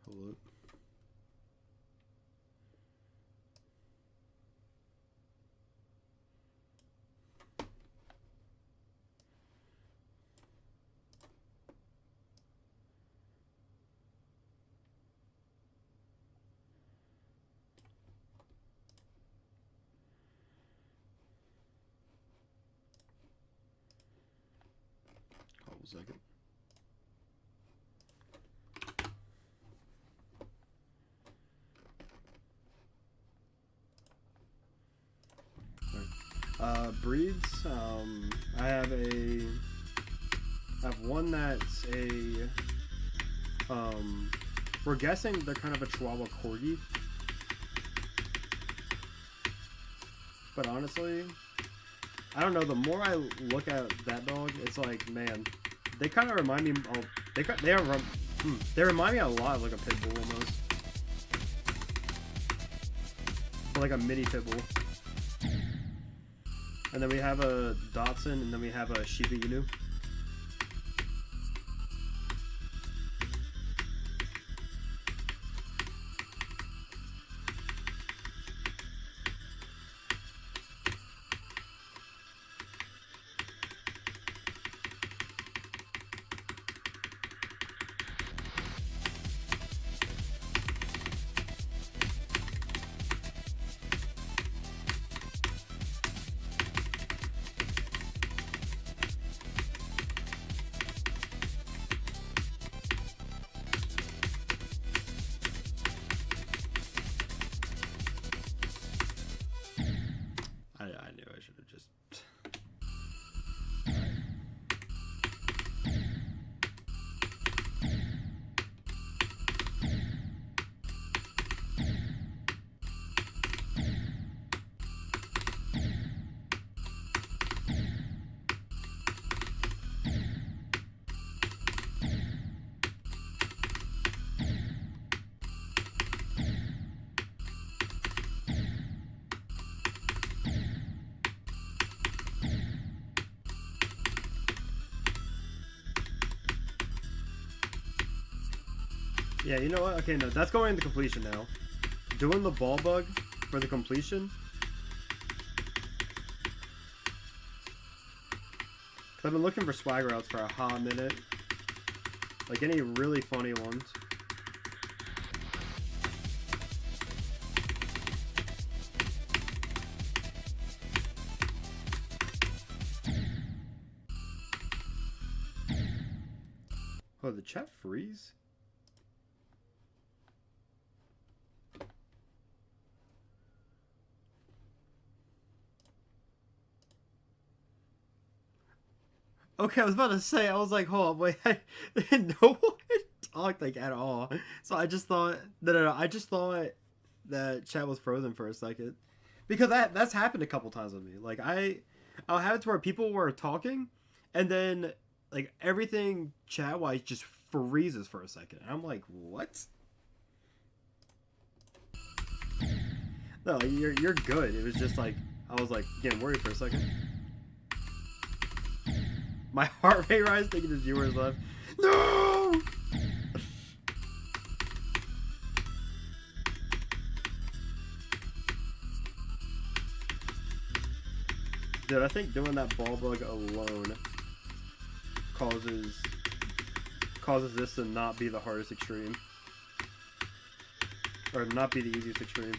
Hold up. Hold a second. Breeds. I have one that's a. We're guessing they're kind of a Chihuahua Corgi. But honestly, I don't know. The more I look at that dog, it's like, man, they kind of remind me. They remind me a lot of like a pit bull almost, or like a mini pit bull. And then we have a Dotson, and then we have a Shiba Inu. I knew I should have just... Yeah, you know what? Okay, no, that's going into completion now. Doing the ball bug for the completion. I've been looking for swagger outs for a hot minute. Like any really funny ones. Oh, the chat freeze? Okay, I was about to say, I was like, hold on, wait, no one talked like at all. So I just thought, no, I just thought that chat was frozen for a second, because that's happened a couple times with me. Like I'll have it to where people were talking, and then like everything chat wise just freezes for a second. And I'm like, what? No, like, you're good. It was just like I was like getting worried for a second. My heart rate rise, thinking the viewers left. No! Dude, I think doing that ball bug alone causes this to not be the hardest extreme. Or not be the easiest extreme.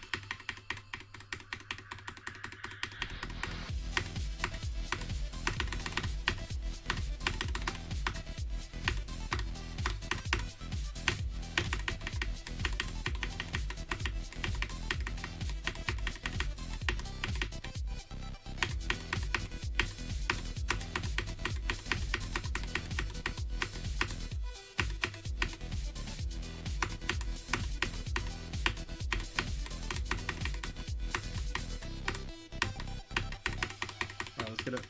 Alright, let's get it.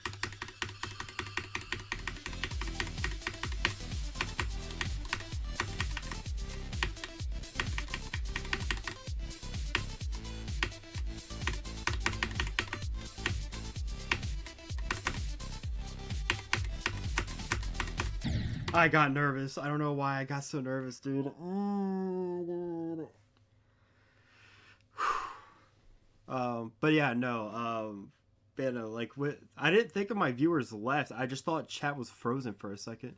I got nervous. I don't know why I got so nervous, dude. Oh, but yeah, no. Yeah, no, like I didn't think of my viewers left. I just thought chat was frozen for a second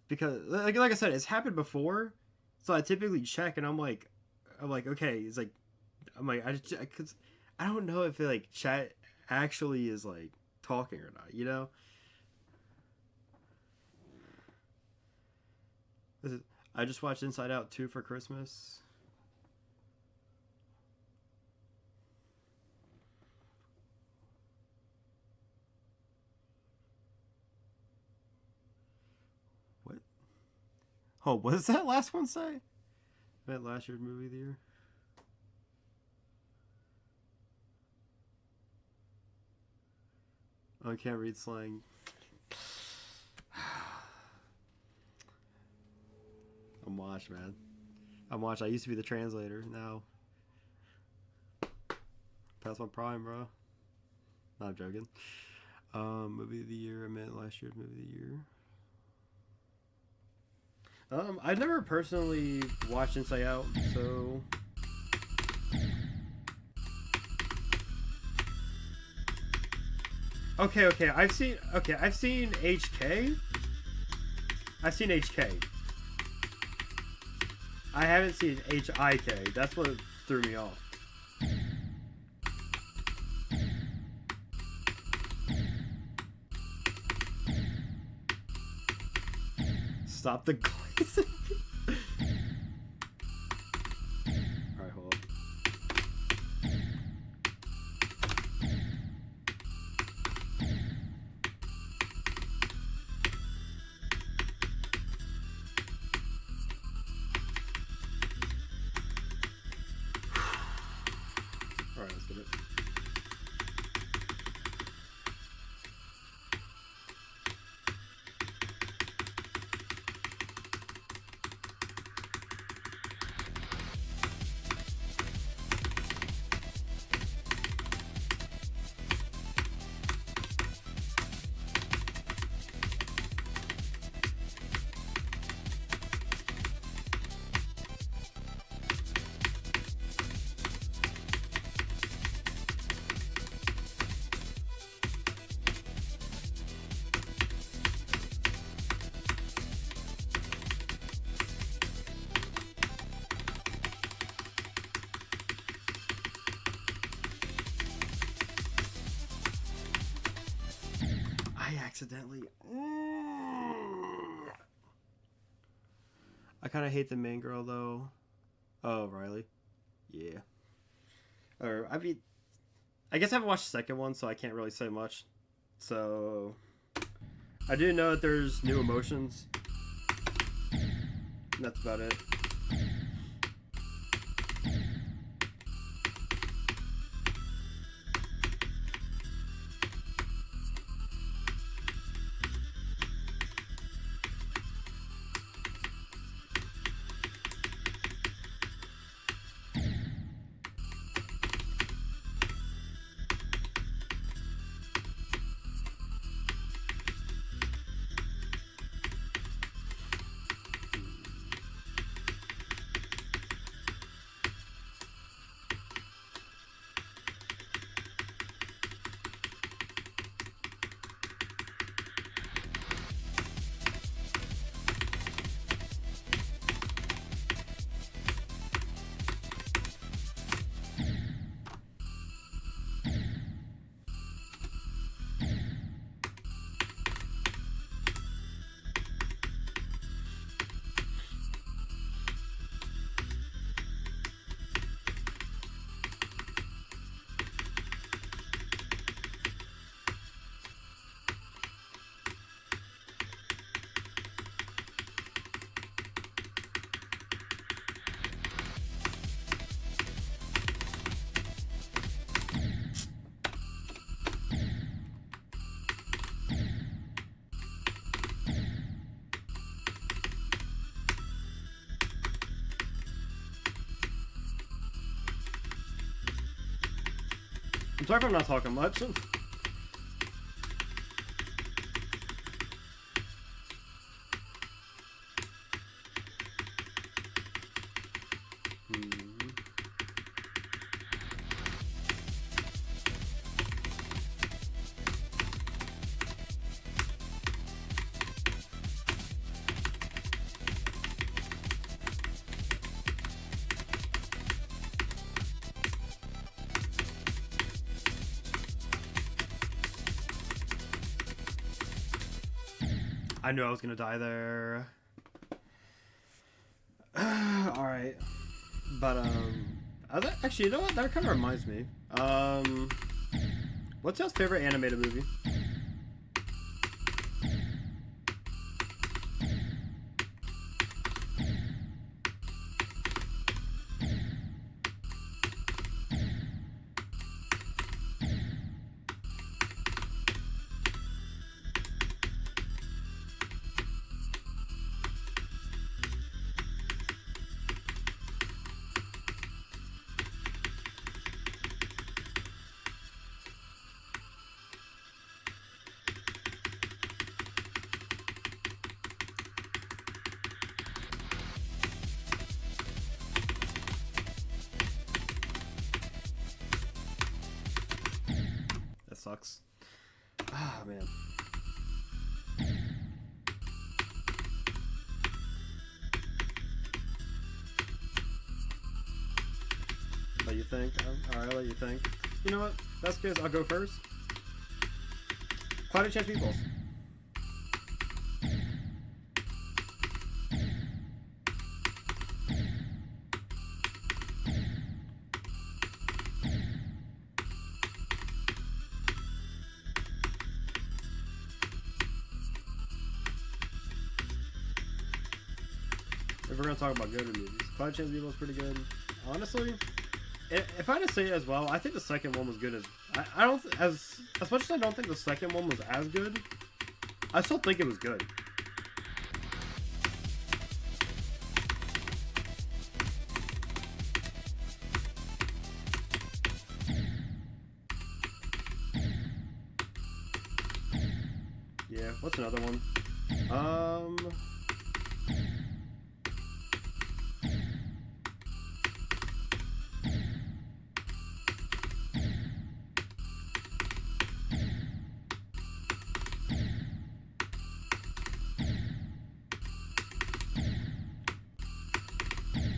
because, like I said, it's happened before. So I typically check, and I'm like, okay, it's like, I'm like, because I don't know if like chat actually is like talking or not, you know. I just watched Inside Out 2 for Christmas. What? Oh, what does that last one say? That last year's movie of the year? Oh, I can't read slang. I'm watched, man. I'm watched. I used to be the translator. Now, past my prime, bro. Not joking. Movie of the year. I meant last year's movie of the year. I've never personally watched Inside Out, so. Okay. I've seen HK. I've seen HK. I haven't seen HIK. That's what threw me off. Stop the glazing. Alright, hold on. Alright, let's get it. I accidentally. I kind of hate the main girl though. Oh, Riley. Yeah. Or I mean, I guess I haven't watched the second one, so I can't really say much. So I do know that there's new emotions. And that's about it. I'm sorry if I'm not talking much. I knew I was gonna die there. Alright. But, actually, you know what? That kind of reminds me. What's y'all's favorite animated movie? Sucks. Ah, man. Let you think. Alright, I'll let you think. You know what? That's good. I'll go first. Climate change peoples. If we're gonna talk about good movies, Cloud Change Evil is pretty good. Honestly, if I had to say it as well, I think the second one was good as I don't as much as I don't think the second one was as good. I still think it was good. Yeah, what's another one?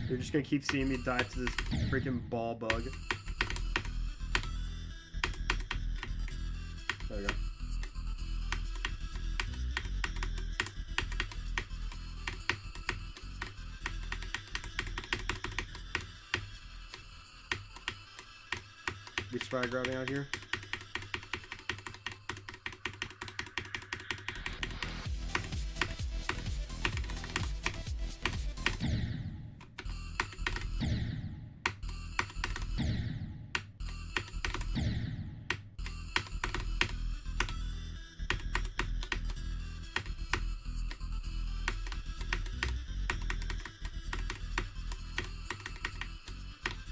You're just gonna keep seeing me die to this freaking ball bug. There we go. Be spy grabbing out here.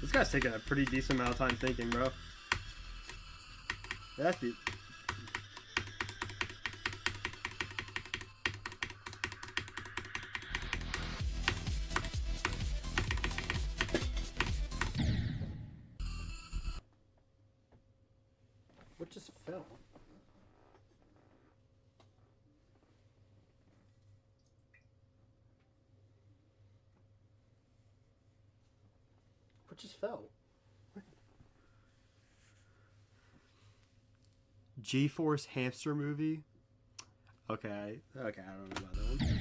This guy's taking a pretty decent amount of time thinking, bro. That's be. What just fell? What just fell? G-Force hamster movie? Okay, I don't know about that one.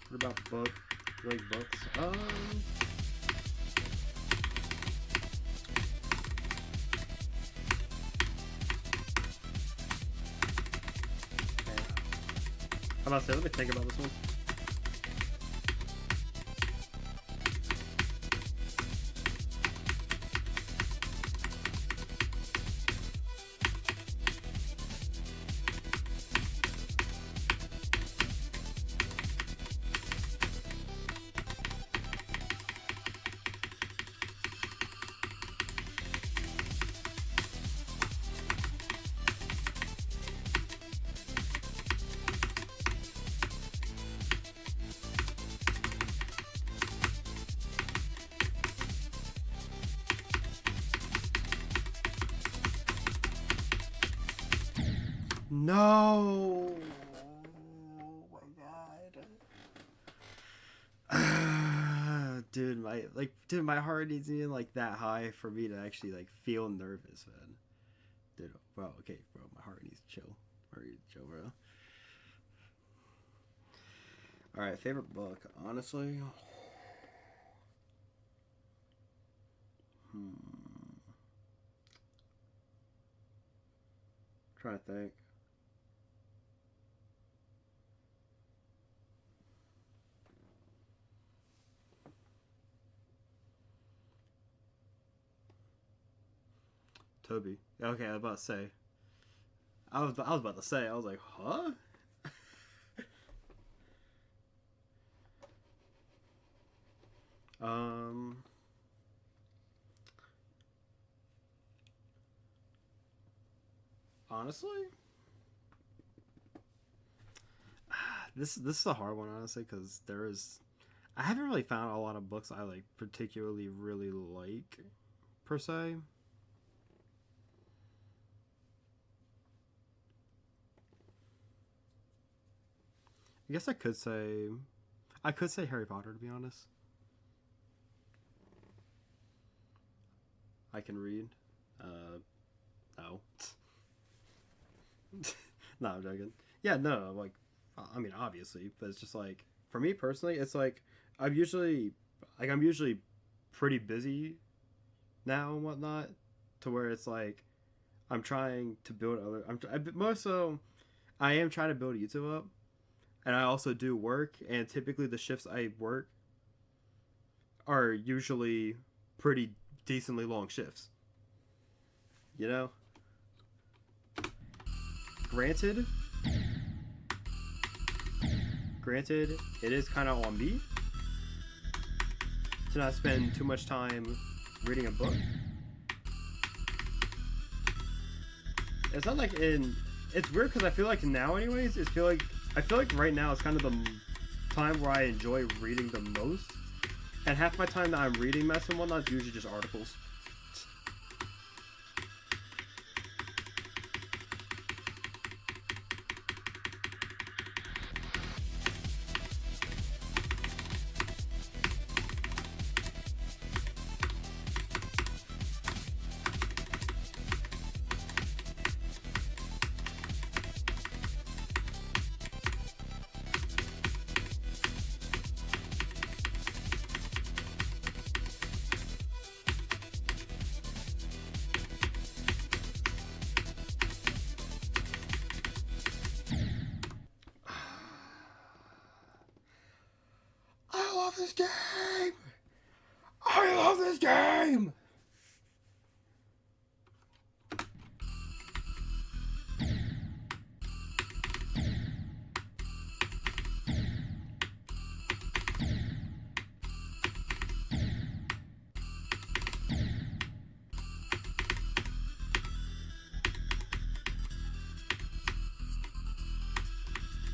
What about book? Like books? How about say? Let me think about this one. No! Oh my god. Dude, my heart isn't even like that high for me to actually like feel nervous, man. Dude, bro, okay, bro, my heart needs to chill. My heart needs to chill, bro. Alright, favorite book, honestly. Trying to think. Toby. Okay, I was about to say. I was about to say. I was like, huh? Honestly, this is a hard one, honestly, because I haven't really found a lot of books I like particularly really like, per se. I guess I could say Harry Potter, to be honest. I can read. No. No, I'm joking. Yeah, no, like, I mean, obviously, but it's just like, for me personally, it's like, I'm usually pretty busy now and whatnot, to where it's like, I'm trying to build I am trying to build YouTube up, and I also do work, and typically the shifts I work are usually pretty decently long shifts. You know? Granted, it is kind of on me to not spend too much time reading a book. It's not like it's weird because I feel like now, anyways, I feel like right now is kind of the time where I enjoy reading the most, and half my time that I'm reading mess and whatnot is usually just articles. this game! I love this game!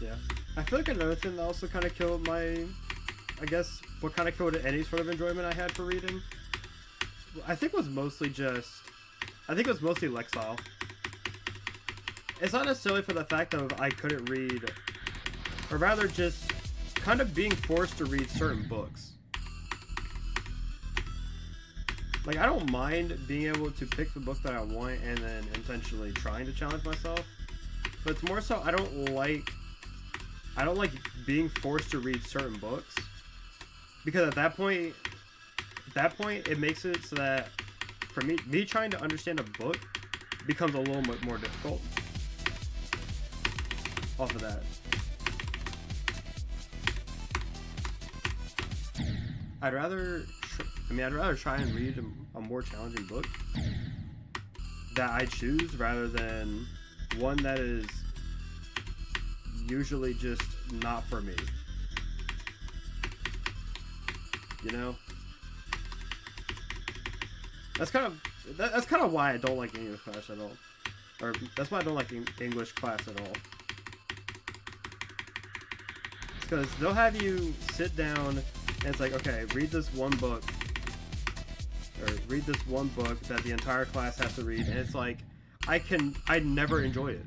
Yeah. I feel like another thing that also kind of killed my, I guess, what kind of killed any sort of enjoyment I had for reading, I think was mostly Lexile. It's not necessarily for the fact of I couldn't read, or rather just kind of being forced to read certain books. Like, I don't mind being able to pick the book that I want and then intentionally trying to challenge myself, but it's more so I don't like being forced to read certain books, because at that point it makes it so that for me trying to understand a book becomes a little bit more difficult off of that. I'd rather try and read a more challenging book that I choose rather than one that is usually just not for me. You know? That's kind of why I don't like English class at all. Or that's why I don't like English class at all. It's because they'll have you sit down and it's like, okay, read this one book. Or read this one book that the entire class has to read, and it's like, I never enjoy it.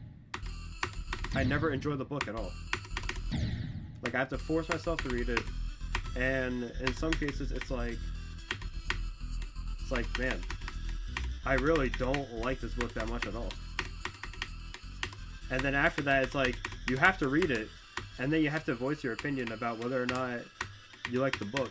I never enjoy the book at all. Like, I have to force myself to read it, and in some cases it's like, man, I really don't like this book that much at all. And then after that, it's like, you have to read it, and then you have to voice your opinion about whether or not you like the book.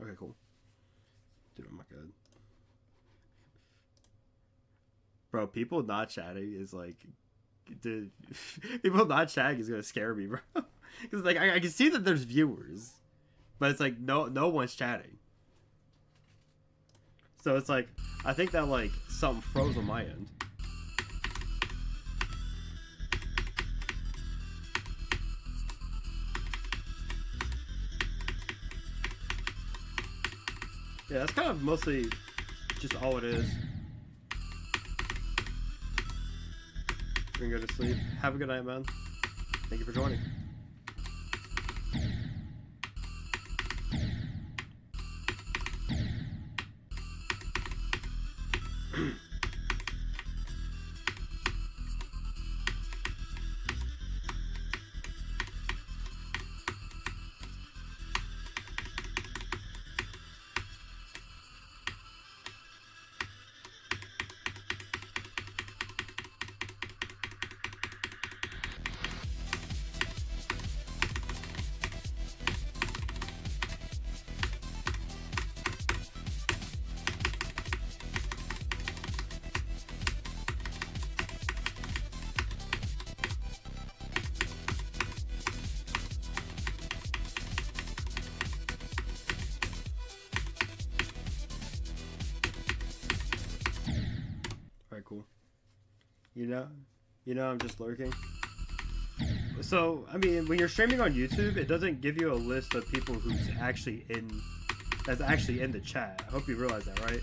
Okay, cool. Dude, oh my god. Bro, people not chatting is like... Dude, people not chatting is gonna scare me, bro. Because, like, I can see that there's viewers. But it's like, no one's chatting. So it's like, I think that, like, something froze on my end. Yeah, that's kind of mostly just all it is. We can go to sleep. Have a good night, man. Thank you for joining. Alright, cool. You know I'm just lurking. So, I mean, when you're streaming on YouTube, it doesn't give you a list of people that's actually in the chat. I hope you realize that, right?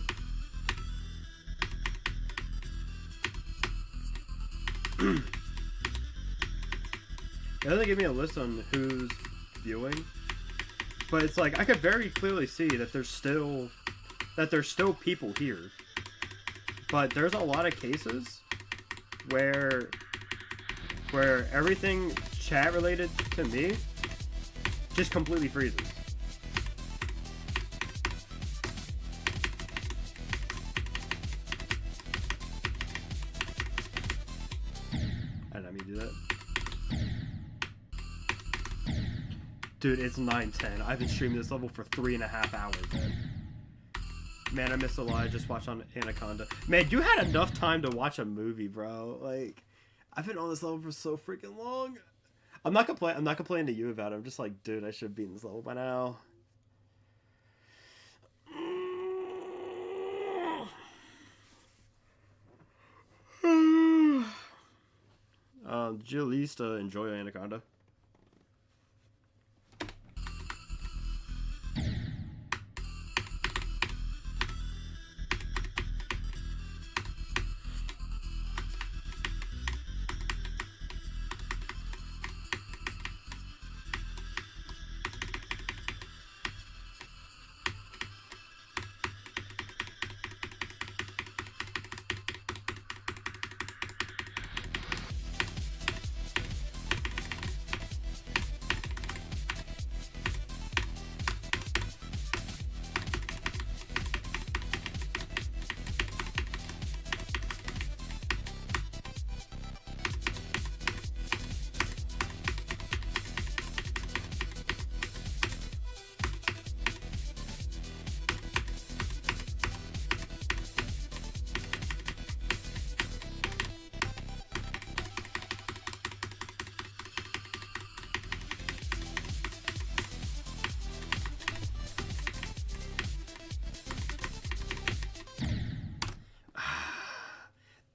It doesn't give me a list on who's viewing, but it's like I could very clearly see that there's still that there's still people here. But there's a lot of cases where everything chat related to me just completely freezes. I didn't mean to do that. Dude, it's 9:10. I've been streaming this level for 3.5 hours, man. Man, I missed a lot. I just watched on Anaconda. Man, you had enough time to watch a movie, bro. Like, I've been on this level for so freaking long. I'm not complaining to you about it. I'm just like, dude, I should have beaten this level by now. Did you at least enjoy Anaconda?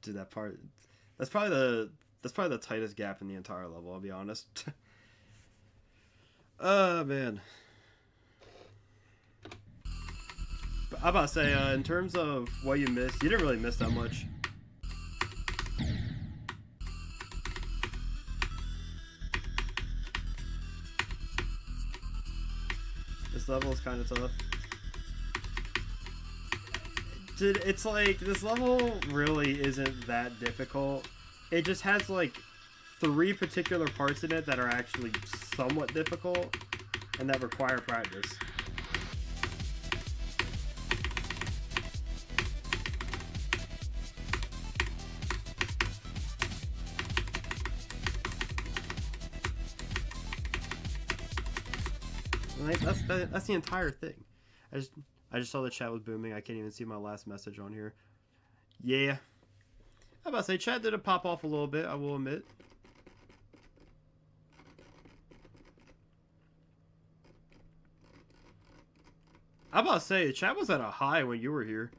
Dude, that part, that's probably the tightest gap in the entire level, I'll be honest. Man. But I'm about to say, in terms of what you missed, you didn't really miss that much. This level is kind of tough. Dude, it's like, this level really isn't that difficult. It just has like 3 particular parts in it that are actually somewhat difficult and that require practice. Like, that's the entire thing. I just saw the chat was booming. I can't even see my last message on here. Yeah. I'm about to say, chat did pop off a little bit, I will admit. I'm about to say, chat was at a high when you were here.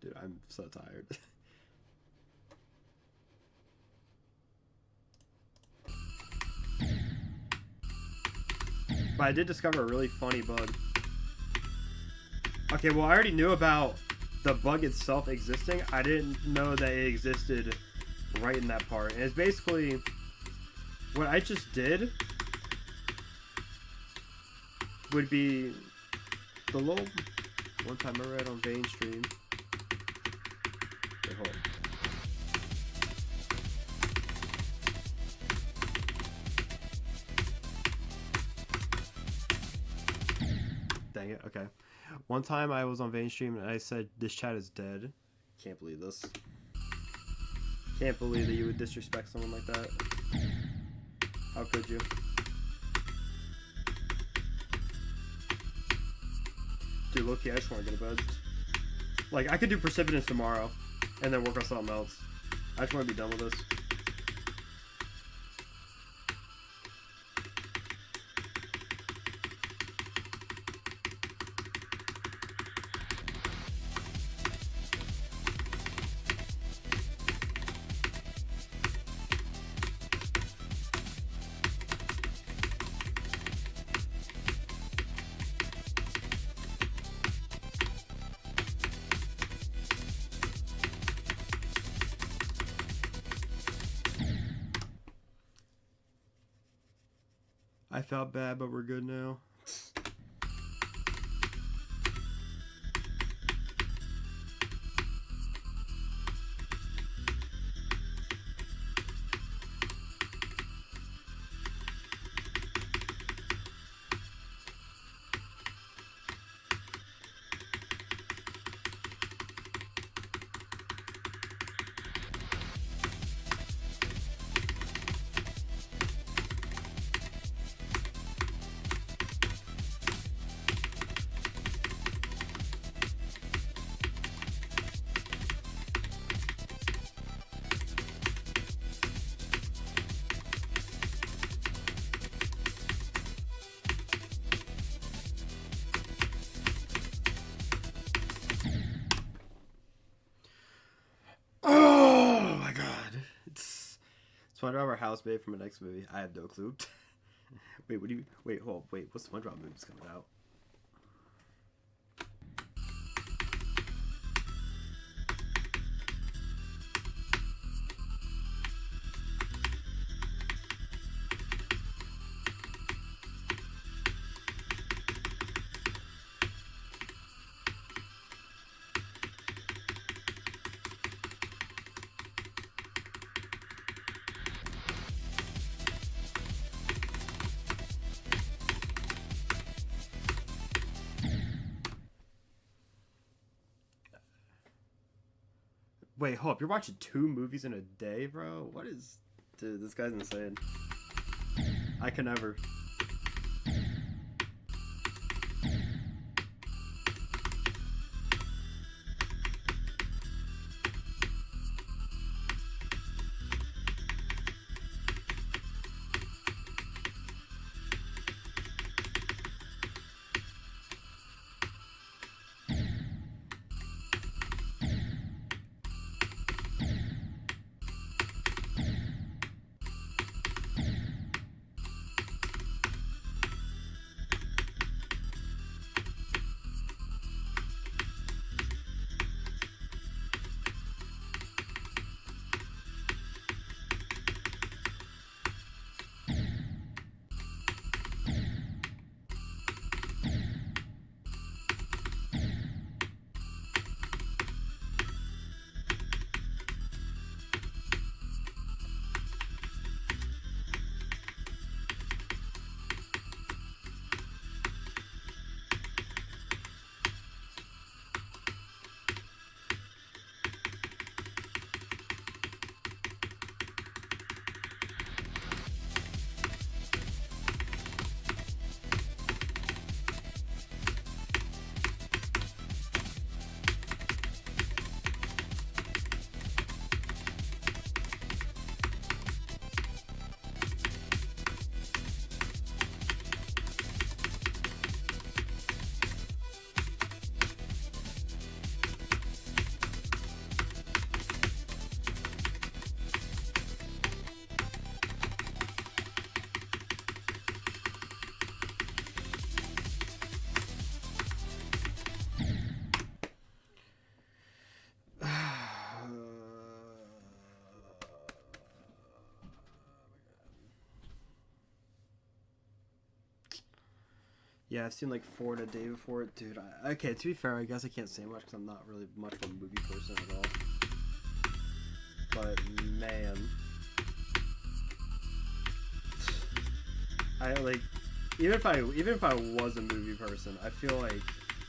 Dude, I'm so tired. But I did discover a really funny bug. Okay, well, I already knew about the bug itself existing. I didn't know that it existed right in that part. And it's basically what I just did would be the little one time I read on Vane stream. Wait, hold on. Dang it, okay. One time I was on Vane stream and I said, this chat is dead. Can't believe this. Can't believe that you would disrespect someone like that. How could you? Dude, low-key, I just want to go to bed. Like, I could do Precipitance tomorrow and then work on something else. I just want to be done with this. I felt bad, but we're good now. Oh my god. It's SpongeBob house made from a next movie. I have no clue. Wait, what do you wait, hold wait, what SpongeBob movie's coming out? Wait, hold up, you're watching 2 movies in a day, bro? What is... Dude, this guy's insane. I can never. Yeah, I've seen like 4 in a day before. Dude, okay, to be fair, I guess I can't say much because I'm not really much of a movie person at all. But, man. I, like, even if I was a movie person, I feel like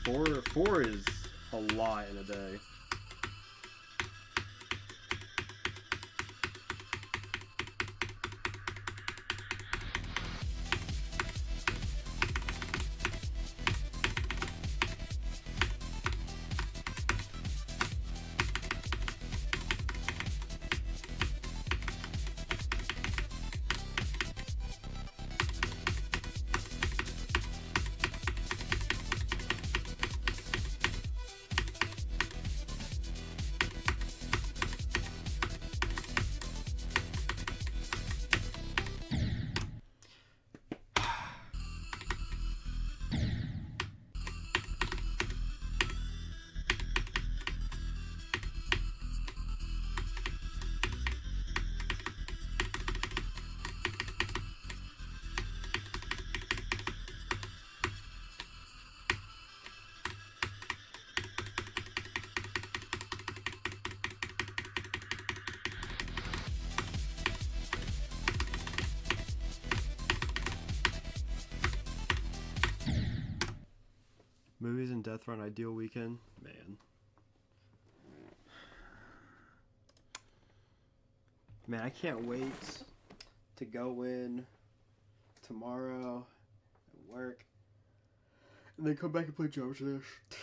4 is a lot in a day. Movies and Death Run ideal weekend, man. Man, I can't wait to go in tomorrow at work and then come back and play Geometry Dash.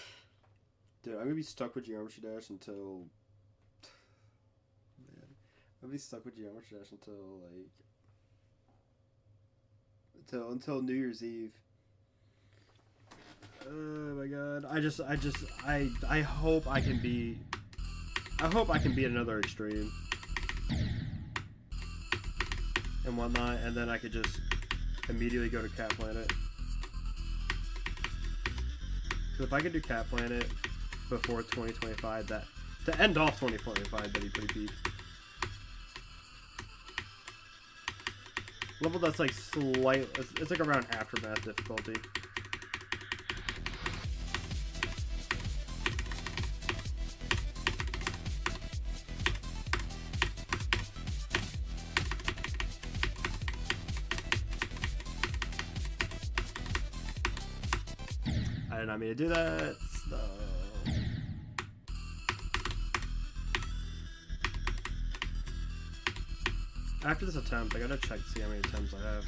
Dude, I'm gonna be stuck with Geometry Dash until. Man, I'm gonna be stuck with Geometry Dash until like. Until New Year's Eve. Oh my god! I hope I can be. I hope I can beat another extreme. And whatnot, and then I could just immediately go to Cat Planet. Because if I could do Cat Planet before 2025, that to end off 2025, that'd be pretty peak. Level that's like it's like around Aftermath difficulty. I did not mean to do that. No. After this attempt, I gotta check to see how many attempts I have.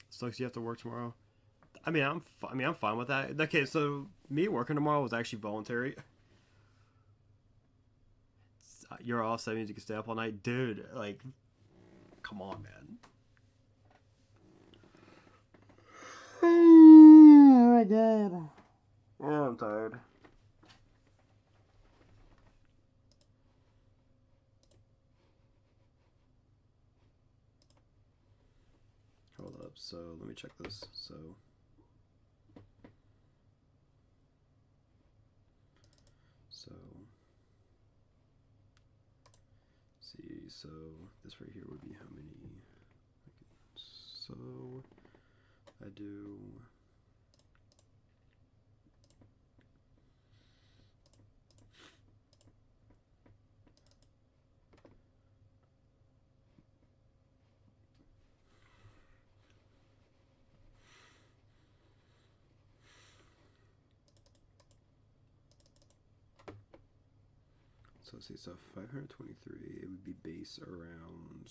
Sucks you have to work tomorrow. I mean, I'm fine with that. Okay, so me working tomorrow was actually voluntary. You're all saying you can stay up all night, dude. Like, come on, man. Oh my god. Yeah, I'm tired. Hold up. So let me check this. So. See, so this right here would be how many? So I do. So let's see, so 523, it would be base around.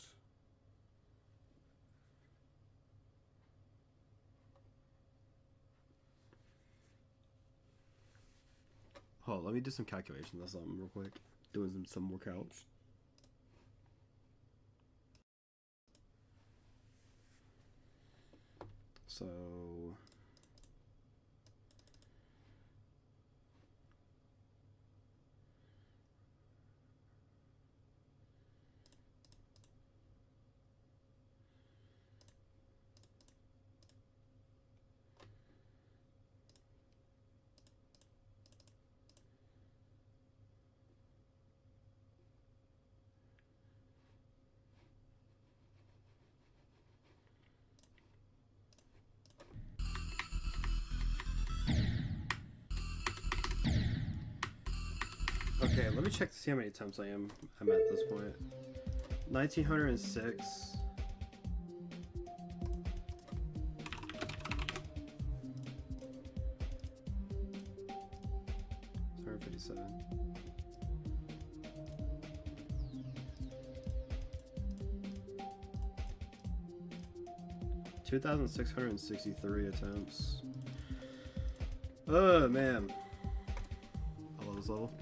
Hold on, let me do some calculations on something real quick. Doing some more counts. So. Okay, let me check to see how many attempts I'm at this point. 1906. 157. 2,663 attempts. Oh man. I love this level.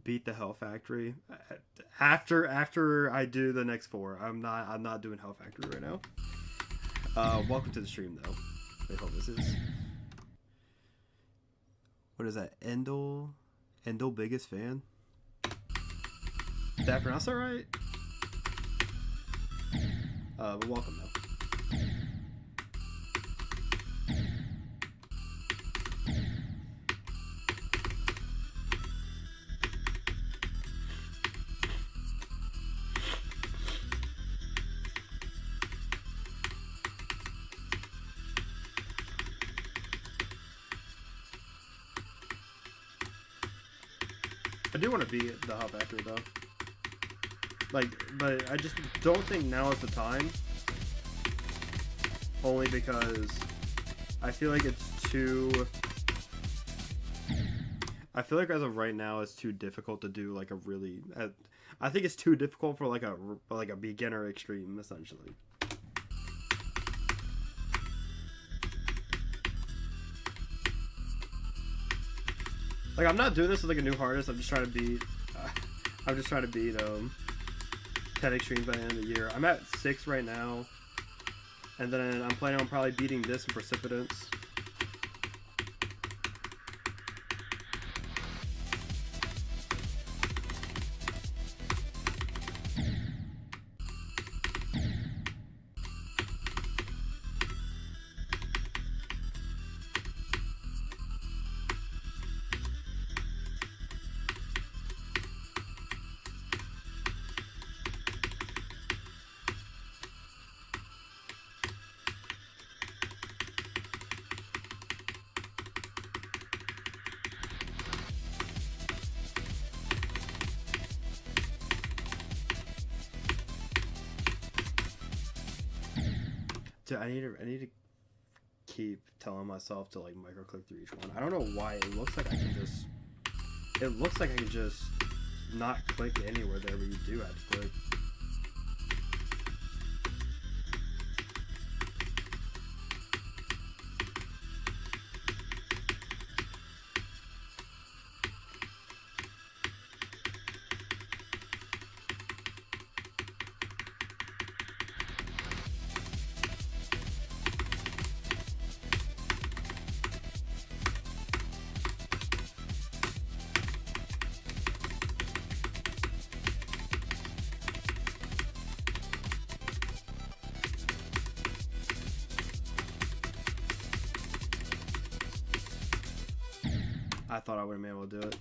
beat the Hell Factory after I do the next 4. I'm not doing Hell Factory right now. Welcome to the stream though. Wait, hold, this is, what is that? Endel biggest fan. Did I pronounce that right? But welcome though. I do want to be at the Hell Factory though. Like, but I just don't think now is the time. Only because I feel like it's too. I feel like as of right now, it's too difficult to do like a really. I think it's too difficult for like a beginner extreme essentially. Like, I'm not doing this with like a new hardest. I'm just trying to beat. I'm just trying to beat 10 extremes by the end of the year. I'm at 6 right now, and then I'm planning on probably beating this in Precipitance. Dude, I need to keep telling myself to like micro click through each one. I don't know why. It looks like I can just. It looks like I can just not click anywhere there, but you do have to click. I thought I would have been able to do it.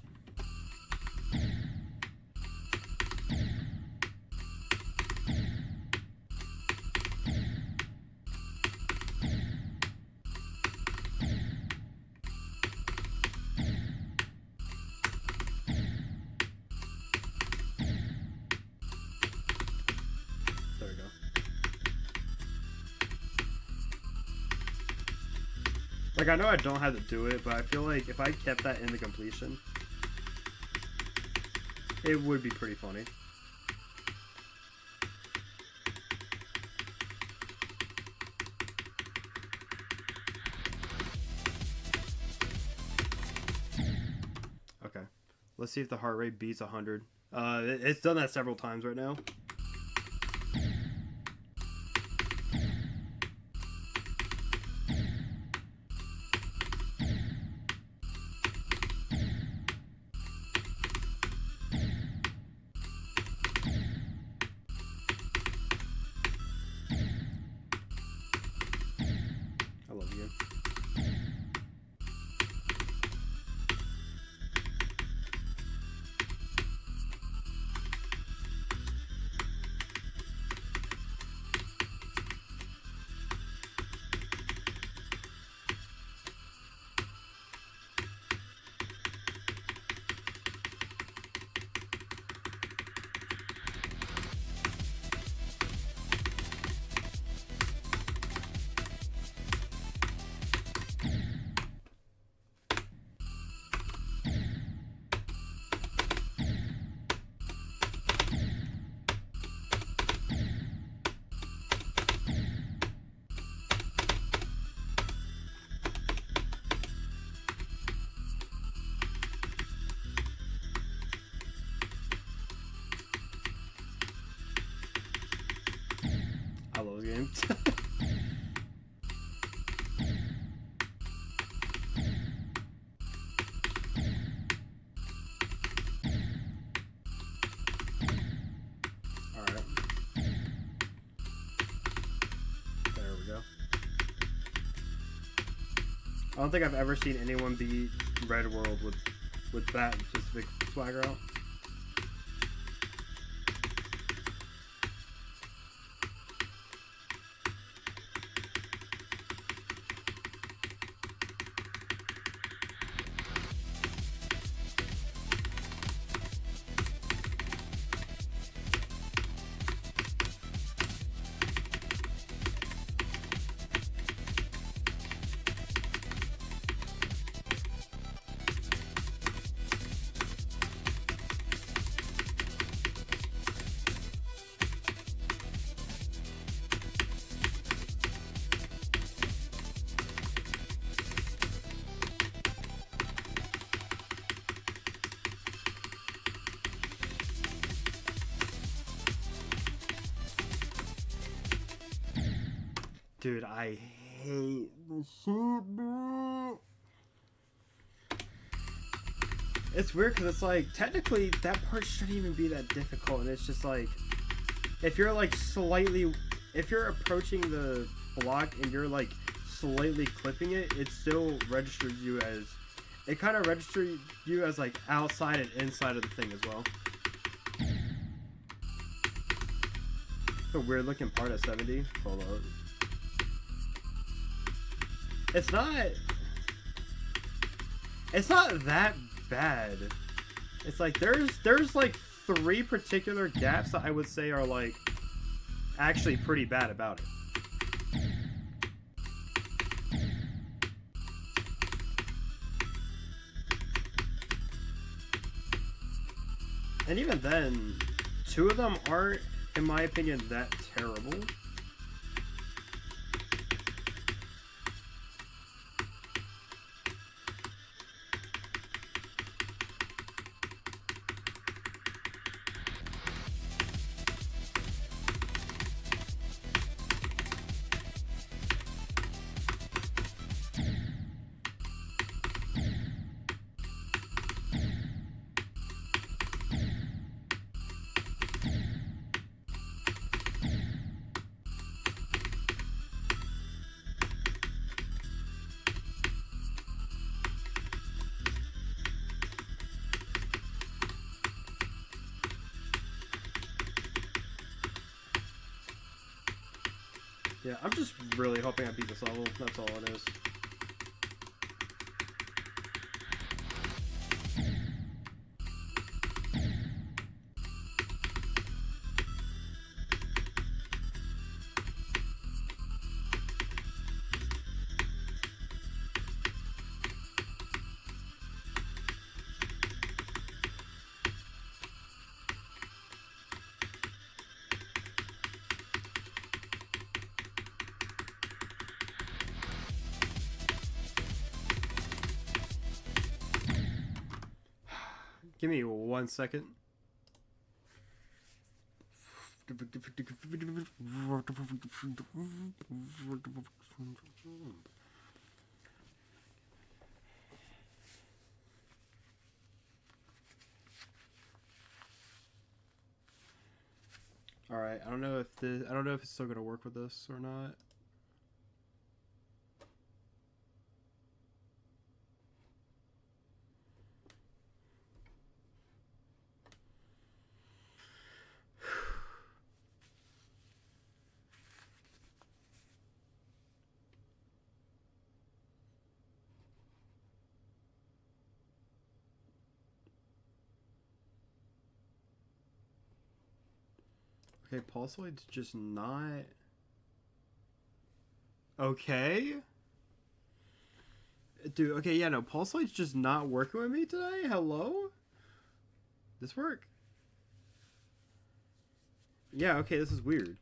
There we go. Like, I know I don't have to do it, but I feel like if I kept that in the completion, it would be pretty funny. Okay. Let's see if the heart rate beats 100. It's done that several times right now. I love you. game. Alright. There we go. I don't think I've ever seen anyone beat Red World with that specific swagger out. Dude, I hate this shit, bro. It's weird because it's like, technically, that part shouldn't even be that difficult. And it's just like, if you're like if you're approaching the block and you're like slightly clipping it, it still registers you as, it kind of registers you as like outside and inside of the thing as well. The weird looking part at 70. Hold on. It's not that bad. It's like there's like 3 particular gaps that I would say are like actually pretty bad about it. And even then, 2 of them aren't, in my opinion, that terrible. Yeah, I'm just really hoping I beat this level. That's all it is. Give me 1 second. All right, I don't know if it's still gonna work with this or not. Okay, Pulsoid's just not... Okay? Dude, okay, yeah, no, Pulsoid's just not working with me today? Hello? This work? Yeah, okay, this is weird.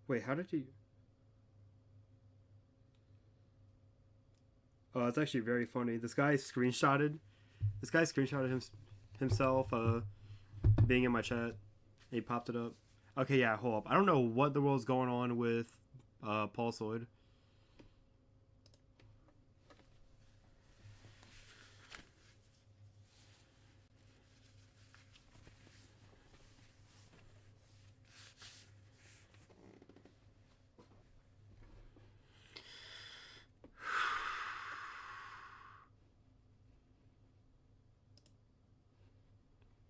Wait, how did he... Oh, it's actually very funny. This guy screenshotted. Himself being in my chat. He popped it up. Okay, yeah, hold up. I don't know what the world's going on with Paul Soyd.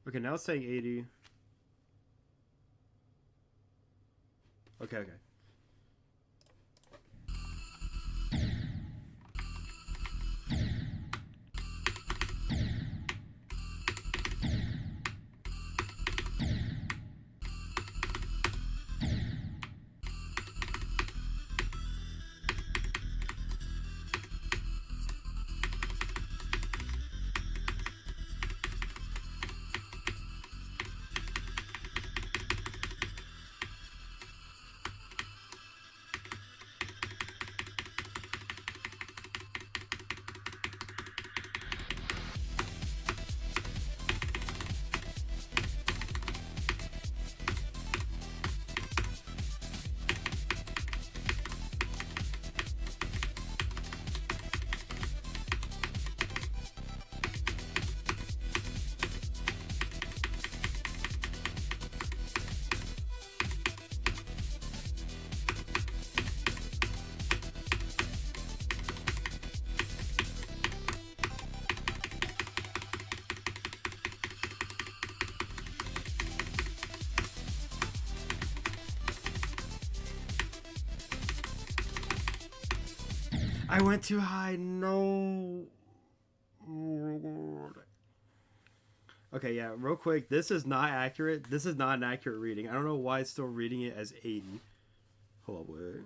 Okay, now it's saying 80. Okay. I went too high. No. Okay, yeah, real quick. This is not accurate. This is not an accurate reading. I don't know why it's still reading it as 80. Hold on, wait.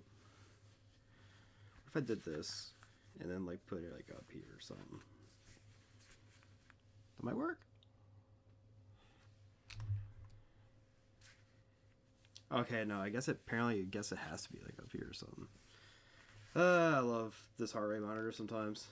What if I did this and then like put it like up here or something? That might work. Okay, no, I guess it has to be like up here or something. I love this heart rate monitor sometimes.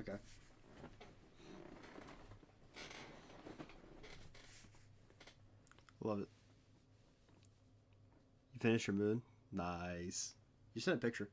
Okay. Love it. You finished your moon? Nice. You sent a picture.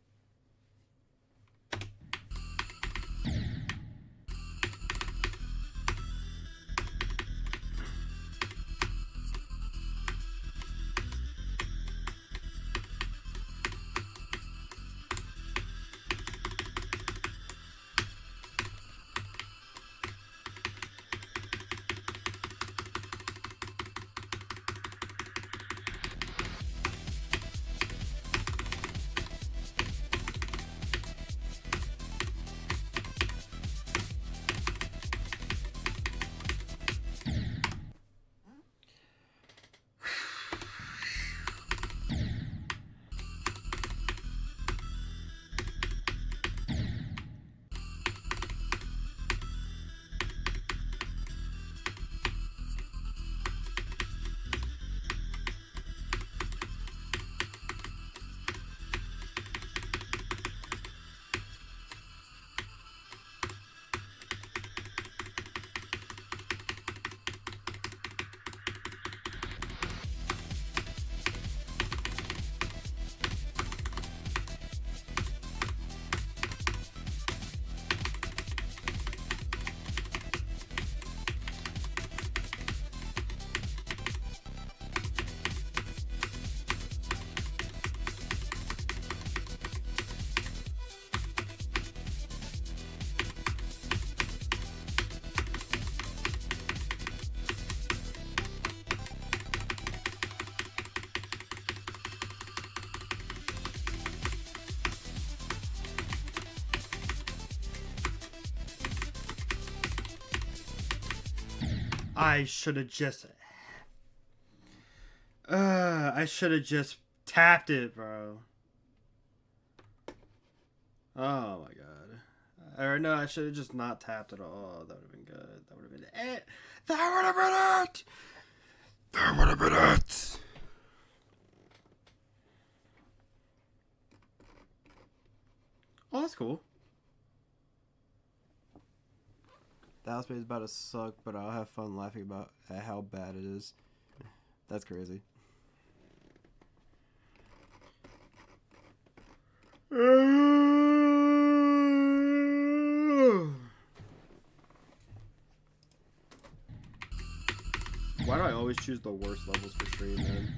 I should have just. I should have just tapped it, bro. Oh my god. Or no, I should have just not tapped it all. That would have been good. That would have been it. That would have been it. That would have been it. Oh, that's cool. The house is about to suck, but I'll have fun laughing about at how bad it is. That's crazy. Why do I always choose the worst levels for stream, man?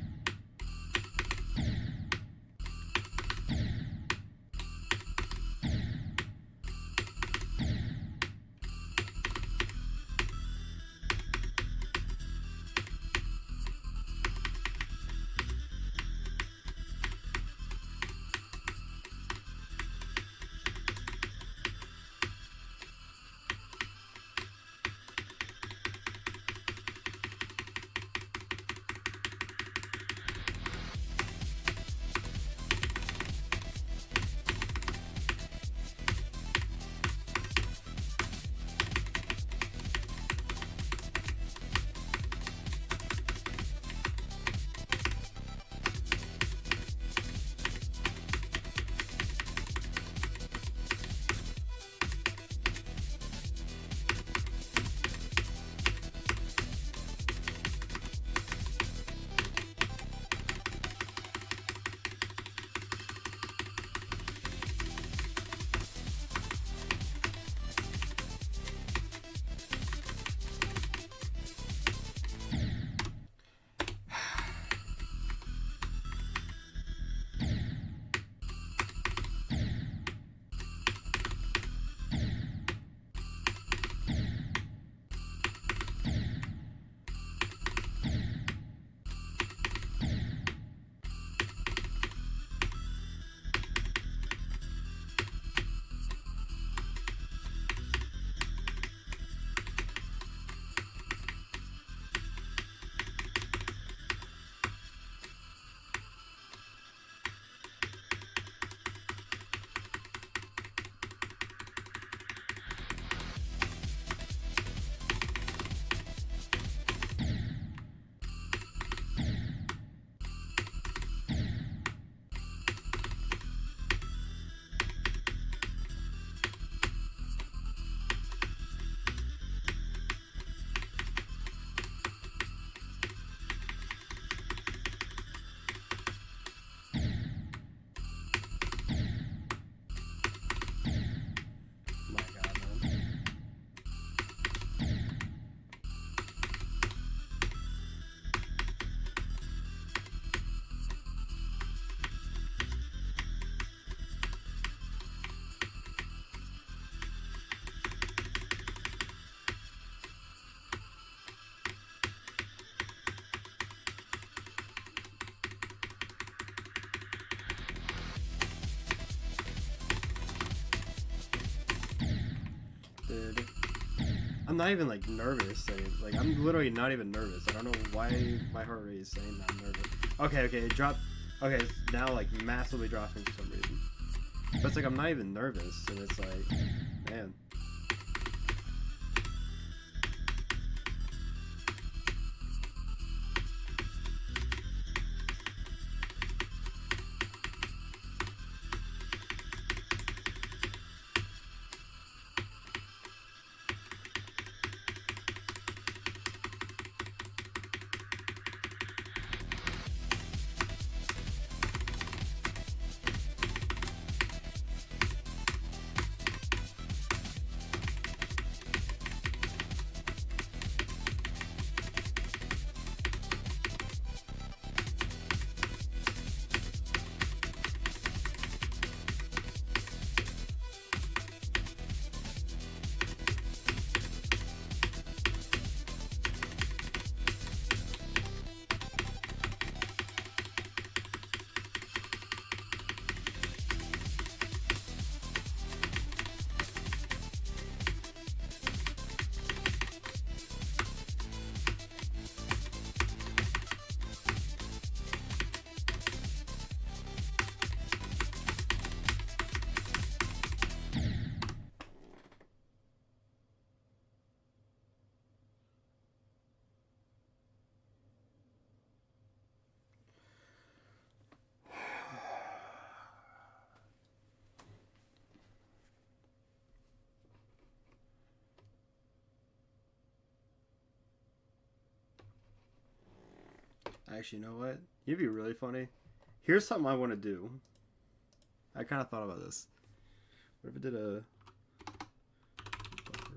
I'm not even like nervous. Like I'm literally not even nervous. I don't know why my heart rate is saying that I'm nervous. Okay, it dropped. Okay, it's now like massively dropping for some reason. But it's like I'm not even nervous, and it's like, man. Actually, you know what? It'd be really funny. Here's something I want to do. I kind of thought about this. What if I did a buffer?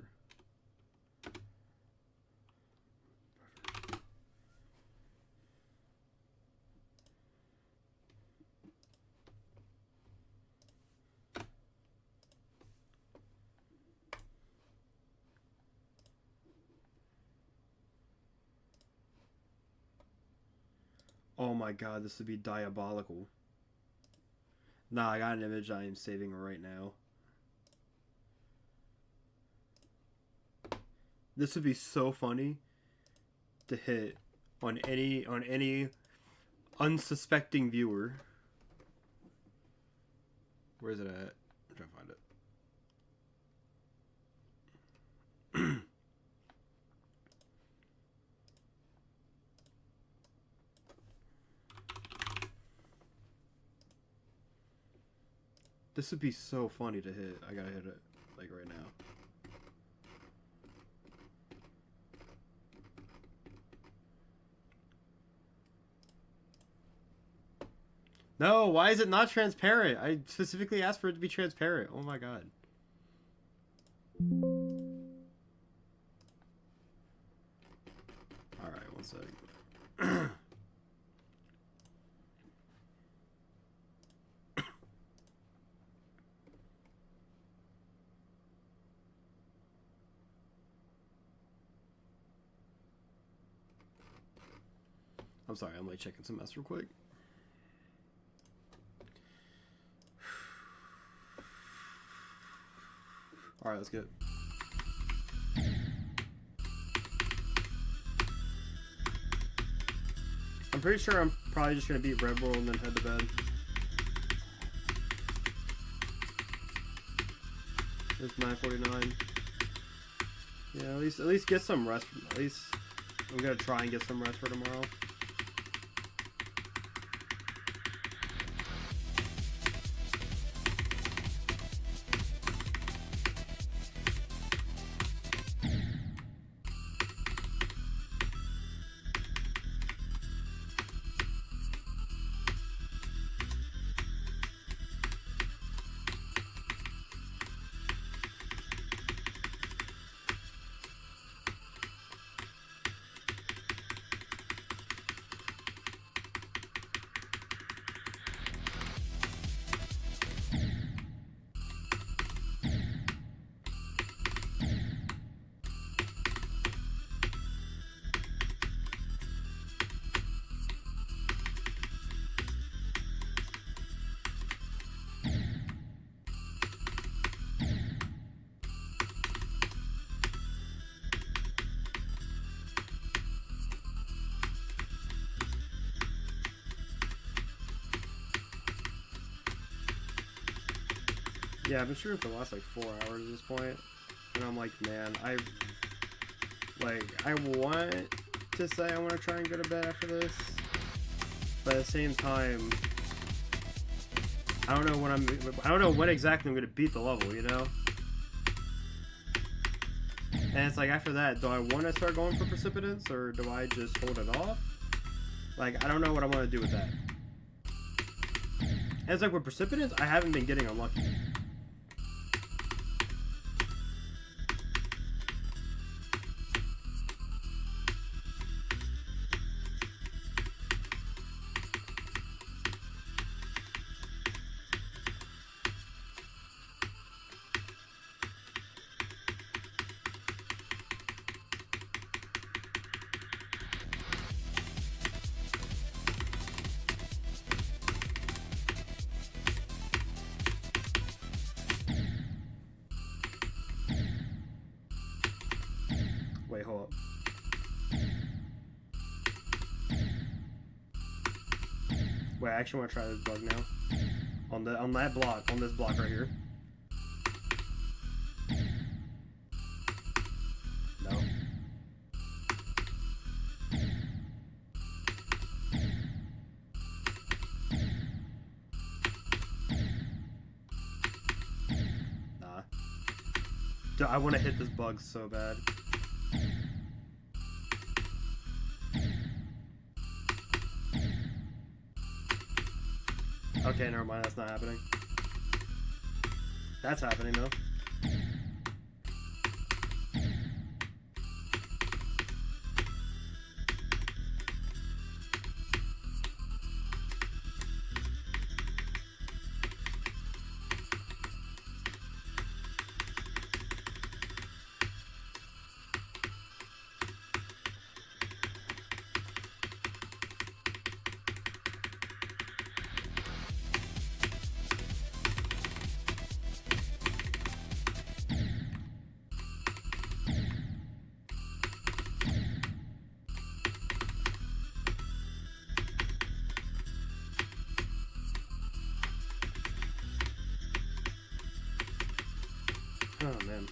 Oh my god, this would be diabolical. Nah, I got an image I am saving right now. This would be so funny to hit on any unsuspecting viewer. Where is it at? I'm trying to find it. This would be so funny to hit. I gotta hit it like right now. No, why is it not transparent? I specifically asked for it to be transparent. Oh my god. Alright, one sec. I'm sorry, I'm like checking some mess real quick. Alright, let's get it. I'm pretty sure I'm probably just gonna beat Red Bull and then head to bed. It's 9:49. Yeah, at least get some rest. At least I'm gonna try and get some rest for tomorrow. Yeah, I've been streaming for the last like 4 hours at this point, and I'm like, man, I want to say I want to try and go to bed after this, but at the same time, I don't know when exactly I'm gonna beat the level, you know. And it's like after that, do I want to start going for Precipitance or do I just hold it off? Like, I don't know what I want to do with that. And it's like with Precipitance, I haven't been getting unlucky. Wait, hold up. Wait, I actually want to try this bug now. On that block, on this block right here. No. Nah. Dude, I want to hit this bug so bad. Okay, never mind. That's not happening. That's happening though. Oh man.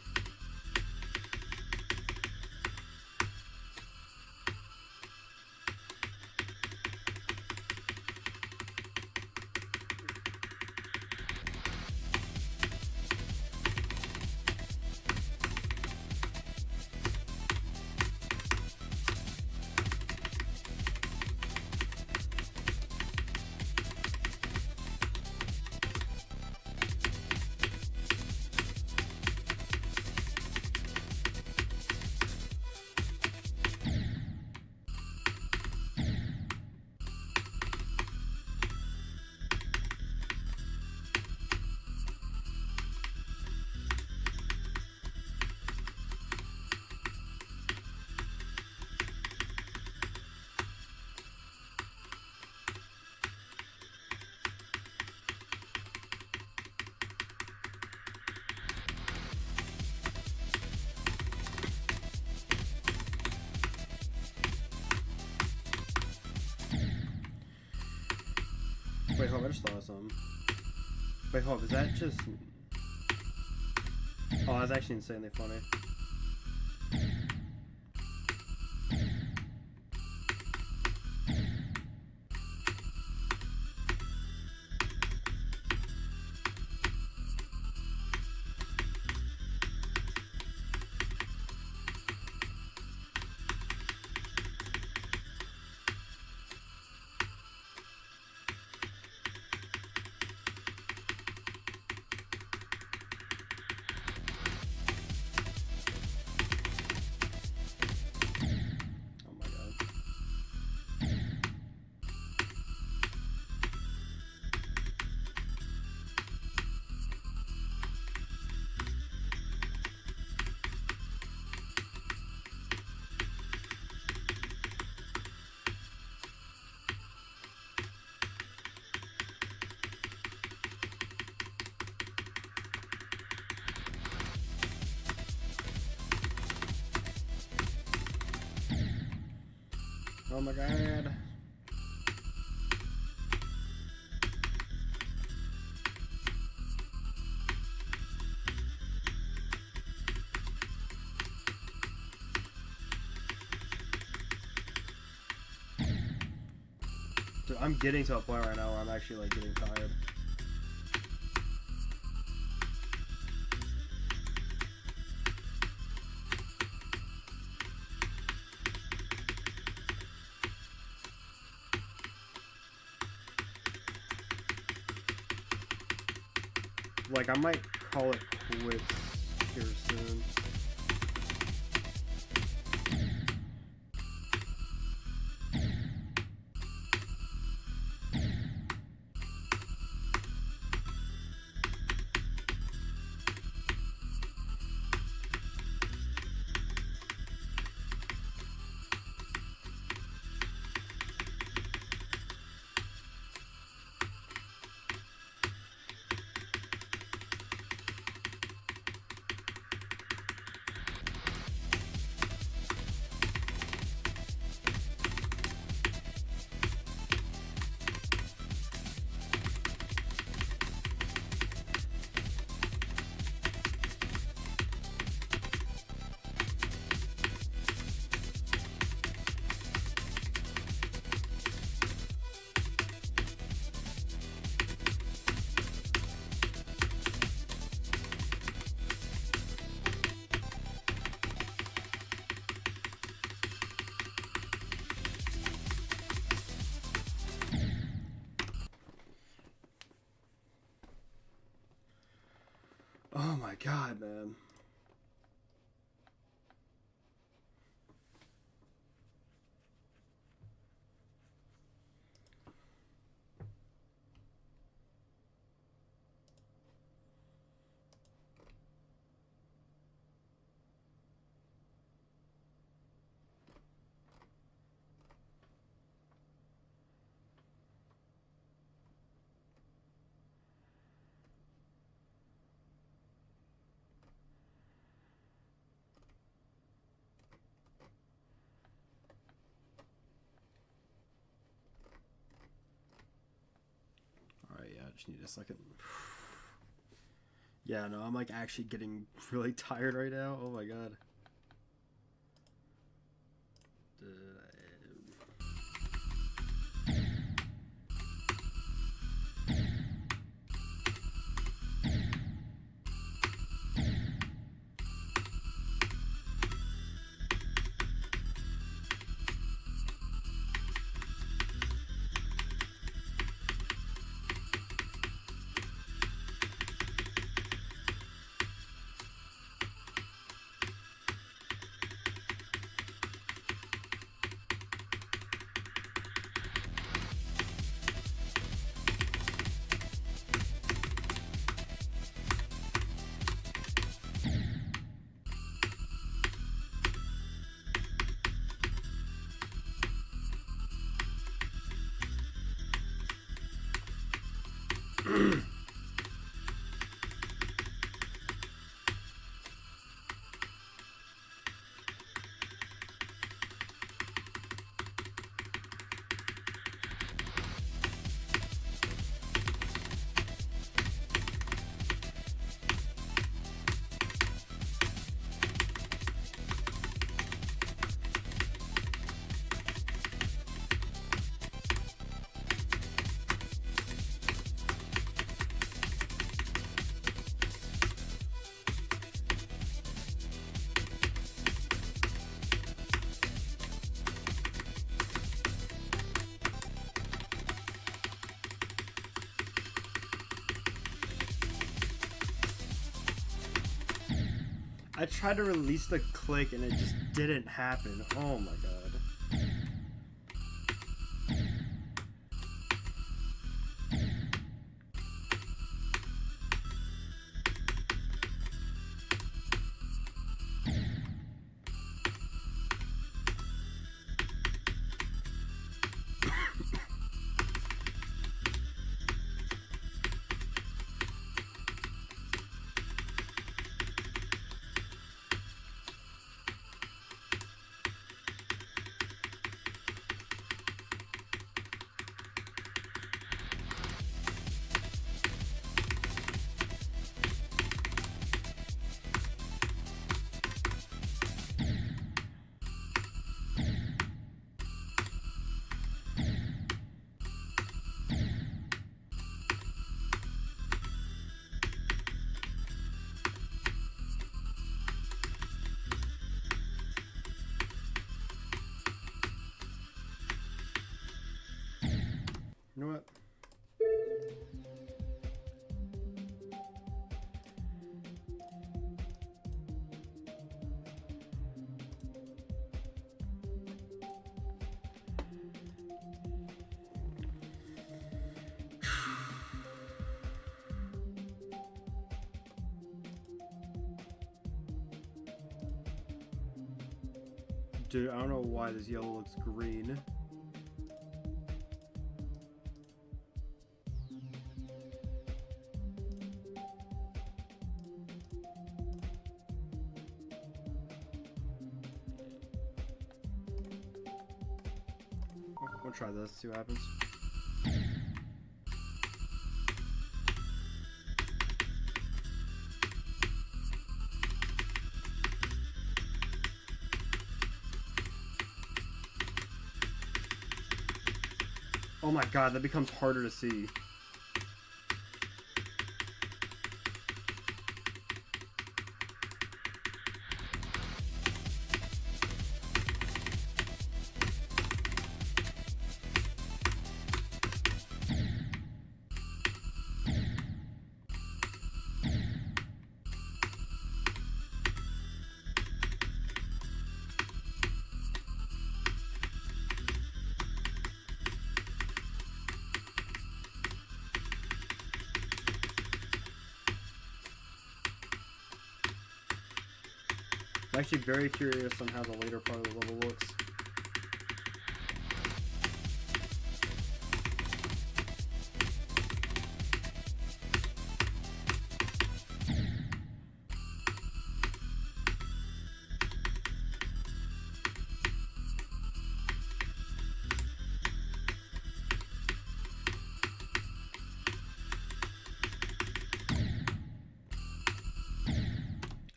Wait, hold on, I just thought of something. Wait, hold on, is that just... Oh, that's actually insanely funny. Oh my god. Dude, I'm getting to a point right now where I'm actually like getting tired. Like, I might call it quits here soon. Oh my god, man. Alright, yeah, I just need a second. Yeah, no, I'm like actually getting really tired right now. Oh my god. I tried to release the click and it just didn't happen. Oh my god. You know what? Dude, I don't know why this yellow looks green. We'll try this, see what happens. Oh my god, that becomes harder to see. I'm actually very curious on how the later part of the level looks.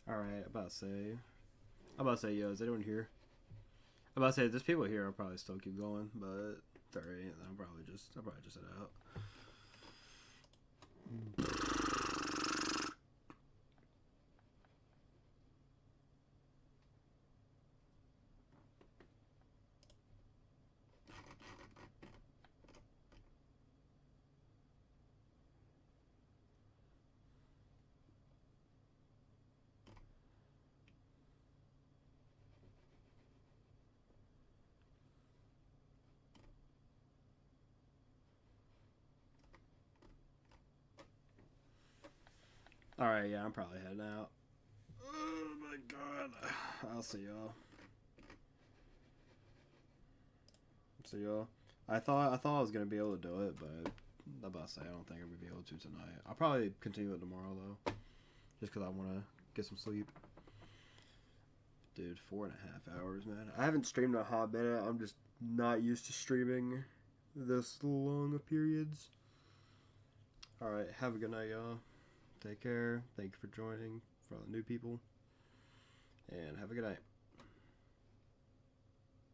Alright, I'm about to say, yo, is anyone here? I'm about to say, there's people here, I'll probably still keep going, but if there ain't, then I'll probably just head out. Alright, yeah, I'm probably heading out. Oh my god. I'll see y'all. See y'all. I thought I was gonna be able to do it, but I'm about to say I don't think I'm gonna be able to tonight. I'll probably continue it tomorrow though, just because I want to get some sleep. Dude, 4.5 hours, man. I haven't streamed a hot minute. I'm just not used to streaming this long of periods. Alright, have a good night, y'all. Take care. Thank you for joining, for all the new people. And have a good night.